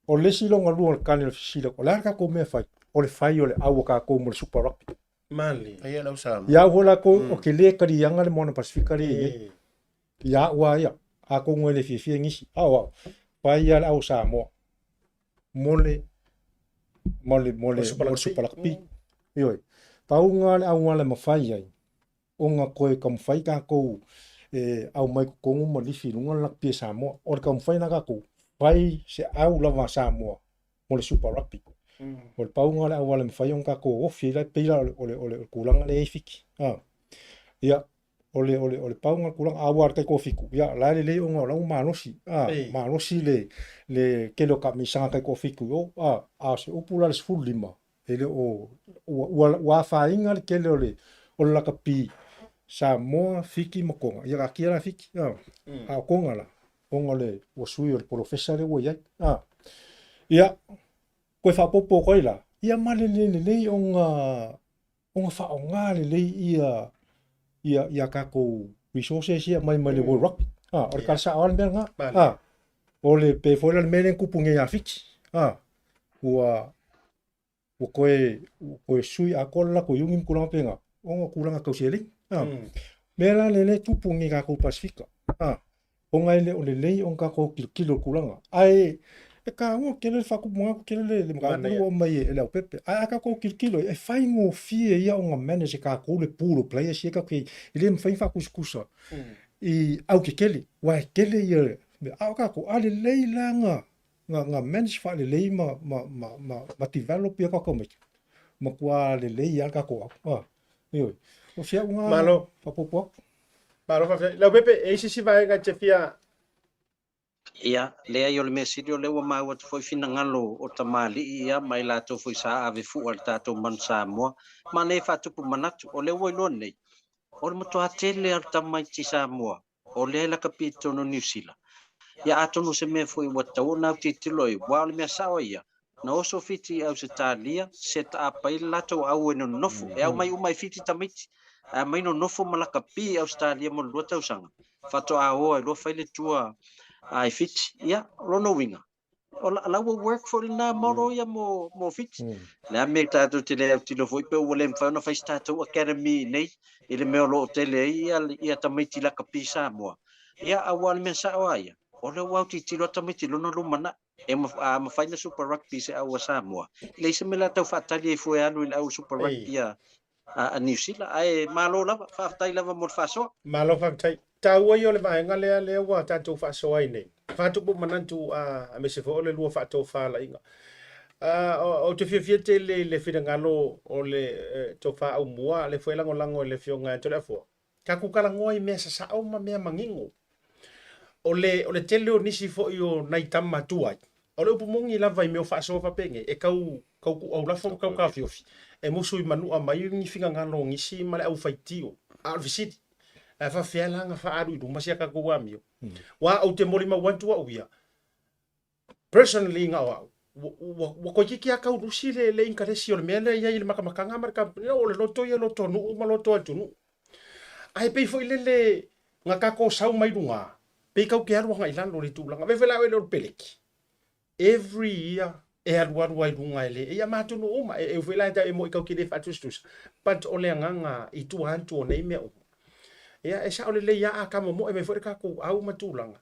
o le silonga lua kane le sila o la ka ko me fai o le fai o le awa ka ko mo le super rugby mali ai la usama ya hola ko o ke le ka rianga le Moana Pacific le ya wa ya a ko ngole fi ngisi wa fai ya au Samoa mole super rugby yoi paunga le au le mafai ai o nga ko kam fai ka ko au mai ko mo li fi lunga la pi Samoa o kam fai na ka ko pai se au lava Samoa mo le super rugby. O le paunga le awale mwhai on ka ko ofi le peila o le kulanga le eifiki. Ia, o le paunga kulanga awar kai ko fiku. Ia, lai le o ngā lau manosi. Manosi le kelo ka misanga kai ko fiku. Se upula le sfuru lima. Ele o ua whainga le kelo o le laka pi Samoa fiki makonga. Ia ka kia la fiki. A konga la. Konga le o sui o le professor le ua iai. Ia, koe whapopo koe la. Ia male le o ngā whaonga le ia kako resources ia mai le World Rugby. O le kalasa awan mea ngā. O le pe foila le mene kupunge ia fiki. Ua koe sui a kola ko yungi mkulanga penga. O ngā kulanga kauseling. Mela le tupunge kako Pasifika. O ngai le o le lei o kako kilo kulanga. Ai e ka ngo kele faku mo kele le mga o mai e le pepe a ka ko kilo e fai ngo fie ia o nga manager ka ko le puro player se ka ke ile me fai faku skusa I au kele wa kele ia a ka ko ale le langa nga manager fa le le ma develop ia ka ko me ma kwa le le ia ka ko yo o sia nga malo papopo malo fa le pepe e si vai ga chefia. Ia, lea I o le mea siri o lewa mau atu foi fina ngalo o tamali ia mai la tau foi sa ave fu al tatou man Samoa. Ma nei whatupu manatu o lewa ilo nei. O le matua tele al tamai ti Samoa. O lea la kapito no New Zealand. Ia atonu se mea foi watau na titilo I wa o le mea sawa ia. Na oso fiti au se talia se ta apai la tau au e no nofu. E au mai umai fiti tamiti. A mai no nofu malaka pi au se talia mo lua tau sanga. Fato a oa ilo faile tua ai fit ia rono winga ala work for na moro ia mo fit la me tato tele tilo foi pe wole mfa no fai tato academy nei ile me lo tele ia tamiti la kapisa mo ia awal me sa waia ole wa tilo tamiti lo no lumana e ma fai na super rugby se awa Samoa le se me la tau fatali foi anu in au super rugby a New Zealand ai malo lava fa tai lava mo fa so malo fa tai tau yo le vaenga le wa tato fa so ai nei fa tu bu manantu a me se fo le lu fa to fa la inga o te fia te le whirangalo o le tofa au mua le foi lango le fionga Toleafoa ka ku kala ngoi me sa au ma me mangingo o le tele o nisi fo yo nai tama tuai o le upumongi la vai me o fa so fa penge e kau ku au la fo kau ka fiofi e musu i manu a mai ni finga ngalo ngisi ma le au faitio a visit a fa fiala nga fa aru i masia ka ku wa mio wa au te mori ma wantu wa uia personally nga wa ko ki ka rusi le interesi o mele ya ile maka marka o le loto ya loto no ma loto atu no ai pe foi le nga ka ko sau mai dunga pe ka ke aru nga ilan lo tu langa ve vela le peleki every year e aru ai dunga ele e ya matu no uma e vela da e mo ka ke le fatustus but o le nga i tu antu o nei me o ya e sa o le ya ka mo e me foi ka ko au matu langa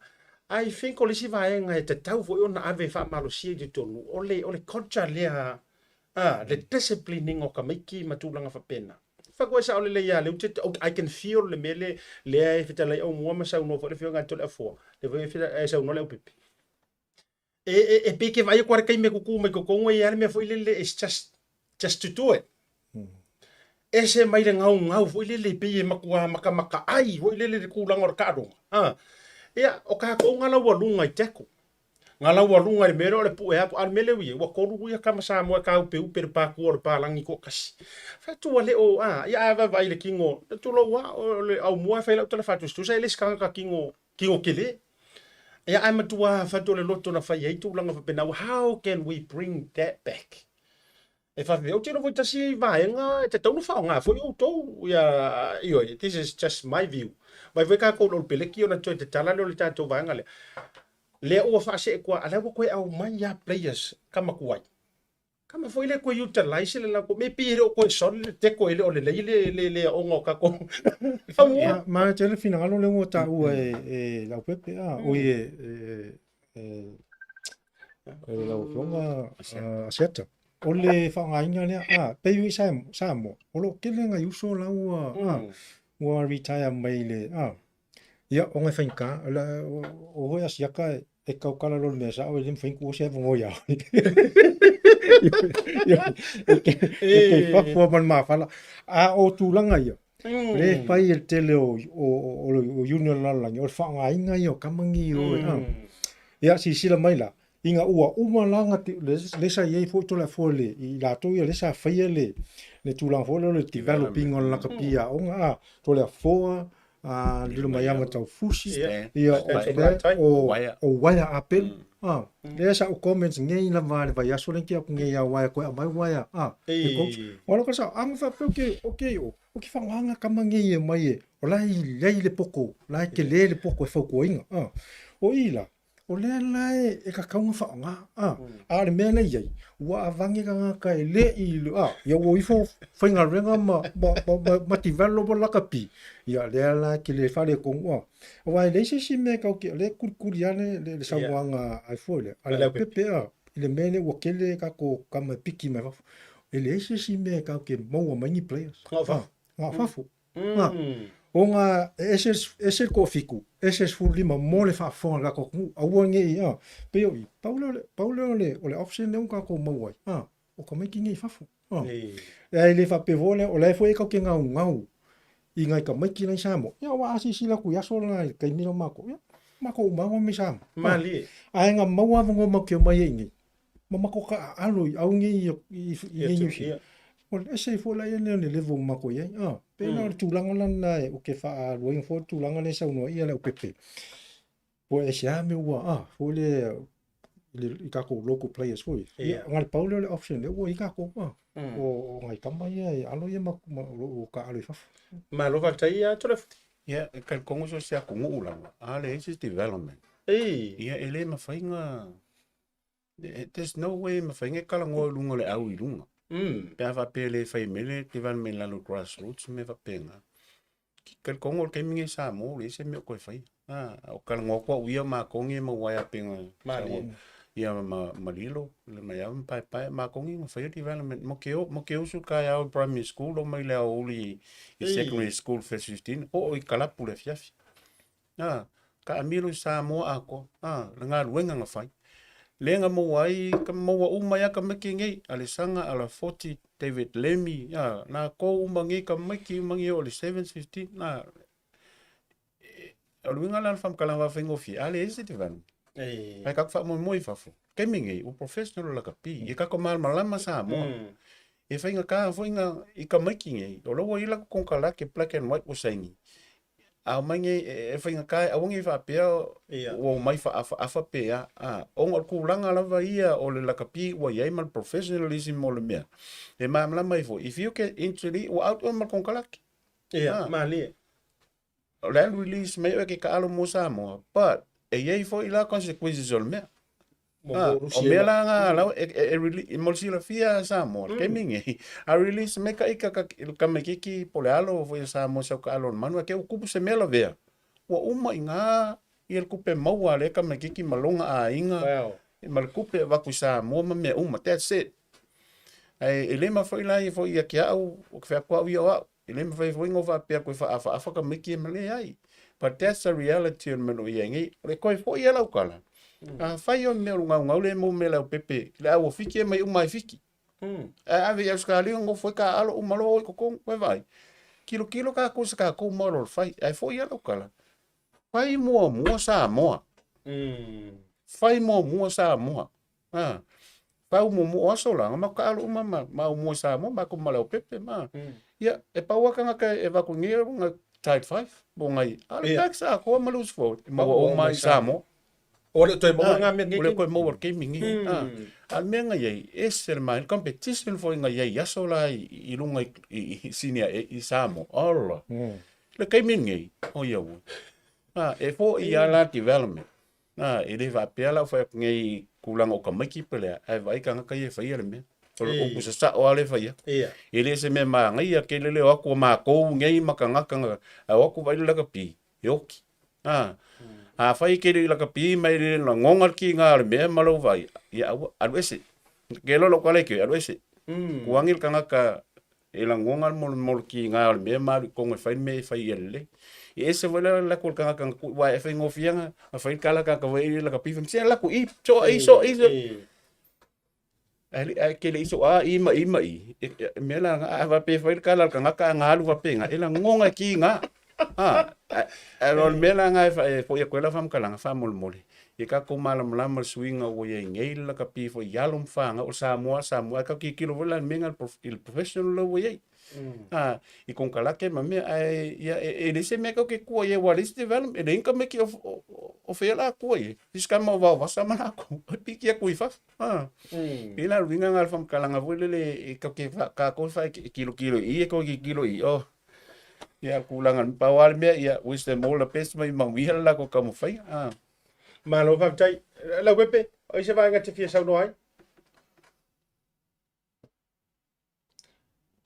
I think o lisi vaenga e te tau fo ona ave fa malosia de tonu o le culture lea le disciplining o ka maiki matulanga fa pena fa ko sa o le ya le I can feel le mele le e fita le o mo ma sa no fo le fionga Toleafoa le ve fita e sa no le pipi e peke vai ko kai me ku me ko ngo ya me fo le it's just to do it ese mai le ngau fo le pe maka ai fo le ku lango ka do ia o ka ko ngala wa lunga i teko ngala wa lunga i mero le pu e apu al mele wi wa ko ru ia kama sa mo ka pe pa ko pa langi ko kasi fa tu le o ia va vai le kingo tu lo wa le au mo fa le tele fa tu sai le ska ka kingo kele ia ai ma tu fa tu le loto na fa ye tu langa fa pena how can we bring that back e fa o tino voi tasi vaenga te tau no fa nga fo yo to ia io this is just my view vai vai ka ko lo peleki ona to te tala le tato vaenga le o fa se ko ala ko au mai ya players kama kuai kama foi le ko utilize le la ko me pire ko son te ko le le o ngo ka ko ma te le final le ngo ta u e la pepe o la fonga acerta o le whangainga lea, peiwi Samoa, o lo kele ngai uso la ua retire mai le, ia o ngai whainka, o hoi asiaka e kaukala lo mea sa, o e lim whainku o se evo ya. E kei whapua man mawhala, a o tūlanga ia. Le pai e tele o union lalangi, o le whangainga ia o kamangi o ia si sila mai la. Inga ua umalanga le sa ye fo Toleafoa le I lato ia le sa faia le tūlanga fo le developing on la kapia onga Toleafoa lilo mayanga tau fusi ia o waia apel le sa o comments ngei la vale vai aso lenki aku ngei a waia ko mai waia e coach wala ka sa anga fa okay o ki whanganga kamangi e mai e o lai le poko lai ke le poko e foko inga o ila o le lai e ka kaunga whaonga a le mea nei iei ua avangi ka ngaka e le I lu ia o ifo whainga renga ma developo laka pi ia le lai ke le whare kongua o wai leise si mea kau ke le kurikuri ane le samuanga ai fo le ale pepe le mea ne ua kele kako kama piki mai wafu e leise si mea kau ke maua maingi players ngā wafu o ngā esel ko fiku, esel fulima mo le whaafonga kako aua ngei peo I, paule o le option le unka ko mauai, o ka maiki ngei whafu. E le whapevole o le fo e kau ke ngau, I ngai ka maiki nei Samoa. Ia wa asi sila ku yaso la kai mino mako, mako umawa me Samoa. Mali. Ai ngā maua vango mau ke mai ngei. Mamako ka aloi, au ngei I nyusi. O le se fo la ele le level mako ye pe na tūlanga lana o ke wha roing fo tūlanga le sa unoa ia le o pepe po e se ame ua fo le I kako local players fo ngai paule le option le ua I kako o ngai kama ia alo ia o ka alo I fafu ma lo va tai a Toleafoa ia ka kongo so se a kongo ulanga le is development Ia ele mawhainga. There's no way mawhainga kala ngoa lunga le au I lunga. Pea whapele whai mele te van me lalo grassroots me whapenga. Kal kongo ke mingi Samoa le se me koe whai. O kala ngoa kua uia ma kongi ma waia penga. Ia malilo le mai au pai ma kongi ma whai development mo ke usu kai au primary school o mai le au uli I secondary school first 15 o I kalapu le fiafi. Ka amiru Samoa ako. Le ngā ruenga ngā whai. Lenga mo wai ka mo wa umaya ka meki ngai alisanga ala 40 David Lemmy na ko umangi ka meki umangi o le 715 na aluinga la fam kala wa fengo fi ale ese te van ai ka fa mo fafo ke mingi o professional la ka pi e ka ko mal malama sa mo e fainga ka foinga I ka meki ngai o lo wa ila ko kala ke black and white o saingi a mangi e fainga kai a wangi fa pea o mai fa afa pea o ngol kulanga lava ia o le lakapi wa ia mal professionalism mo le mea e mamla mai fo if you get injury o out on mal konkalaki mali le release mai o ke ka alo mo Samoa but e ia fo ila consequences o le mea o mea la nga la e molsila fia Samoa ke mingi a release me ka ka mekiki pole alo fo Samoa sa ka alo manu ke o kupu se mela vea wa uma inga I el kupe maua le ka mekiki malonga a inga mal kupe wa ku Samoa ma me uma that's it ai ele ma foi la fo ia ke au o ke fa kwa wi o ele ma foi ngova pe ko fa afa ka meki mele ai but that's the reality on meno ia ngi le ko fo ia la kala fai o me ngau le mo me la pepe le au fiki mai umai fiki ave ya skali ngo foi ka alo umalo ko ko vai kilo ka ko ska ko moro fai ai foi ia lokala fai mo Samoa fai mo Samoa pau mo aso la ma ka alo ma mo Samoa ma ko malo pepe ma ya e paua ka ka e va ko ngira nga tide 5 bo ngai ala taxa ko malus fo ma o mai Samoa Ole toi mo nga me ole ko mo ke mingi al menga ye esel mai competition for nga ye yaso la I lunga I senior I Samoa all le ke mingi o ya wo e fo I ala development ele va pela fo ngai kulang o ka maki pele ai vai ka nga ye fa ye me o busa sa o ale fa ye ele se me ma ngai ke le o ko ma ko ngai makanga kanga o ko vai la ka pi yoki a fai ke la ka pi mai le ngonga ki nga le me malo vai ya alwese ke lo kale ke alwese kuangil kanga ka ela ngonga mo ki nga le me ma ko ngai fai me fai ele e se vola la ko kanga ka wa fai ngofianga a fai kala ka vai la ka pi fam se la ko I so ai ke le iso I me la va pe fai kala kanga ka ngalu va penga ela ngonga ki nga me la nga fo ia koela fam kalanga fa mol e ka ko malam lama swinga o ye ngei la ka pi fo yalum fanga o Samoa ka ki kilo vola menga il professional lo ye I kon kala ke ma me ai ya e se me ka ke ko ye what is development e inka me ki o fela ko ye fiska ma va sa mana ko pi ki ko ifa e la winga ngal fam kalanga vola le ka ke ka ko fa kilo I ko ki kilo I ya kulangan pawal me ya wisdom all the best mai mangwihal la ko kamu fai malo fa tai la pepe o se va nga te fia sau no ai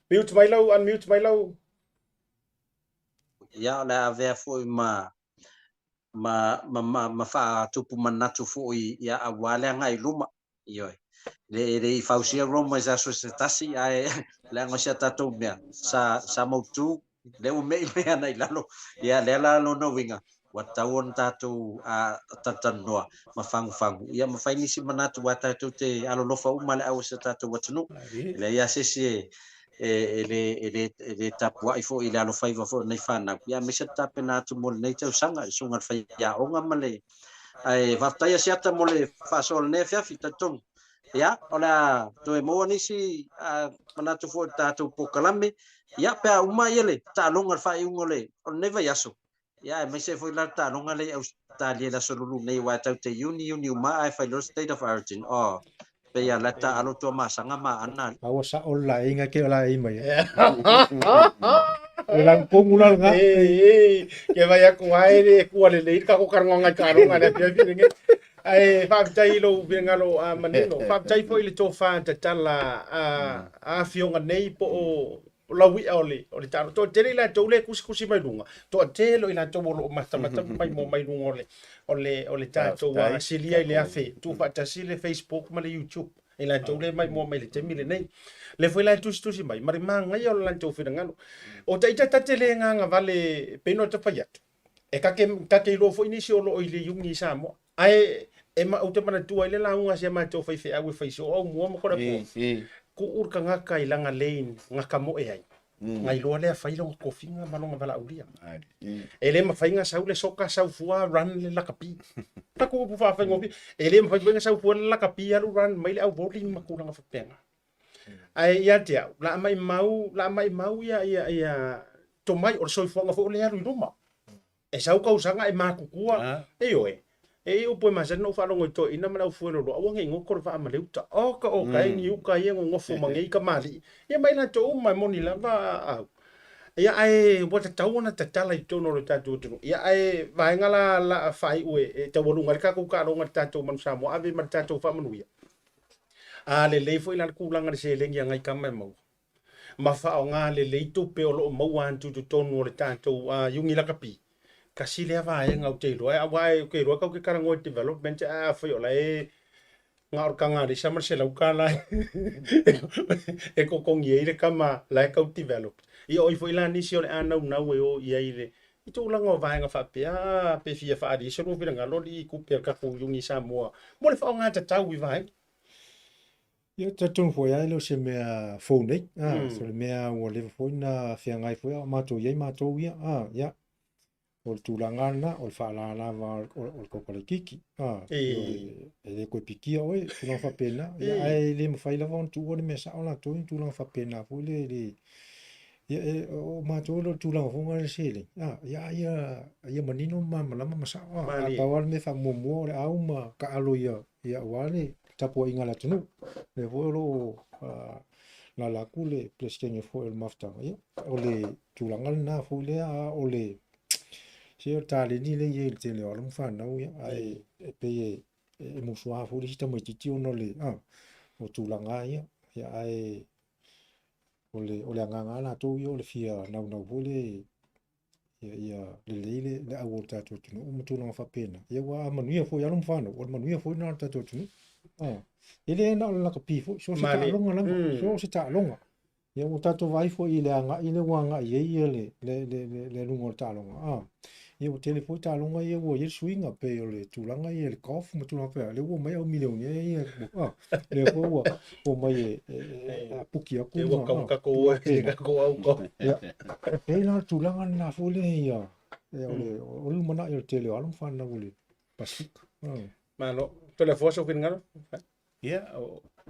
mute mai lau unmute mai lau ya la ave foi ma fa tupu manatu foi ya awale ngai luma yo le fausia roma za so tasi ai la ngosia tatu mea sa mautu le o me ana ilalo ya le la no winga watawon tatu a tatanoa mafangu ya mafainisi manatu watatu te alo lofa umale au se tatu watunu le ya sesi ele tapua ifo ile alo faiva fo nei fana ya me se tapena tu mol nei tau sanga sunga fai ya onga male ai vaftaia siata mole fasol ne fia fitatung ya ola to mo nisi manatu fo tatu pokalame ya pe uma yele ta longa fai ungole on neva yaso ya me se foi la ta longa le Australia la solulu nei wa tau te uni ma ai fai lo state of origin pe ya la ta alo to masanga ma ana awa sa ola inga ke ola mai Lang pungula nga. Ke vai aku ai le ku le le ka ko karonga karonga le pia pia. Ai fa tai lo vinga lo a manino. Fa tai foi le tofa ta tala a fionga nei po la wi ole taro to tele la to le kusi mai lunga. To tele ila to lo mata mai mo mai lunga ole ta to wa silia ile afe. Tu fa ta sile Facebook ma le YouTube. Ila to le mai mo mai le temile nei. Le foi la tusi mai mari manga ia la to fina ngalo. O ta ita tele nga vale peno ta payat. E ka ke lo foi ni si o lo ile yungi Samoa. Ai e ma o te mana tua ile la unga se ma to fai fe awe fai so o mua mo kora po. Ku urka nga kai langa lein nga kamo e ai. Ngai lo le fai lo ko finga malonga vala ulia. Ele ma fai nga sau le soka sau fua run le la kapi. Ta ku pu fa fai ngopi. Ele ma fai nga sau fua le la kapi alu run mai le au bowling ma ku langa fa penga. Ai ia te au la mai mau ia to mai o so fua nga fo le alu ruma. E sau ka usanga e ma kukua. E yo e o po mas no falo ngoi ina mana fu no o ngi ngoko fa ma leuta o ka ni u ka ye ngofo mangi ka mali ye mai na to mai moni la va ya ai bota tauna ta tala i tono lo tatu tu ya ai vai ngala la fai ue te bolu ngal ka ku ka lo ngal tatu man Samoa ave man tatu fa manu ya le foi la ku langa se lengi ngai ka mai mau ma fa o nga le tu pe o lo mau an tu tono lo tatu yungi la kapi kasi le vai ngau te lo ai vai ke ro ka ke karango development a foi o lai ngau ka nga ri samar se lau ka lai e ko kongi ile kama lai ka develop i o foi la ni si o ana na we o ia ile i tu la ngo vai nga fa pe fia fa di so no vira nga lo li ku pe ka ku yungi Samoa mo le fa nga ta tau wi vai Ia tatung foi ai lo se mea phone so le mea o le foi na fia ngai foi ma to ye ma to ia ia o tulanga na o fa la o ko ko kiki e ko pikia oi no fa pena ia ai le mo fai la von tu o me sa ona to tu la fa pena fu le o ma to lo tu la fo ngal sele ia manino ma ma sa pa wal me fa mo mo au ma ka alo ia wale tapo ingala tunu le volo la kule presidente fo el mafta ia o le tulanga na fu le o le se o tale ni le ye te le o fa na ia ai pe e mo swa fu le sta mo titi no le o tulanga ia ai o le nganga na to yo le fia na fu le ia le au tato tunu o mo tulanga fa pena ia wa manuia fo ya no fa no o manuia fo na tato tunu ele na la ka pi fo so se ta longa la so se ta longa ia o tato vai fo ile anga ile wanga ye le lungo ta longa ia o telefone ta longa ia o ye swinga pe o le tulanga ia le kof mo tulanga pe le o mai o milion ia le o mai a puki aku no ka ko au ko e na tulanga na fo le ia o le mana ia tele alum fa na ule pasik malo Toleafoa so pinga ia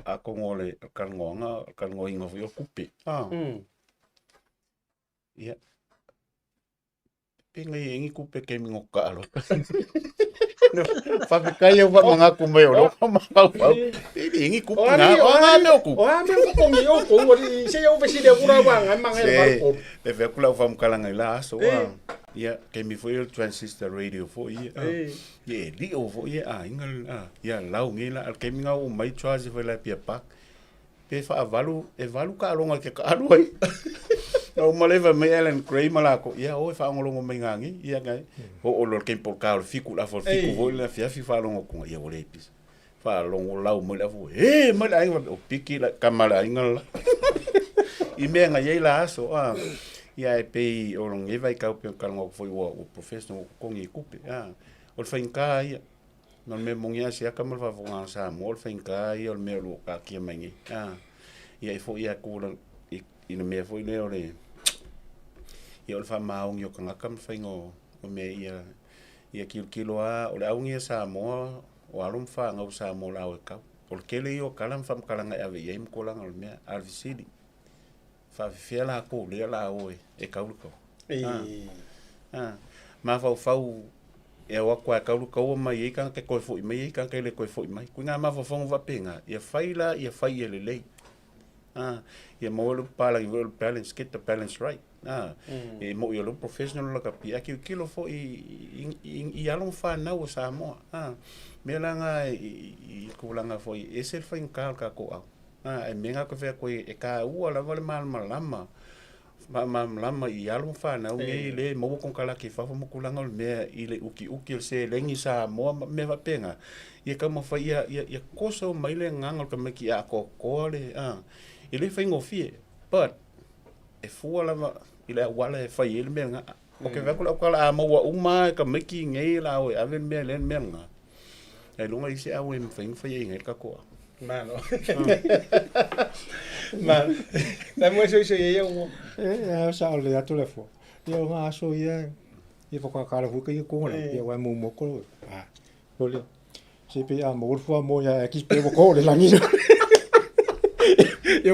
a kongole kan ngoinga fo kupe ia pinga yengi kupe ke mi ngokalo fa kaya wa manga kumeo no ma yengi kupe na o me ku ko ngi o ko wori se yo vesi de ura wa manga e le ve kula fa mkalanga ila so ia ke mi foi el transistor radio fo ia li o fo ia ingal ia lau ngila al ke mi nga o mai charge fo la pia pak pe fa valu ka longa ke ka ai no maleva me Ellen Gray malako ia o fa ngolongo me ngangi ia ngai o lo ke por ka fiku la fo fiku vo la fia fa longo ko ia o le pis fa longo lau mo la fo ma la o piki la kamala ingal i me nga ia la so ia e pei o long e vai ka pe ka ngo foi o professional ko ngi kupe o fa inka ia no me mongia sia ka mal va vonga sa mo fa inka ia o me lo ka ki mangi ia e fo ia ku i no me foi le o le ia o fa maung yo ka kam fa ngo o me ia kilo o le aungi sa mo o alum fa ngau sa mo la o ka o ke le yo kalam fam kalanga ave ia im ko langa o me alvisidi fa fiela ko le la o e kauluko ma fa e wa kwa kauluko mai ka ke ko foi mai ka ke le ko foi mai ku nga ma fa va penga ia faila ia fai le ia mo lu pala i balance get the balance right e mo yo lu professional la ka pia ki kilo fo i along fa na o Samoa me langa i kulanga fo e ser fa in ka ko e menga ko fe ko e ka u la vale mal lama lama i along fa na o nge le mo ko kala ki fa mo kulanga me i le uki se lengi Samoa me va penga ia ka mo fa ia koso mai le nganga ka me ki a ko le ile fa ngofie but e fu la ile wala e fa ile me nga o ke va ko la mo wa uma ka me ki nge la o ave me le me nga e lunga ise a we me fa nge ka ko mano man na mo so ye yo sa o le atu le fo ia nga so ia ia fa ka fu ke ko le ia wa mo ko lo le se pe a mo fu mo ya ki pe ko le la ni ia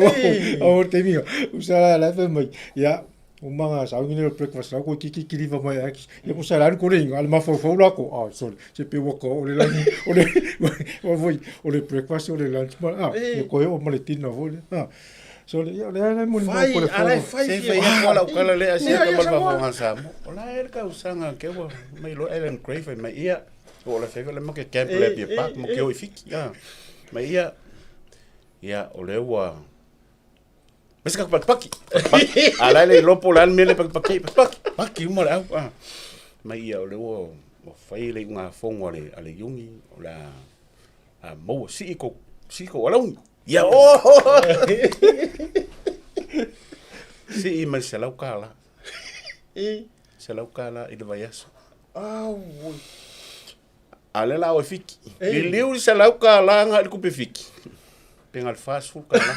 o te mio usa la fe mai ia o manga sa ngi le breakfast ko ki liva mai aki ia ko sa la ko ringa al ma fo la ko sorry se pe ko le la o le breakfast o le lunch ma ia ko o maletina vo le so le le mo ko le se fe ia ko la le asia ka mal va sa o la el ka usanga ke wo mai lo Ellen Grave mai ia o la fe le mo ke camp le bi pa mo ke o fiki mai ia o le wa mas ka paki ala le lopo lan mele paki mo la mai ia o le wo fai le nga fongo ale yungi o la mo si ko ala ia si mai se lau kala se lau kala i le vaiaso ale la o fiki i liu se lau kala nga ku pe fiki pengal fast food kala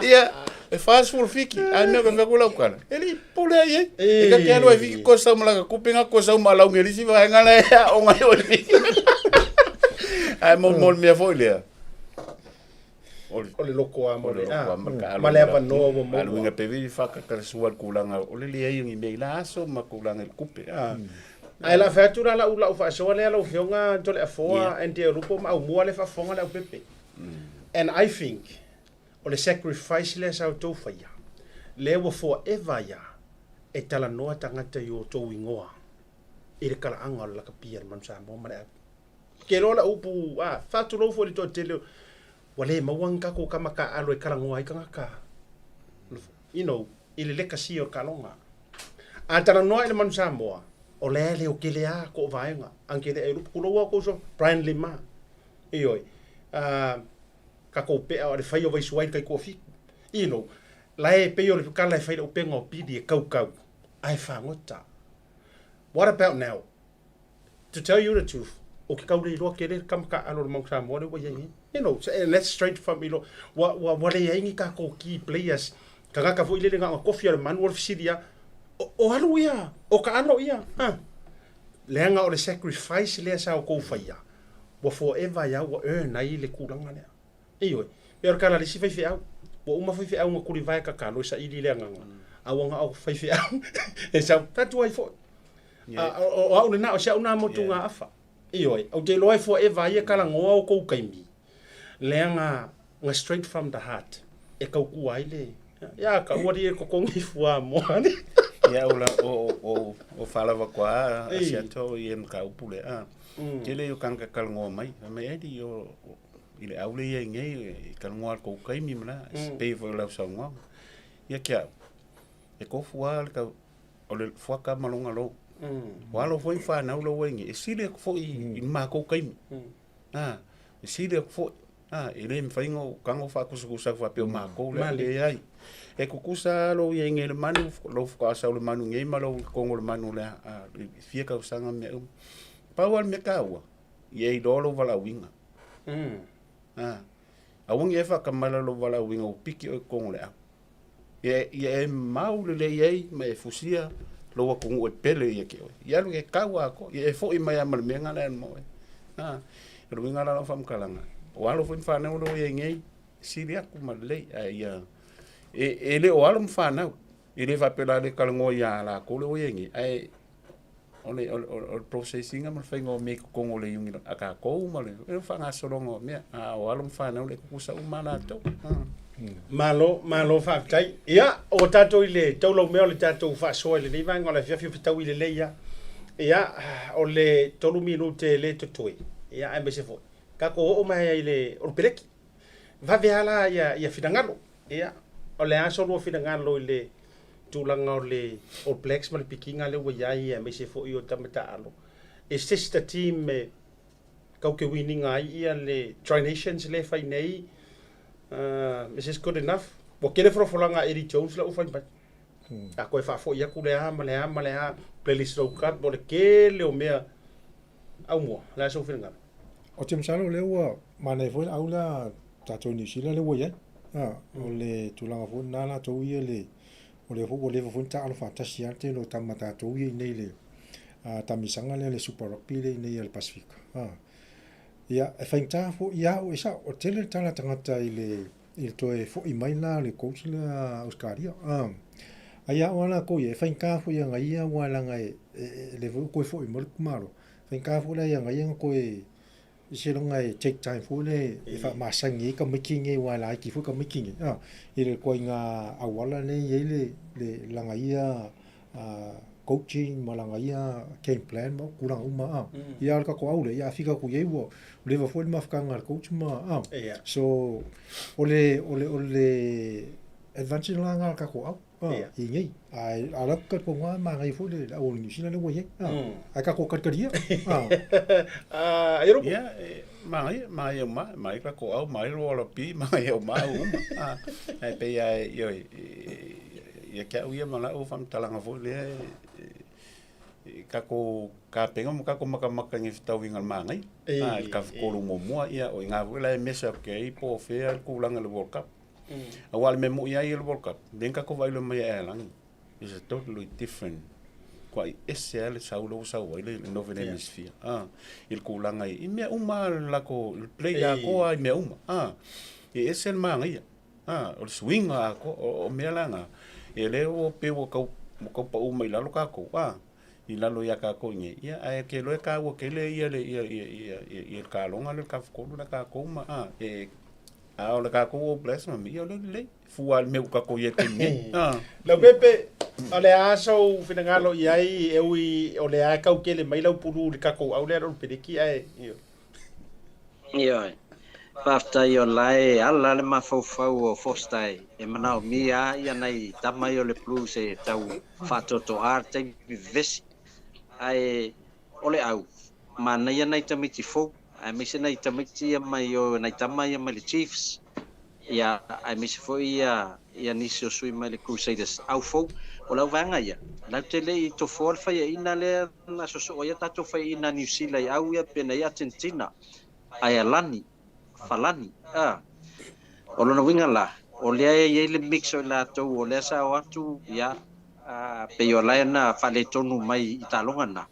ia e fast food fiki ai me ka kula kala ele pule ai e ka kelo e fiki ko sa mala ku penga ko sa mala ngeli si va ngala o ngai o fiki ai mo me foi le ole loko a mo le ma le ava no mo mo nga pe vi fa ka sual kulanga ole le ai ngi me la so ma kulanga el kupe ai la fatura la ula fa so le la fionga Toleafoa and Aiolupo ma Aumua le fa fonga la pepe and I think o le sacrifice le sa to fa ya le wo forever ya e tala noa tangata yo to ingoa e le kala anga la ka pia man sa mo ma ke rola upu fatu lo fo le to tele wale mawanga ko kama ka alo e kala ngoa i ka you know ile le kasi o kalonga a tala noa ile man sa mo o le o kele a ko vaenga anke le Aiolupo ko lo ko so Brian Lima ioi ka ko pe o le fai o vai suai kai ko fi you know lai pe o le kala fai o penga o pidi e kau ai fa ngota what about now to tell you the truth o ke kau le ro ke le kam ka alo mo sa mo le wa you know so let's straight from you know wa le aingi ka ko key players ka vo ile nga coffee al manual fidia o alu ia o ka ano ia le nga o le sacrifice le sa o ko faia wa forever ya wa earn ai le kulanga le iyo pero kala le si fai au wa uma fai au nga kuli vai ka kalo sa ili le nga awanga au fai au e sa tatu ai fo o au na o sa una motu nga afa iyo o te loi forever ia kala ngoa o ko kaimi le nga straight from the heart e ka ku ai le ya ka wari ko kongi fua mo ia ola o falava kwa sia to i em ka upule kele yo kanga kalngo mai edi yo ile aule ia ngai kalngo ko kai mi mala pay for la sangwa ia kia e ko fual ka ole fua ka malonga lo walo foi fa na lo wengi e sile fo i ma ko kai mi e sile fo ile mfaingo kango fa kusukusa fa pe ma ko le ai e kukusa lo ye ngel manu lo ka sa lo manu ngai malo kongo lo manu la fie ka usanga me pawal me kawa ye dolo vala winga a wongi e fa kamala lo vala winga o piki o kongo le ye mau le ye me fusia lo wa kongo e pele ye ke ya lo ke kawa ko ye fo i mai amal menga le mo lo winga la fam kalanga walo fo fa na lo ye ngai siria ku malei ya ele o alum fa na ele va pela le kalngo ya la ko le yengi ai o processing ma fa ngo me ko ngole yungi aka ko ma le e fa nga solongo me a o along fa na le ku sa umana to malo fa tai ia o tato ile taulo me o le tato fa so ile ni vanga la fiafi tau ile le ia o le tolu minute le totoi ia ai me se fo ka ko o mai ile o peleki va veala ia fidangalo ia o le aso lo fidangalo ile tulanga o le o plex ma le pikinga le wa ia me se fo i o tamata alo e sister team me kau ke winning ai ia le Tri Nations le fai nei this is good enough bo kele frofolanga Eddie Jones la u fai a koe fa fo ia ku le a playlist ro kat bo le kele o mea Aumua la so finga o te msalo le wa mana fo aula tato ni sila le wa ia o le tulanga fo nana to ia le o le fo ta ala fantasy ante no tamata to ia nei le tamisanga le super rugby le nei al Pacific ia e fainta fo ia o isa o tele tala tangata ile to e fo i mai na le coach la Australia aia ona ko e fainka fo ia ngai wala ngai le ko fo i mal kumaro fainka fo la ia ngai ko e se longa e take time fo le e fa masangi ka making e wala ki fo ka making ile ko nga awala ne ile le langa ia coaching malanga ia game plan mo kurang uma ia ka ko aule ia fika ku yewo le va foi mafka ngar coach ma so ole advance langa ka ko au ingi ai ala ka ko ma ngai fu le o ni sina le wo ye ai ka ko ka dia Aiolupo mai ka ko au mai ro lo pi mai o ma ai pe ia ia ka uia mala o fam talanga fu le kako ka penga mo kako maka ngi tau wingal mangai ka ko lu mo ia o nga vela mesa ke po fe ku langa le World Cup awal me mo ia le World Cup den ka ko vai lo mai lang is a totally different kwa SL saulo sau ile Northern Hemisphere il ku langa i me uma la ko play ya ko ai me uma e SL mangai o swing ko o me langa ele o pe o ko pa uma ila lo ka ko i lalo ia ka ko nge ia ai ke lo ka wo ke le ia ka longa le ka ko na ka ko ma o le ka ko bless ma ia le fual me ka ko ia ke nge la pepe o le aso finangalo iai e ui o le ai ka ke le mai lau pulu le ka ko au le ro pediki ai ia pafta yo lai ala le mafau o fostai e manao mia ia nei tama yo le plus e tau fatoto arte vesi ai ole au mana ia nei tamiti fo ai misi nei tamiti mai yo nei tama ia mai le Chiefs ia ai misi fo ia nisi o sui mai le Crusaders au fo ola vanga ia la tele i to for fa ina le na so ia tato fa ina New Zealand au ia pena ia Argentina ai alani falani o lona winga la o le ia le mix o la to o le sa watu ia pe yo la na fale tonu mai italonga na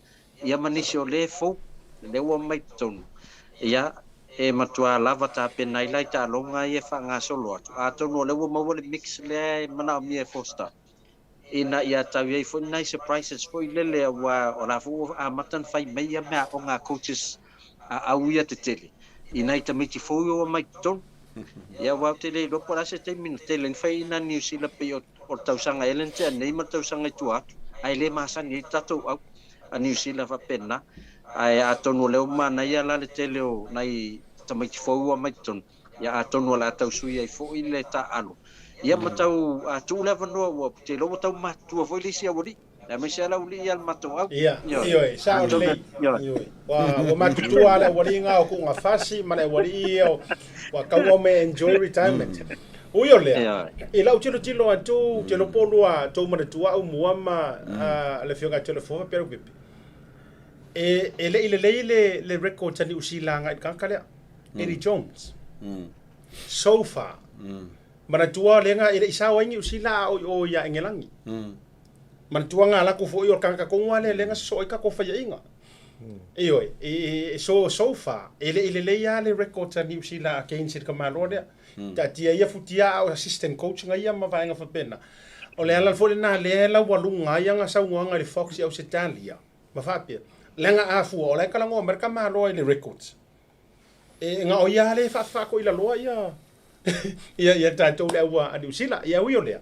ia manisi o le fo le wa mai tonu ia e matua lava ta pe nai lai ta longa ia fa nga solo a tonu le wa mo le mix le mana mi e fosta ina ia ta ia fo nice surprises fo le wa o la fo a matan fai mai ia me o nga coaches a uia te tele ina ita miti fo yo mai ton ia wa tele lo por ase te min tele fai na New Zealand pe o tausanga elen te nei ma tausanga tua ai le masa ni tato a New Zealand fa pena ai atonu le mana ia la le tele o nai tamiti fo yo mai ton ia atonu la tau sui ai fo ile ta alo ia matau a tu le vano o te lo tau matu fo ile sia wori la me sia la uli al matu au ia sa o le wa matu ala wori nga o ku nga fasi ma le wori o wa ka wo me enjoy retirement uyo le e la tilo atu te lo polo a to ma tu au muama le fionga Toleafoa pero pipi e le record tani usilanga ka kale Eddie Jones so far mana tua lenga ile isawa ingi usila o ya engelangi mana tua nga la ko fo yo kanka ko ngale lenga so ka ko fa inga iyo so far ile ya le record tani usila against it kamalode ta tia ia futia o assistant coach nga ia ma va nga fa pena o le ala fo na le la walunga ia nga sa nga le Fox au Setalia mafapia lenga afu o le kala ngo merka ma lo ile records nga o ya le fa ko ila lo ia tatou le ua anu sila ia ui o lea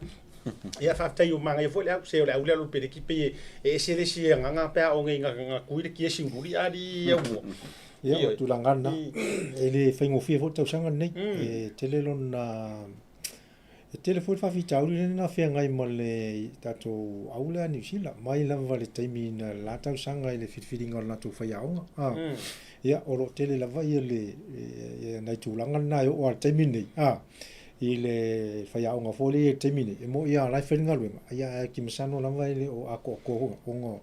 ia whaftai o manga ia fo lea se o lea ulea lo pere ki pe e se le si nganga pea o ngai nganga kui le kia singuri ari ia ua ia o tulangana e le whaingofia fo tau sanga nei e tele lona e tele fo whawhi tauri na whea ngai ma le tatou aulea New Zealand mai lava le taimi na la tau sanga i le whitwhiringa o natou whai aonga ia oro tele lava ia le nai tulangana o al taimi nei i le whai aonga fo le taimi nei e mo ia lai whenga luenga ia ki masano lava i le o ako onga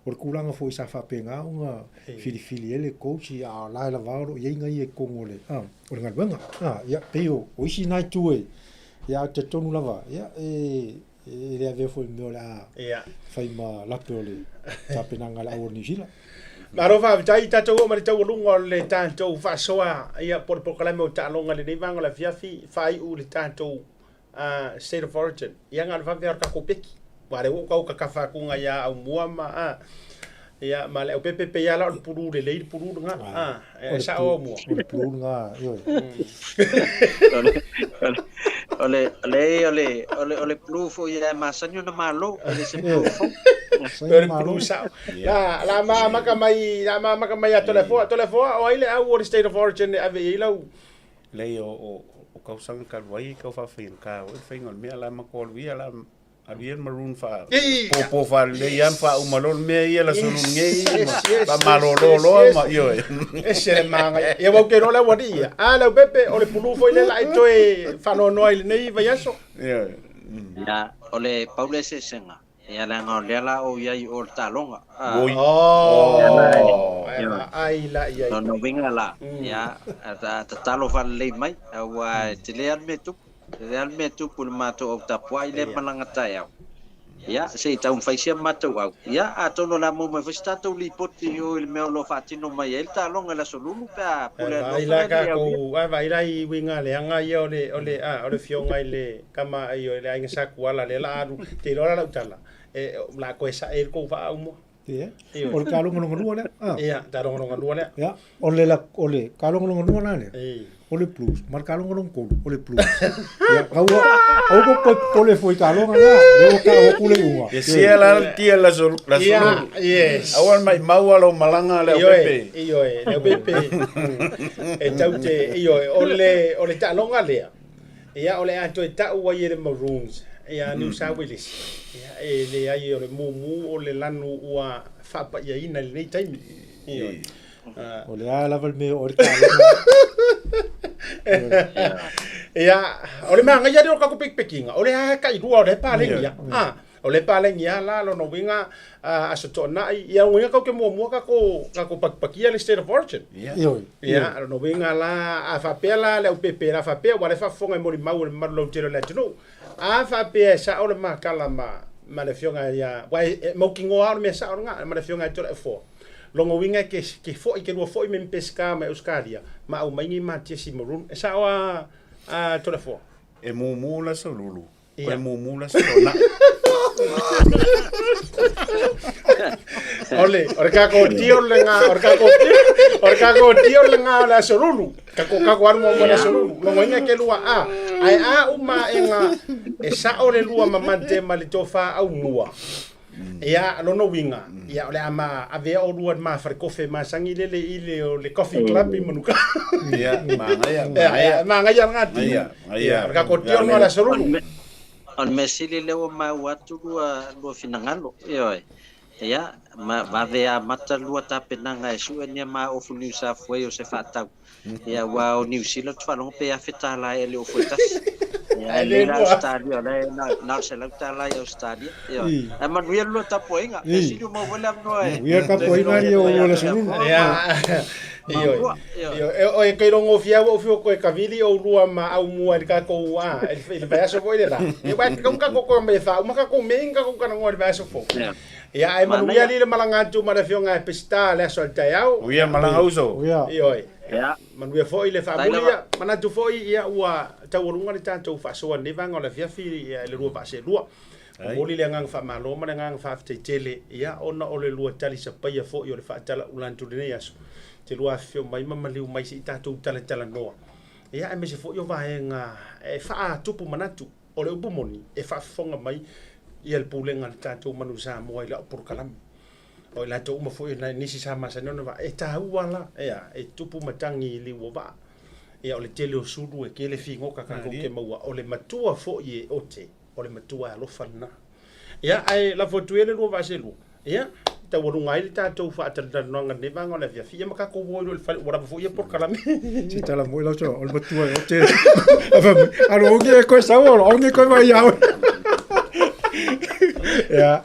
o le kulanga fo i sa whapenga unga fili ele coach i a lai lava oro i inga i e kongo le o le ngaluenga ia peo o isi nai tue ia te tonu lava ia e le ave fo me ola fai ma lape o le tapenanga la o New Zealand Maro fa tai tatou o mari tau lunga le tatou fa soa ia por kala me o ta longa le vanga la fiafi fai u le tatou state of origin ia nga fa ver ka kopeki wale o ka fa kunga ia au muama ia ma le o pepe ia la puru le puru nga sa o mo puru nga yo ole plu fo ia ma sanyo na malo ele se plu fo plu sa la maka mai a Toleafoa o ile au o state of origin ave ilo le o kausanga kalwai ka fa fin ka o fingol me la ma ko via la Avian maroon fa po fa le yan fa o malon me ia la sunu ngei pa malolo ma yo ese manga e wa ke no la wadia ala pepe o le pulu foi le lai toe fa no no ile nei va yaso ya ole paule se senga ia la ngol la o ia i o talonga ai la ia no vinga la ya ta talo fa le mai wa tilean me tu realmente por mato o tapua ile malangata ya ya se tau faisia mato au ya atono la mo me festa to lipoti o il me lo fatino mai el talonga la solulu pa por ai la ka ko vai lai winga le anga ia ole fionga ile kama io le ainga sakuala le la ru te ora la utala e la ko esa el ko va umo o le kalonga le ia taronga le ya ole kalonga le ole plus mar kalonga ko ole plus ya kaua o ko le foi kalonga la le ka o kule unga sia la tia la sol yes awan mai maualo malanga le pepe le pepe e taute ole talonga le ia ole ato ta u ye le maroons ia New South Wales ia le ai ole mumu ole lanu ua fa ia ina le taimi ole ala val me o ia ole manga ia ro ka ko pekinga ole ka i rua ole palengia ole palengia la lo no winga asotona ia winga ka ke mo ka ko pakia le state of origin ia no winga la a fa pela le pepe la fa pe wa le fa fonga mo mau le malo tiro le tino a fa pe sa ole ma kala ma le fionga ia wa mo kingo ar me sa nga ma le fionga Toleafoa longo winga ke fo i ke no fo i men pesca ma Australia ma au mai ma Tasi Market sa wa Toleafoa e mumu la solulu e mumu la solona ole ka ko tio lenga la solulu ka ko anu mo la solulu longo winga ke lua ai uma enga e sa ole lua mamante malitofa au mua ia no winga ia ole ama ave o lua ma far kofe ma sangi ile o le coffee club i manuka ia manga ia ngati ia ka ko tio no la solulu on mesili le o ma watu lo finangalo ia ma ve a mata lua tapenanga e suenia ma o New South Wales se fatau ia wa o New Zealand falongo pe a fetala ele o fotas ia le na Australia na se la tala i Australia ia ma ria lo tapoinga e si mo vola no ia tapoinga io la sunu o e kai rongo fia o fio ko e kavili o lua ma au mua ka ko ele vai so foi lá e vai ko me fa uma ka ko menga ko kana ngor vai so fo ia ai manuia li le malangatu ma le fionga e pesta le so taiau ia malangauso ia manuia fo ile fa bulia mana tu fo ia ua taurunga le tanto fa so ne vanga le fiafi le rua pa se rua Moli le ngang fa malo ma ngang fa te tele ia ona ole lua tali sa paia fo yo le fa tala ulantu le yaso te lua fio mai mama liu mai si tatu tala noa ia me se fo yo vaenga e fa tupu manatu ole ubumoni e fa fonga mai ia le pulenga le tatu manu Samoa ila por kalam o la to mo fo na nisi sa masa no va e ta wala ia e tupu matangi li wo va ia ole tele o sulu e kele fingo ka ko ke maua ole matua fo ye ote ole matua lo fana ia ai la foto ele lo va selu ia ta woru ngai ta to fa ta no nga ne vanga le via fia maka ko wo le fa ora fo ye por kalame si ta la mo lo cho ole matua ote alo nge ko sa wo nge ko va ya ia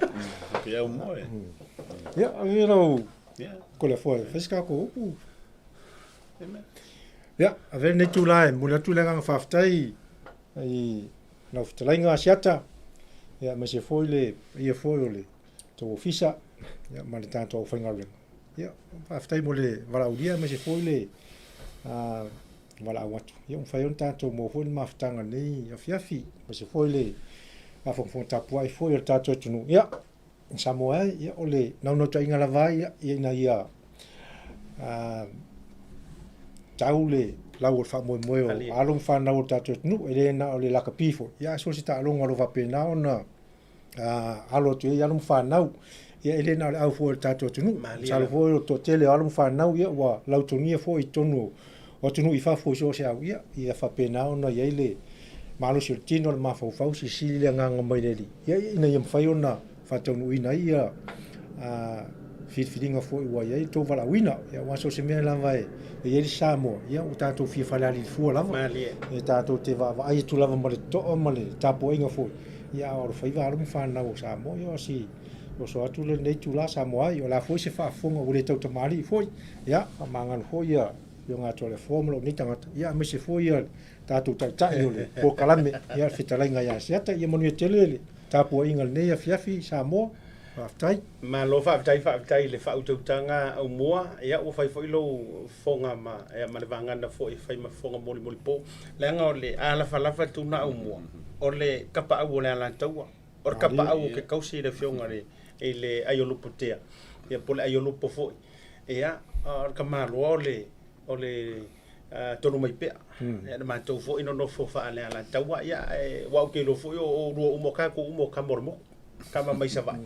ya mo ia angelo ko le fo fiska ko ia ave ne tu lai mo la tu la nga fa ftai ai na ftalainga siata ia me se foile ia foile to ofisa ia mali tanto o fingerling ia aftai mole vala udia me se foile vala watu ia un fayon tanto mo foile maftanga nei afiafi me se foile a fon tapua foile tanto tunu ia Samoa ia ole no tainga la vai ia na ia taule lau fa mo along fa na o tato nu ele na ole la kapifo ya so sita along o va pena ona alo tu ya lum fa na ya ele na au fo tato nu sal fo to tele alum fa na ya wa lau tu ni fo i tonu o tunu i fa fo so se au ya fa pena ona ya ile malo sil tino ma fo fa si si le nga mai le ya ina yam fa ona fa tonu ina ya fitinga fo i wa ya to vala wina ya wa so se me la vai e ele Samoa ia o tatou fia falali fu lava e tatou te va ai tu lava male to male tapo inga fo ia o fa iva lo fa na o Samoa yo si o so atu le nei tu la Samoa yo la fo se fa fonga o le tau tamari fo ia mangan fo ia yo nga Toleafoa lo ni tanga ia me se fo ia tatou tai yo le po kalame ia fitalenga ia siata ia monu telele tapo inga nei afiafi Samoa Faftai ma lo faftai le fautautanga Aumua ia o fai foi lo fonga ma ia ma le vanga na foi fai ma fonga moli po le nga ole ala falafa tuna Aumua ole kapa au le ala taua o kapa au ke kausi le fionga le ele Aiolupo tea ia pole Aiolupo foi ia o kama lo ole tonu mai pe ia ma to foi no fo fa ale ala taua ia wa ke lo foi o umo ka mormo kama mai sava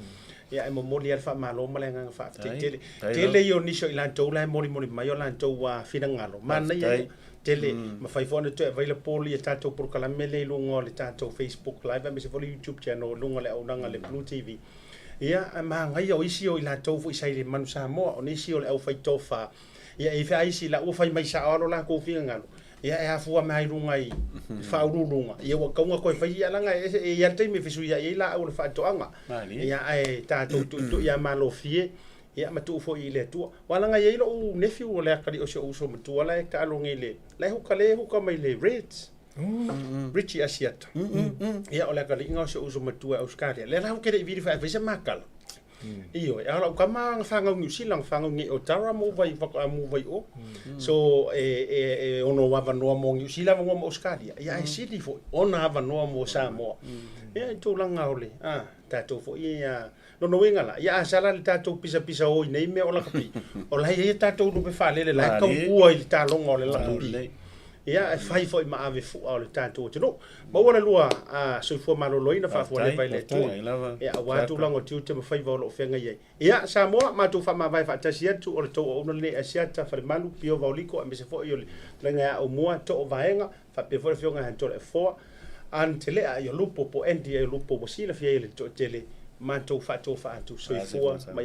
ia e momoli alfa malo malenga fa tele yo niso ilanto la moli mai lanto wa finangalo mana ia tele ma fai fone to available ia tato por kala mele lungo le tato Facebook live me se fo YouTube channel lungo le onanga le Blue TV ia ma ngai o isi o ilanto fu sai le manu Samoa o nisi o le au fai tofa ia e fai si la u fai mai sa alo la ko finangalo ia e afua mai rungai fa urunga ia wa kaunga ko fa ia langa e ia te me fisu ia ila o fa to anga ia ai ta to ia malofie ia matu fo ile tu wala nga ia lo nefiu o le akali o so uso matu wala e ka longile le huka mai le rates Richie asiat ia o le akali nga so uso matu Australia le la ke vidi fa visa makal iyo ya la kama fanga New Zealand fanga ngi Otara mo vai o so ono wa no mo New Zealand mo Australia ya Sydney fo ona va no mo Samoa ya to langa ole tato fo ya no winga la ya sala tato pisa o nei me ola kapi ola ya tato no be fale le la ka ua il talo ngole la kapi ia fai foi ma ave fu o le tato no ma wala lua so fo maloloina fa fo le vai le tu ia wa tu lango tu te fai va lo fenga ia Samoa ma tu fa ma vai fa tasia tu o to o le asiata fa malu pio va liko me se fo yo le nga Aumua to vaenga fa pe fo fionga han Toleafoa an tele Aiolupo po endi Aiolupo mo sila fia le to tele ma to fa tu so fo ma